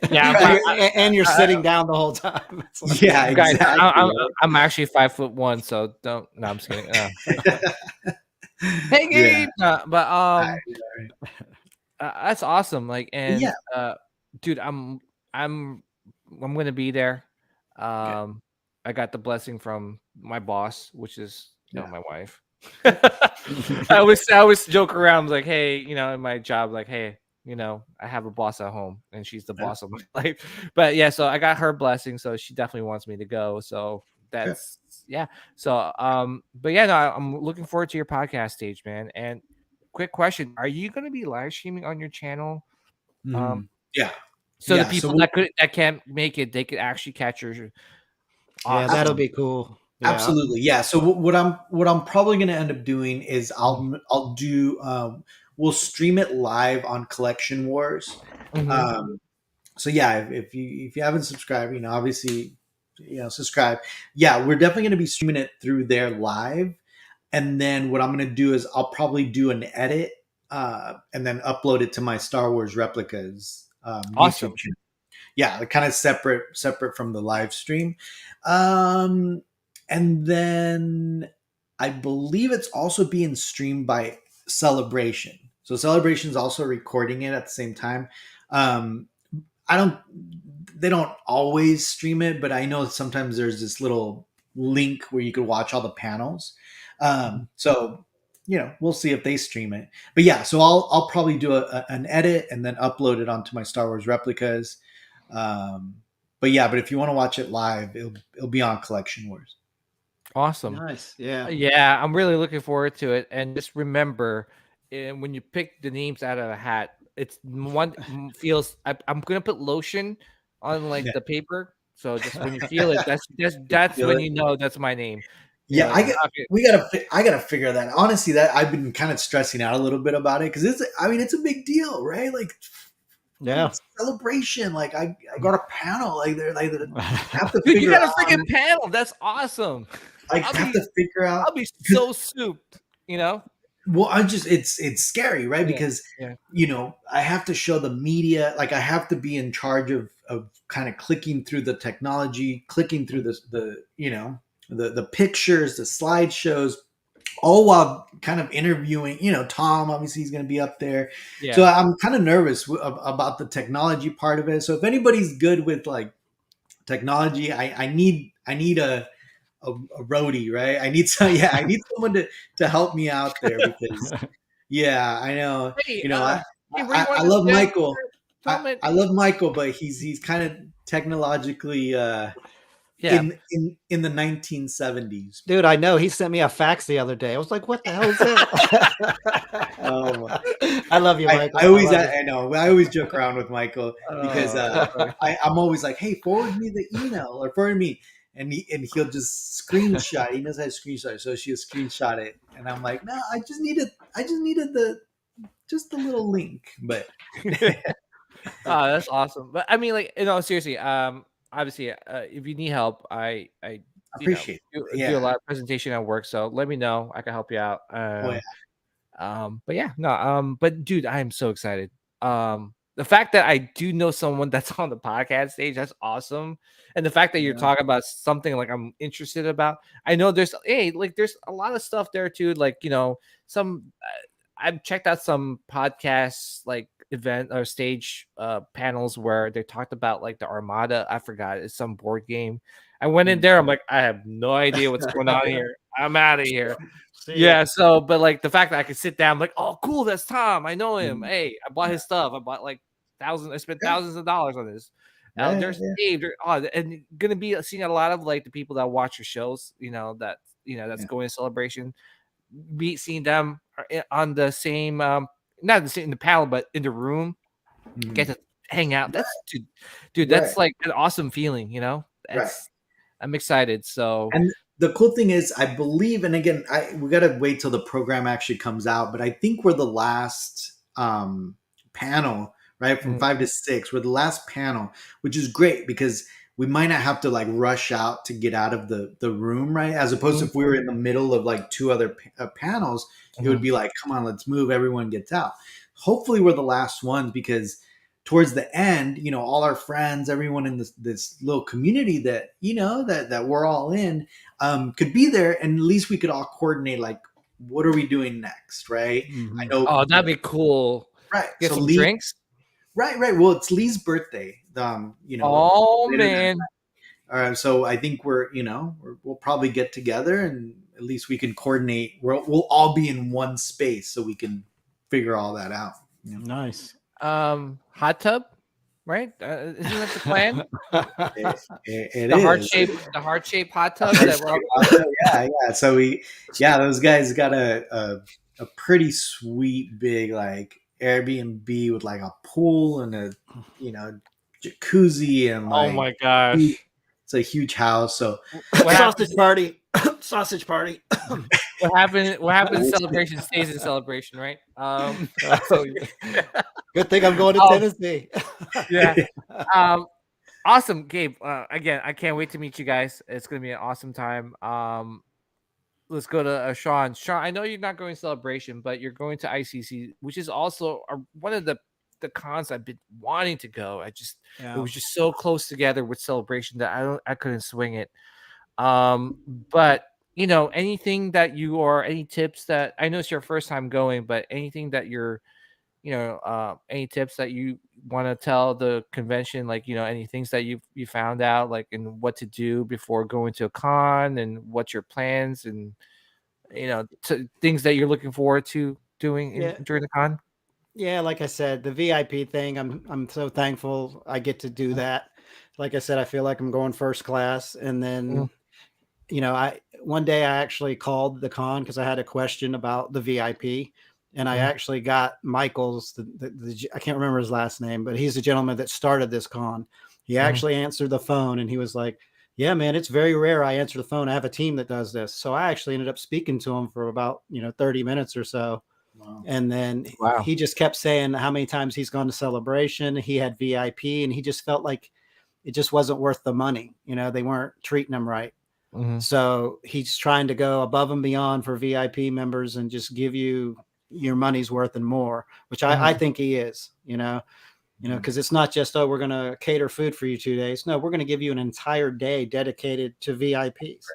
And you're sitting down the whole time. Like, exactly. Guys, I'm actually 5'1", so don't. No, I'm just kidding. Hey, Gabe. That's awesome. Like, and dude, I'm gonna be there. I got the blessing from my boss, which is my wife. I always joke around like, hey, in my job, like, hey, I have a boss at home, and she's the boss of my life. But so I got her blessing, so she definitely wants me to go. So that's So I'm looking forward to your podcast stage, man. And quick question: are you going to be live streaming on your channel? So the people that can't make it, they could actually catch your. That'll be cool. Absolutely. So what I'm probably going to end up doing is I'll do we'll stream it live on Collection Wars. So if you haven't subscribed, obviously, subscribe. We're definitely going to be streaming it through there live. And then what I'm going to do is I'll probably do an edit and then upload it to my Star Wars Replicas awesome. YouTube channel. Kind of separate from the live stream. And then I believe it's also being streamed by Celebration. So Celebration's also recording it at the same time. They don't always stream it, but I know sometimes there's this little link where you could watch all the panels. So we'll see if they stream it. But so I'll probably do an edit and then upload it onto my Star Wars Replicas. But if you want to watch it live, it'll be on Collection Wars. Awesome. Nice. I'm really looking forward to it. And just remember, when you pick the names out of a hat, it's one feels. I'm gonna put lotion on the paper, so just when you feel it, that's when you know that's my name. I gotta figure that. Honestly, that I've been kind of stressing out a little bit about it because it's a big deal, right? Like, celebration. Like, I got a panel. Like, they're like, have to you got a freaking panel. That's awesome. I have to figure out. I'll be so souped. Well, it's scary, right? Because I have to show the media. Like, I have to be in charge of kind of clicking through the technology, clicking through the the pictures, the slideshows, all while kind of interviewing, Tom, obviously he's going to be up there. Yeah. So I'm kind of nervous about the technology part of it. So if anybody's good with like technology, I need a roadie, right? I need someone to help me out there because I know, Hey, I love Michael. I love Michael, but he's kind of technologically in the 1970s. Dude, I know. He sent me a fax the other day. I was like, "What the hell is that?" I love you, Michael. I always joke around with Michael because I'm always like, "Hey, forward me the email or forward me," and he'll just screenshot. He knows how to screenshot, so she'll screenshot it, and I'm like, "No, I just needed the little link." But oh, that's awesome. But I mean, like, seriously, obviously, if you need help, I appreciate do a lot of presentation at work, so let me know. I can help you out. But dude, I am so excited. The fact that I do know someone that's on the podcast stage, that's awesome. And the fact that you're talking about something like I'm interested about. I know there's a lot of stuff there too. Like, some I've checked out some podcasts like event or stage panels where they talked about like the Armada. I forgot, it's some board game. I went in there, I'm like, I have no idea what's going on here. I'm out of here. So but like the fact that I could sit down, I'm like, oh cool, that's Tom. I know him. Hey, I bought his stuff. I bought like I spent thousands of dollars on this. There's Dave, and gonna be seeing a lot of like the people that watch your shows, that's going to Celebration. Seeing them on the same not the same in the panel, but in the room, get to hang out. That's dude, that's like an awesome feeling, I'm excited. So, and the cool thing is, I believe, and again, we got to wait till the program actually comes out, but I think we're the last panel, right? From 5 to 6, we're the last panel, which is great because we might not have to like rush out to get out of the room, right? As opposed to if we were in the middle of like 2 other panels, it would be like, come on, let's move. Everyone gets out. Hopefully we're the last ones because towards the end, all our friends, everyone in this little community that, that we're all in could be there. And at least we could all coordinate, like, what are we doing next? Right. I know. Oh, that'd be cool. Right. Get some drinks. Right. Well, it's Lee's birthday. Oh man. All right. So I think we'll probably get together and at least we can coordinate. We'll all be in one space so we can figure all that out. Nice. Hot tub, right? Isn't that the plan? It the is. heart-shaped hot tub. Yeah. So those guys got a pretty sweet big like Airbnb with like a pool and a jacuzzi and like, oh my gosh, it's a huge house. So sausage party. What happened in Celebration stays in Celebration, right? Good thing I'm going to Tennessee. Awesome, Gabe. Again, I can't wait to meet you guys. It's gonna be an awesome time. Let's go to Sean. Sean, I know you're not going to Celebration, but you're going to ICC, which is also one of the cons I've been wanting to go. It was just so close together with Celebration that I couldn't swing it. But anything that any tips that I know it's your first time going, but anything that you're, any tips that you want to tell the convention, like, any things that you found out, like, and what to do before going to a con and what's your plans and, things that you're looking forward to doing during the con? Yeah. Like I said, the VIP thing, I'm so thankful I get to do that. Like I said, I feel like I'm going first class. And then, one day I actually called the con because I had a question about the VIP, and I actually got Michael's. I can't remember his last name, but he's the gentleman that started this con. He actually answered the phone, and he was like, "Yeah, man, it's very rare I answer the phone. I have a team that does this." So I actually ended up speaking to him for about 30 minutes or so. Wow. And then he just kept saying how many times he's gone to Celebration. He had VIP, and he just felt like it just wasn't worth the money. They weren't treating him right. So he's trying to go above and beyond for VIP members and just give you your money's worth and more, which I think he is, because it's not just, we're going to cater food for you 2 days. No, we're going to give you an entire day dedicated to VIPs.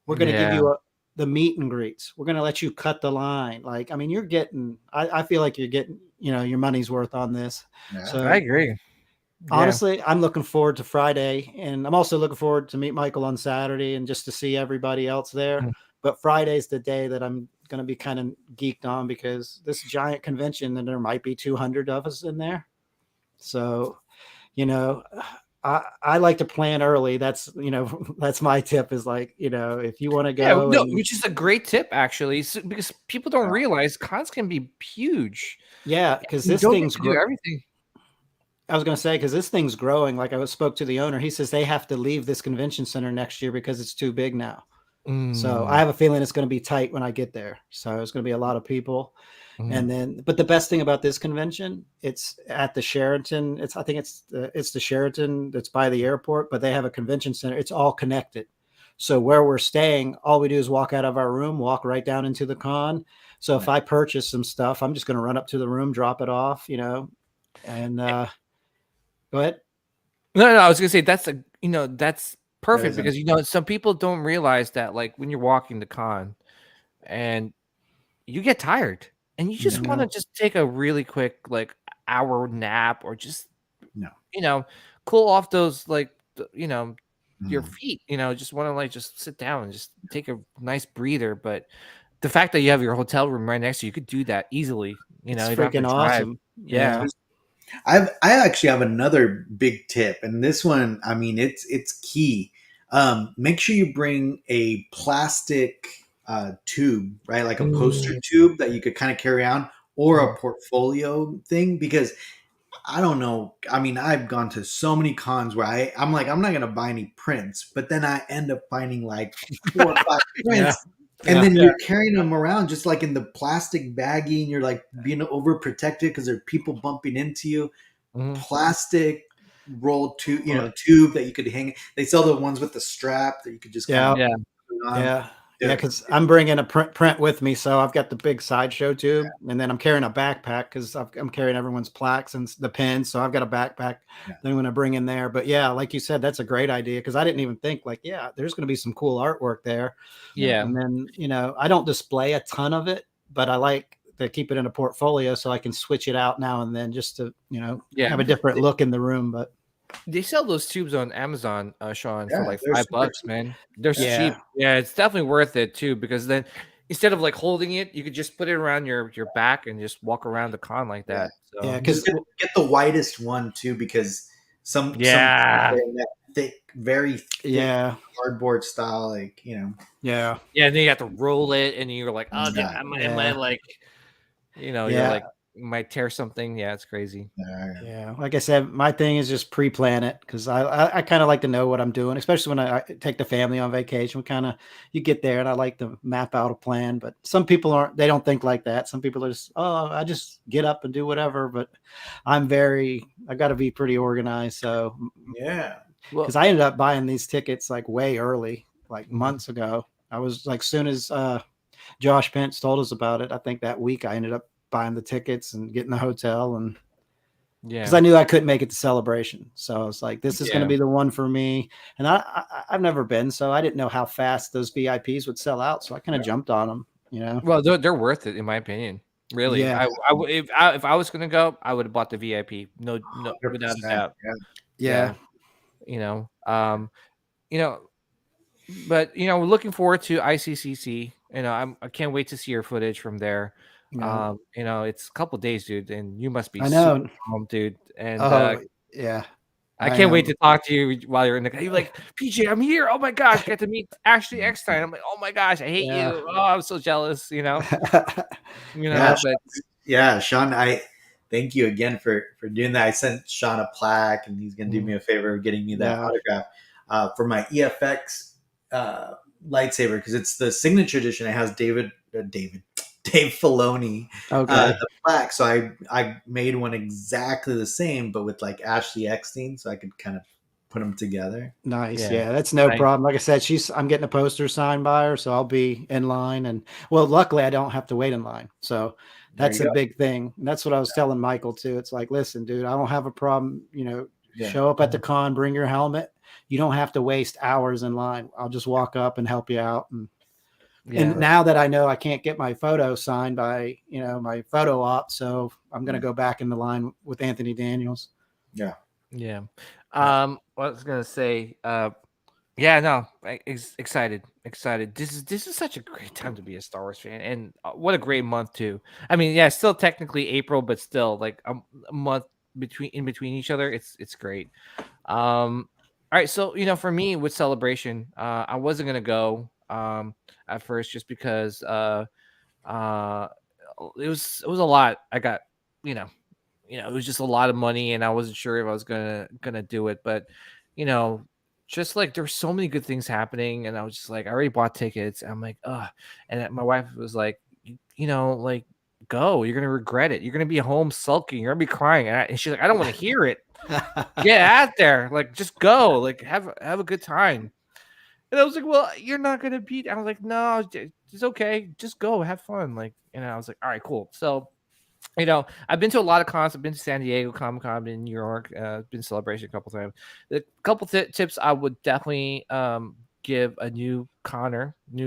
We're going to give you the meet and greets. We're going to let you cut the line. Like, I mean, you're getting, I feel like you're getting, your money's worth on this. Yeah. So I agree. Honestly, I'm looking forward to Friday, and I'm also looking forward to meet Michael on Saturday and just to see everybody else there. Mm-hmm. But Friday's the day that I'm going to be kind of geeked on, because this giant convention, and there might be 200 of us in there. So, I like to plan early. That's, that's my tip, is like, if you want to go. Which is a great tip, actually, because people don't realize cons can be huge. Yeah, because this thing's everything. I was going to say, because this thing's growing. Like, I spoke to the owner. He says they have to leave this convention center next year because it's too big now. So I have a feeling it's going to be tight when I get there. So it's going to be a lot of people. And then, but the best thing about this convention, it's at the Sheraton. I think it's the Sheraton that's by the airport, but they have a convention center. It's all connected. So where we're staying, all we do is walk out of our room, walk right down into the con. So if I purchase some stuff, I'm just going to run up to the room, drop it off, and go ahead. No, I was going to say that's perfect, because, some people don't realize that, like, when you're walking the con and you get tired and you just want to just take a really quick, like, hour nap, or just, cool off those, like, your feet, just want to, like, just sit down and just take a nice breather. But the fact that you have your hotel room right next to you, could do that easily. It's freaking awesome. Yeah. I actually have another big tip, and this one, I mean, it's key. Make sure you bring a plastic tube, right? Like a poster tube that you could kind of carry on, or a portfolio thing, because I don't know. I mean, I've gone to so many cons where I'm like, I'm not going to buy any prints, but then I end up finding like 4 or 5 prints. And then you're carrying them around just like in the plastic baggie, and you're like being overprotected because there are people bumping into you. Plastic rolled tube that you could hang. They sell the ones with the strap that you could just because I'm bringing a print with me, so I've got the big sideshow tube, and then I'm carrying a backpack because I'm carrying everyone's plaques and the pins, so I've got a backpack that I'm going to bring in there. But yeah, like you said, that's a great idea, because I didn't even think, like, there's going to be some cool artwork there. And then I don't display a ton of it, but I like to keep it in a portfolio so I can switch it out now and then, just to have a different look in the room. But they sell those tubes on Amazon, Sean, for like $5, man. They're cheap. Yeah, it's definitely worth it too, because then instead of like holding it, you could just put it around your back and just walk around the con like that. So because get the widest one too, because some that thick, very thick cardboard style, like and then you have to roll it, and you're like, oh, am I like, you're like, might tear something. Yeah, it's crazy. Like I said, my thing is just pre-plan it, because I kind of like to know what I'm doing, especially when I take the family on vacation. You get there, and I like to map out a plan. But some people they don't think like that. Some people are just, I just get up and do whatever. But I got to be pretty organized. So because I ended up buying these tickets like way early, like months ago. I was like, soon as Josh Pence told us about it, I think that week I ended up buying the tickets and getting the hotel, and because I knew I couldn't make it to Celebration, so I was like, this is going to be the one for me. And I've never been, so I didn't know how fast those VIPs would sell out, so I kind of jumped on them. Well, they're worth it in my opinion, really. If I was going to go, I would have bought the VIP, no without a doubt. But looking forward to ICCC. I can't wait to see your footage from there. It's a couple days, dude, and you must be super home, dude. And I can't wait to talk to you while you're in the. You're like, PJ, I'm here. Oh my gosh, get to meet Ashley Eckstein. I'm like, oh my gosh, I hate you. Oh, I'm so jealous. Sean, I thank you again for doing that. I sent Sean a plaque, and he's gonna do me a favor of getting me that autograph for my EFX lightsaber, because it's the signature edition. It has Dave Filoni, the plaque. So I made one exactly the same, but with like Ashley Eckstein, so I could kind of put them together. Nice. Yeah, that's no problem. Like I said, I'm getting a poster signed by her, so I'll be in line. And luckily I don't have to wait in line. So that's a big thing. And that's what I was telling Michael too. It's like, listen, dude, I don't have a problem, show up at the con, bring your helmet. you don't have to waste hours in line. I'll just walk up and help you out. And now that I know I can't get my photo signed by, my photo op, so I'm going to go back in the line with Anthony Daniels. Yeah. What I was going to say, excited. This is such a great time to be a Star Wars fan, and what a great month too. I mean, yeah, still technically April, but still like a month in between each other. It's great. All right, so for me with Celebration, I wasn't gonna go at first just because it was a lot. I got it was just a lot of money, and I wasn't sure if I was gonna do it, but just like there's so many good things happening, and I was just like, I already bought tickets. And I'm like, and my wife was like, like go, you're gonna regret it. You're gonna be home sulking. You're gonna be crying, and she's like, I don't want to hear it. Get out there, like just go, like have a good time. And I was like, well, you're not gonna beat. I was like, no, it's okay, just go, have fun. Like, I was like, all right, cool. So, I've been to a lot of cons. I've been to San Diego Comic Con, been in New York, been Celebration a couple times. The couple tips I would definitely give a new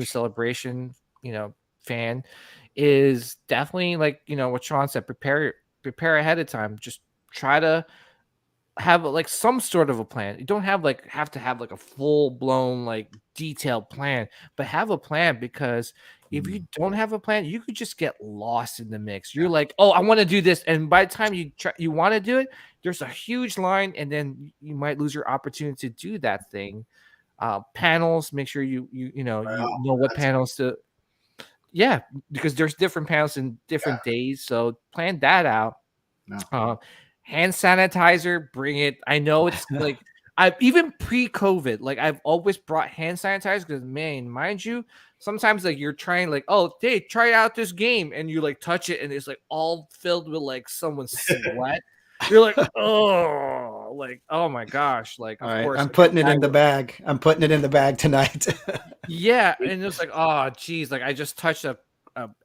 Celebration, fan is definitely like what Sean said, prepare ahead of time. Just try to have like some sort of a plan. You don't have to have like a full blown like detailed plan, but have a plan, because if you don't have a plan, you could just get lost in the mix. You're like, oh, I want to do this, and by the time you want to do it, there's a huge line, and then you might lose your opportunity to do that thing. Panels, make sure you know what panels to. Yeah, because there's different panels in different days, so plan that out. No. Hand sanitizer, bring it. I know it's like I've even pre-COVID, like I've always brought hand sanitizer because, man, mind you, sometimes like you're trying like, oh, hey, try out this game, and you like touch it and it's like all filled with like someone's sweat. You're like, oh, like, oh my gosh, like, of course, I'm putting it in the bag. I'm putting it in the bag tonight. Yeah, and it's like, oh, geez, like I just touched a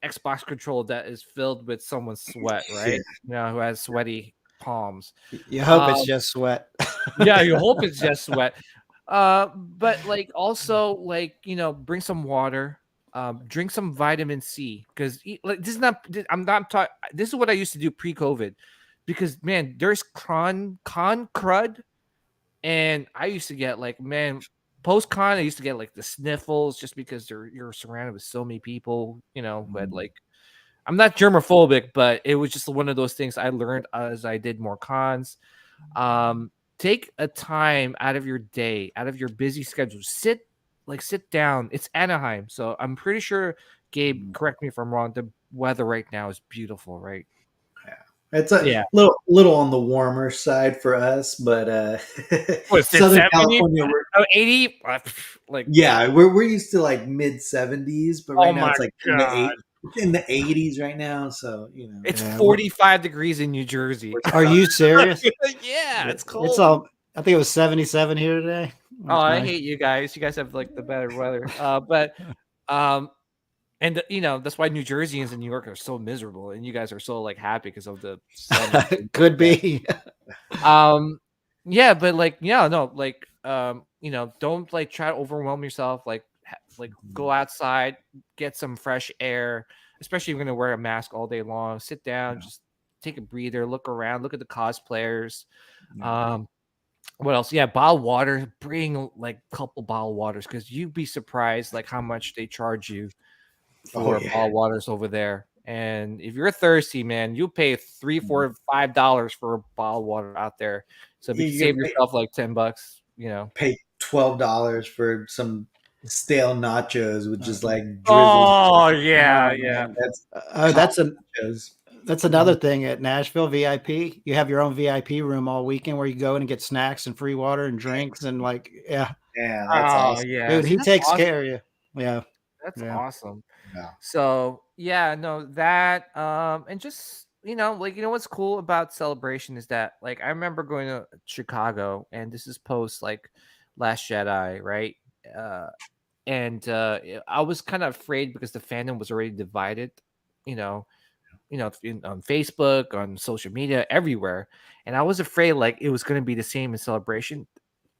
Xbox controller that is filled with someone's sweat, right? Who has sweaty palms. You hope it's just sweat. Yeah, you hope it's just sweat. But like also like bring some water, drink some vitamin C, because like this is what I used to do pre-COVID, because man, there's con crud, and I used to get like, man, post-con I used to get like the sniffles just because you're surrounded with so many people, who had like, I'm not germophobic, but it was just one of those things I learned as I did more cons. Take a time out of your day, out of your busy schedule. Sit down. It's Anaheim, so I'm pretty sure, Gabe, correct me if I'm wrong, the weather right now is beautiful, right? It's a little on the warmer side for us, but Southern California, 80, like, yeah, we're used to like mid 70s, but right now it's like in the 80s right now, so it's 45 degrees in New Jersey. Are you serious? Yeah, it's cold. It's all. I think it was 77 here today. Oh, nice. I hate you guys. You guys have like the better weather. And that's why New Jerseyans and New York are so miserable, and you guys are so like happy because of the sun. Could be. Yeah, but like, no, like, don't like try to overwhelm yourself. Like go outside, get some fresh air, especially if you're gonna wear a mask all day long. Sit down, just take a breather, look around, look at the cosplayers. What else? Yeah, bottled water. Bring like a couple bottled waters, because you'd be surprised like how much they charge you for bottled waters over there. And if you're thirsty, man, you pay $3, $4, $5 for a bottled water out there. So if you save yourself like $10, pay $12 for some stale nachos with just like drizzle. Oh yeah. That's another thing at Nashville VIP. You have your own VIP room all weekend where you go in and get snacks and free water and drinks and like that's awesome. Yeah, dude, he takes care of you. Yeah, that's awesome. Yeah. So that and just like what's cool about Celebration is that like I remember going to Chicago, and this is post like Last Jedi, right? And I was kind of afraid because the fandom was already divided, on Facebook, on social media, everywhere, and I was afraid like it was going to be the same in Celebration.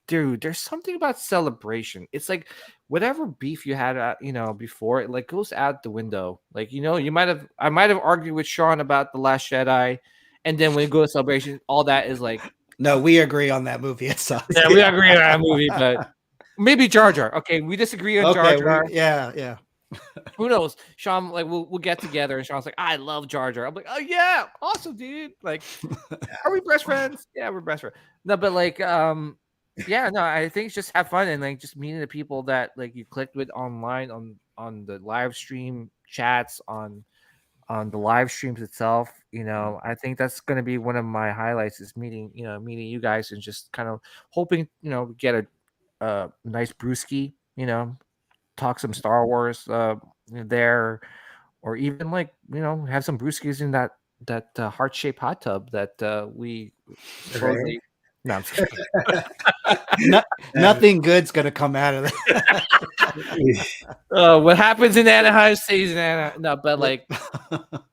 dude, there's something about celebration. It's like whatever beef you had, before, it like goes out the window. Like, I might have argued with Sean about The Last Jedi, and then when you go to celebration, all that is like, no, we agree on that movie. It sucks. yeah, we agree on that movie, but maybe Jar Jar. Okay, we disagree on Jar Jar. Yeah. Who knows? Sean, like, we'll get together, and Sean's like, I love Jar Jar. I'm like, oh yeah, awesome, dude. Like, are we best friends? Yeah, we're best friends. No, but like, yeah, no, I think it's just have fun and like just meeting the people that like you clicked with online on the live stream chats on the live streams itself. I think that's going to be one of my highlights is meeting you guys and just kind of hoping get a nice brewski, talk some Star Wars there, or even like have some brewskis in that heart-shaped hot tub that we supposedly. No, I'm just kidding. Nothing good's gonna come out of that. What happens in Anaheim stays in Anaheim. No, but like,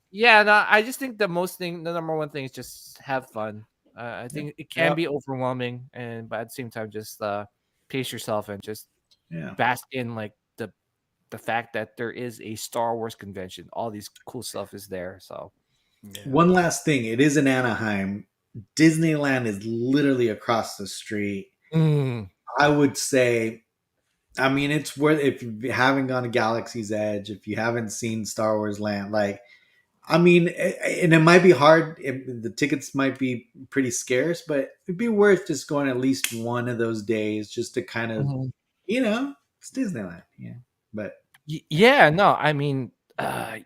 yeah, no. I just think the number one thing is just have fun. I think it can be overwhelming, but at the same time, just pace yourself and just bask in like the fact that there is a Star Wars convention. All these cool stuff is there. So, one last thing, it is in Anaheim. Disneyland is literally across the street. I would say, I mean, it's worth, if you haven't gone to Galaxy's Edge, if you haven't seen Star Wars Land, like, I mean, and it might be hard. The tickets might be pretty scarce, but it'd be worth just going at least one of those days just to kind of, it's Disneyland. Yeah. But yeah, no, I mean, I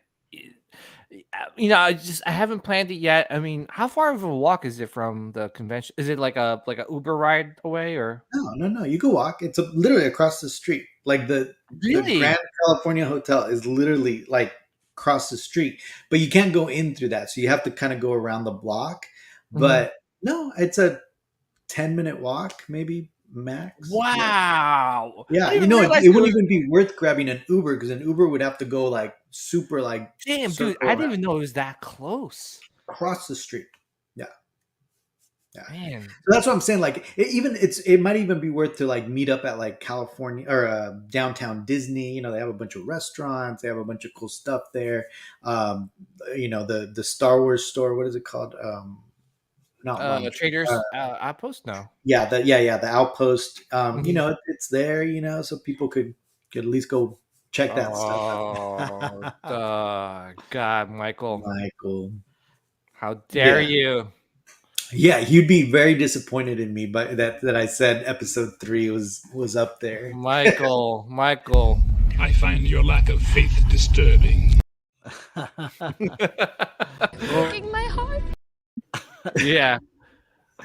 haven't planned it yet. I mean, how far of a walk is it from the convention? Is it like a Uber ride away or? No. You can walk. It's literally across the street. Like the Grand California Hotel is literally like across the street, but you can't go in through that. So you have to kind of go around the block. But no, it's a 10-minute walk, maybe max. Wow. Yeah, it wouldn't even be worth grabbing an Uber because an Uber would have to go like super like. Damn, dude! I didn't even know it was that close. Across the street. Yeah. Man, so that's what I'm saying. Like, it might even be worth to like meet up at like California or downtown Disney. They have a bunch of restaurants. They have a bunch of cool stuff there. The Star Wars store. What is it called? Traders Outpost. No. Yeah, the Outpost. It's there. So people could at least go check that stuff out. God, Michael, how dare you? Yeah, you'd be very disappointed in me, but that I said episode 3 was up there. Michael. I find your lack of faith disturbing. Breaking my heart. Yeah.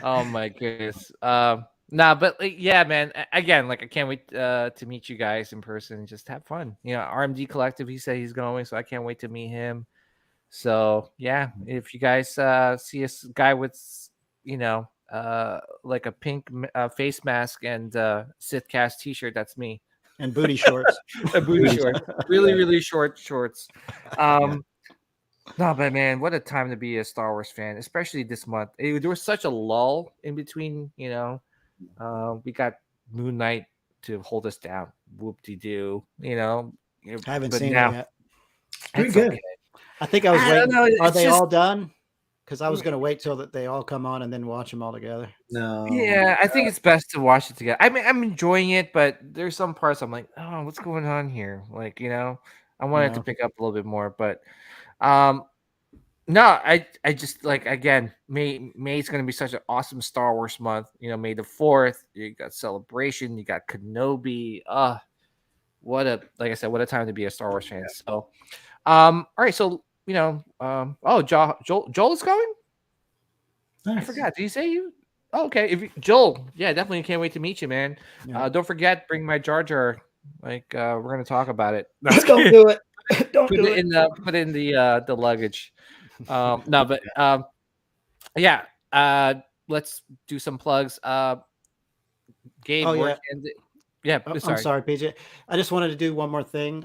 Oh my goodness. But yeah, man. Again, like I can't wait to meet you guys in person and just have fun. RMD Collective. He said he's going, so I can't wait to meet him. So yeah, if you guys see a guy with, like a pink face mask and Sithcast T-shirt, that's me. And booty shorts. Shorts. Really short shorts. No, but man, what a time to be a Star Wars fan, especially this month. There was such a lull in between, we got Moon Knight to hold us down. Whoop-de-doo, I haven't seen it yet. Pretty good. Okay. I think I was waiting. Are they all done? Because I was going to wait till that they all come on and then watch them all together. No. Yeah, I think it's best to watch it together. I mean, I'm enjoying it, but there's some parts I'm like, oh, what's going on here? Like, I wanted to pick up a little bit more, but no, I just like, again, May's going to be such an awesome Star Wars month. May the 4th, you got Celebration, you got Kenobi. What a time to be a Star Wars fan. So, all right, so Joel is going. Nice. I forgot. Did he say you? Oh, okay. Joel, yeah, definitely can't wait to meet you, man. Yeah. Don't forget, bring my Jar Jar. Like, we're gonna talk about it. No, don't do it. Don't put it in the luggage. Yeah. Let's do some plugs. Gabe, I'm sorry, PJ. I just wanted to do one more thing.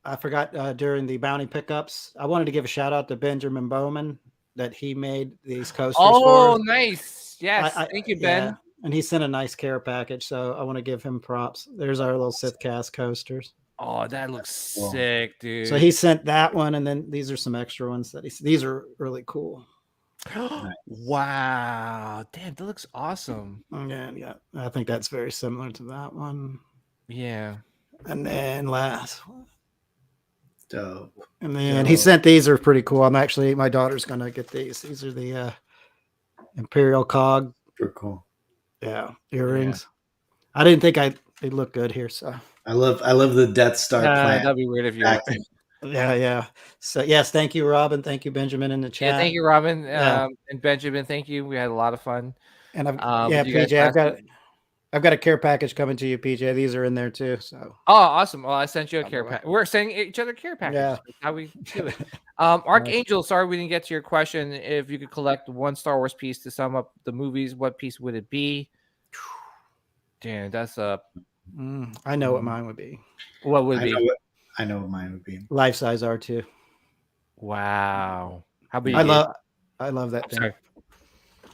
I forgot during the bounty pickups. I wanted to give a shout out to Benjamin Bowman that he made these coasters. Oh, nice. Yes. Thank you, Ben. And he sent a nice care package, so I want to give him props. There's our little Sith cast coasters. Oh, that looks sick, dude. So he sent that one, and then these are some extra ones that these are really cool. Wow, damn, that looks awesome. Yeah, I think that's very similar to that one. Yeah. And then last, dope. And then he sent these are pretty cool. My daughter's gonna get these. These are the Imperial Cog. Super cool. Yeah, earrings. Yeah. I didn't think they look good here, so I love the Death Star plan. That'd be weird if you. Yeah. So yes, thank you, Robin. Thank you, Benjamin, in the chat. Yeah, thank you, Robin and Benjamin. Thank you. We had a lot of fun. And PJ, I've got a care package coming to you, PJ. These are in there too. So awesome. Well, I sent you a care package. We're sending each other care packages. Yeah. That's how we do it. Archangel, sorry we didn't get to your question. If you could collect one Star Wars piece to sum up the movies, what piece would it be? Damn, that's a. I know what mine would be. What would it be? I know what mine would be. Life size R2. Wow. How about you? I love that thing. Sorry.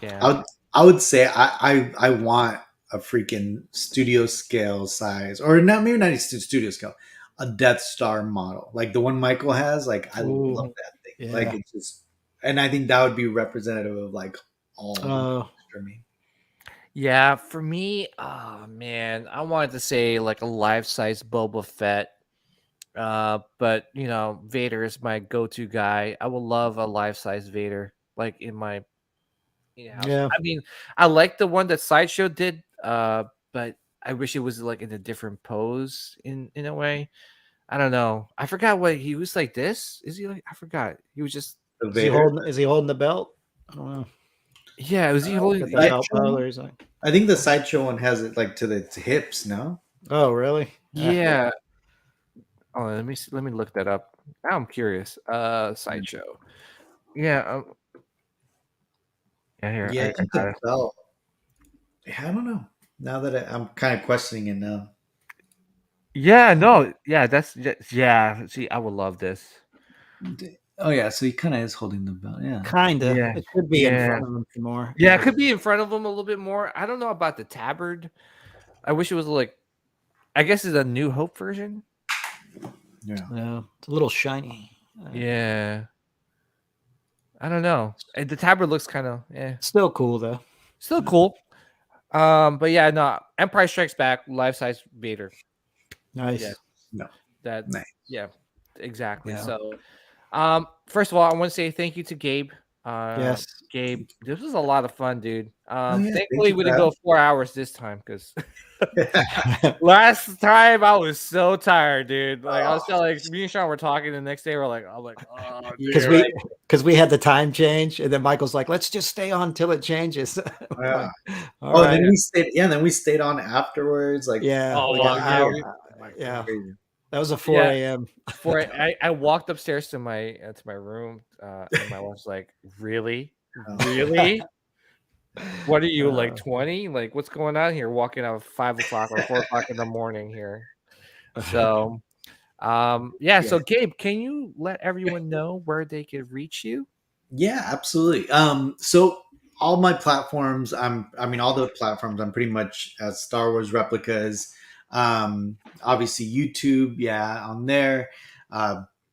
Yeah. I would say I want a freaking studio scale size, or not, maybe not a studio scale, a Death Star model like the one Michael has. Like I love that thing. Yeah. Like it's just, and I think that would be representative of like all for me. Yeah, for me, oh man, I wanted to say like a life-size Boba Fett. But you know, Vader is my go-to guy. I would love a life-size Vader, like in my Yeah. I mean, I like the one that Sideshow did, but I wish it was like in a different pose in a way. I don't know. I forgot what he was like. This is he like? I forgot. He was just. Is he holding the belt? I don't know. Yeah, was he holding the belt? I think the Sideshow one has it like to the hips. No. Oh, really? Yeah. Oh, let me look that up. Now I'm curious. Sideshow. Yeah. Yeah, here. Yeah, I think the belt. Yeah, I don't know. Now that I'm kind of questioning it now. Yeah, no, yeah, See, I would love this. Oh yeah, so he kind of is holding the belt. Yeah, kind of. Yeah. It could be in front of him some more. Yeah, it could be in front of him a little bit more. I don't know about the tabard. I wish it was like. I guess it's a New Hope version. Yeah, it's a little shiny. Yeah. I don't know. The tabard looks kind of still cool though. Still cool. But yeah, no. Empire Strikes Back, life-size Vader. Nice. Yeah. No. That. Nice. Yeah. Exactly. Yeah. So, first of all, I want to say thank you to Gabe. Yes, Gabe. This was a lot of fun, dude. Thankfully, we didn't go 4 hours this time because last time I was so tired, dude. Like I was telling, like, me and Sean were talking the next day. I'm like, oh, because we had the time change, and then Michael's like, let's just stay on till it changes. Yeah. Right. Then we stayed. Yeah, then we stayed on afterwards. Like yeah. Yeah. That was a 4 a.m. I walked upstairs to my room, and my wife's like, "Really? What are you like 20? Like, what's going on here? Walking out at 5 o'clock or 4 o'clock in the morning here." So, So Gabe, can you let everyone know where they could reach you? Yeah, absolutely. So all my platforms, all the platforms, I'm pretty much as Star Wars Replicas. Obviously YouTube, on there.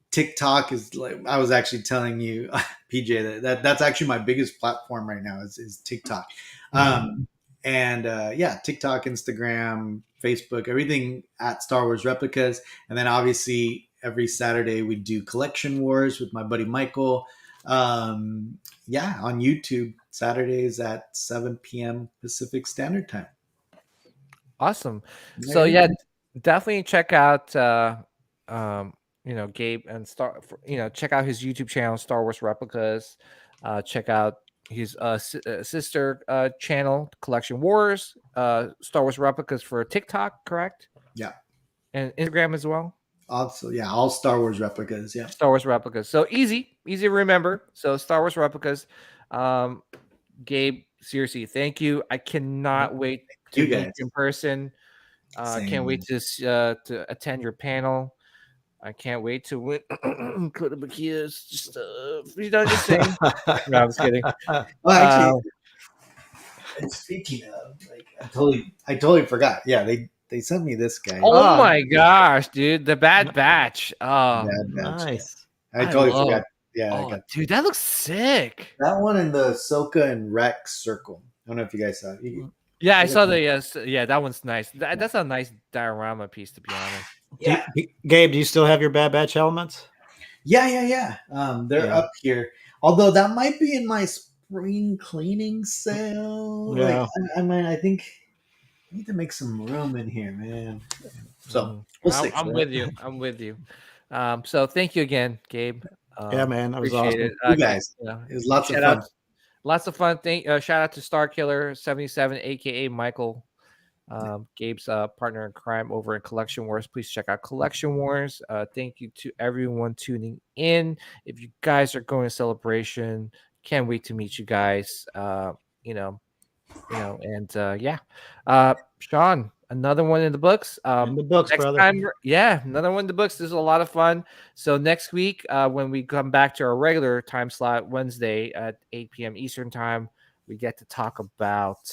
TikTok is like, I was actually telling you, PJ, that's actually my biggest platform right now is TikTok. TikTok, Instagram, Facebook, everything at Star Wars Replicas. And then obviously every Saturday we do Collection Wars with my buddy Michael. On YouTube, Saturdays at 7 p.m. Pacific Standard Time. Awesome. So definitely check out Gabe and check out his YouTube channel, Star Wars Replicas. Check out his sister channel, Collection Wars, Star Wars Replicas for TikTok, correct? Yeah. And Instagram as well. Also, all Star Wars Replicas. Yeah. Star Wars Replicas. So easy to remember. So Star Wars Replicas. Gabe, seriously, thank you. I cannot wait to meet you in person. Can't wait to attend your panel. I can't wait to win. Could have just just saying. No, I'm just kidding. Well, actually, speaking of, like, I totally forgot. Yeah, they sent me this guy. Oh my gosh, dude, the Bad Batch. Oh, Bad Batch. Nice. I totally forgot. Yeah, I oh, got dude, that looks sick. that one in the Ahsoka and Rex circle. I don't know if you guys saw it. Yeah, I saw the yeah, that one's nice. That's a nice diorama piece, to be honest. Yeah, Gabe, do you still have your Bad Batch helmets? yeah. They're up here. Although that might be in my spring cleaning sale. Yeah. Like, I think I need to make some room in here, man. So we'll see. I'm with you. I'm with you. So thank you again, Gabe. Yeah, man, that was awesome. Appreciate You guys, it was lots of fun. Lots of fun. Shout out to Star Killer 77, aka Michael, Gabe's partner in crime over in Collection Wars. Please check out Collection Wars. Thank you to everyone tuning in. If you guys are going to Celebration, can't wait to meet you guys. Sean, another one in the books. In the books, next brother. time, another one in the books. This is a lot of fun. So next week, when we come back to our regular time slot, Wednesday at 8 p.m. Eastern time, we get to talk about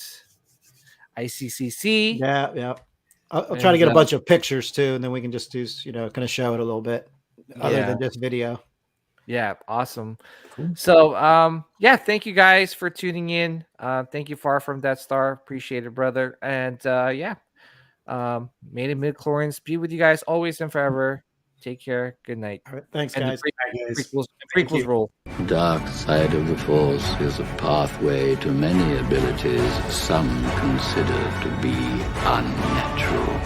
ICCCC. Yeah. I'll try to get a bunch of pictures too, and then we can just do, kind of show it a little bit other than just video. Yeah, awesome. Cool. So, thank you guys for tuning in. Thank you, Far From Death Star. Appreciate it, brother. And may the midichlorians be with you guys always and forever. Take care. Good night. All right, thanks, guys. Prequels roll. The dark side of the Force is a pathway to many abilities some consider to be unnatural.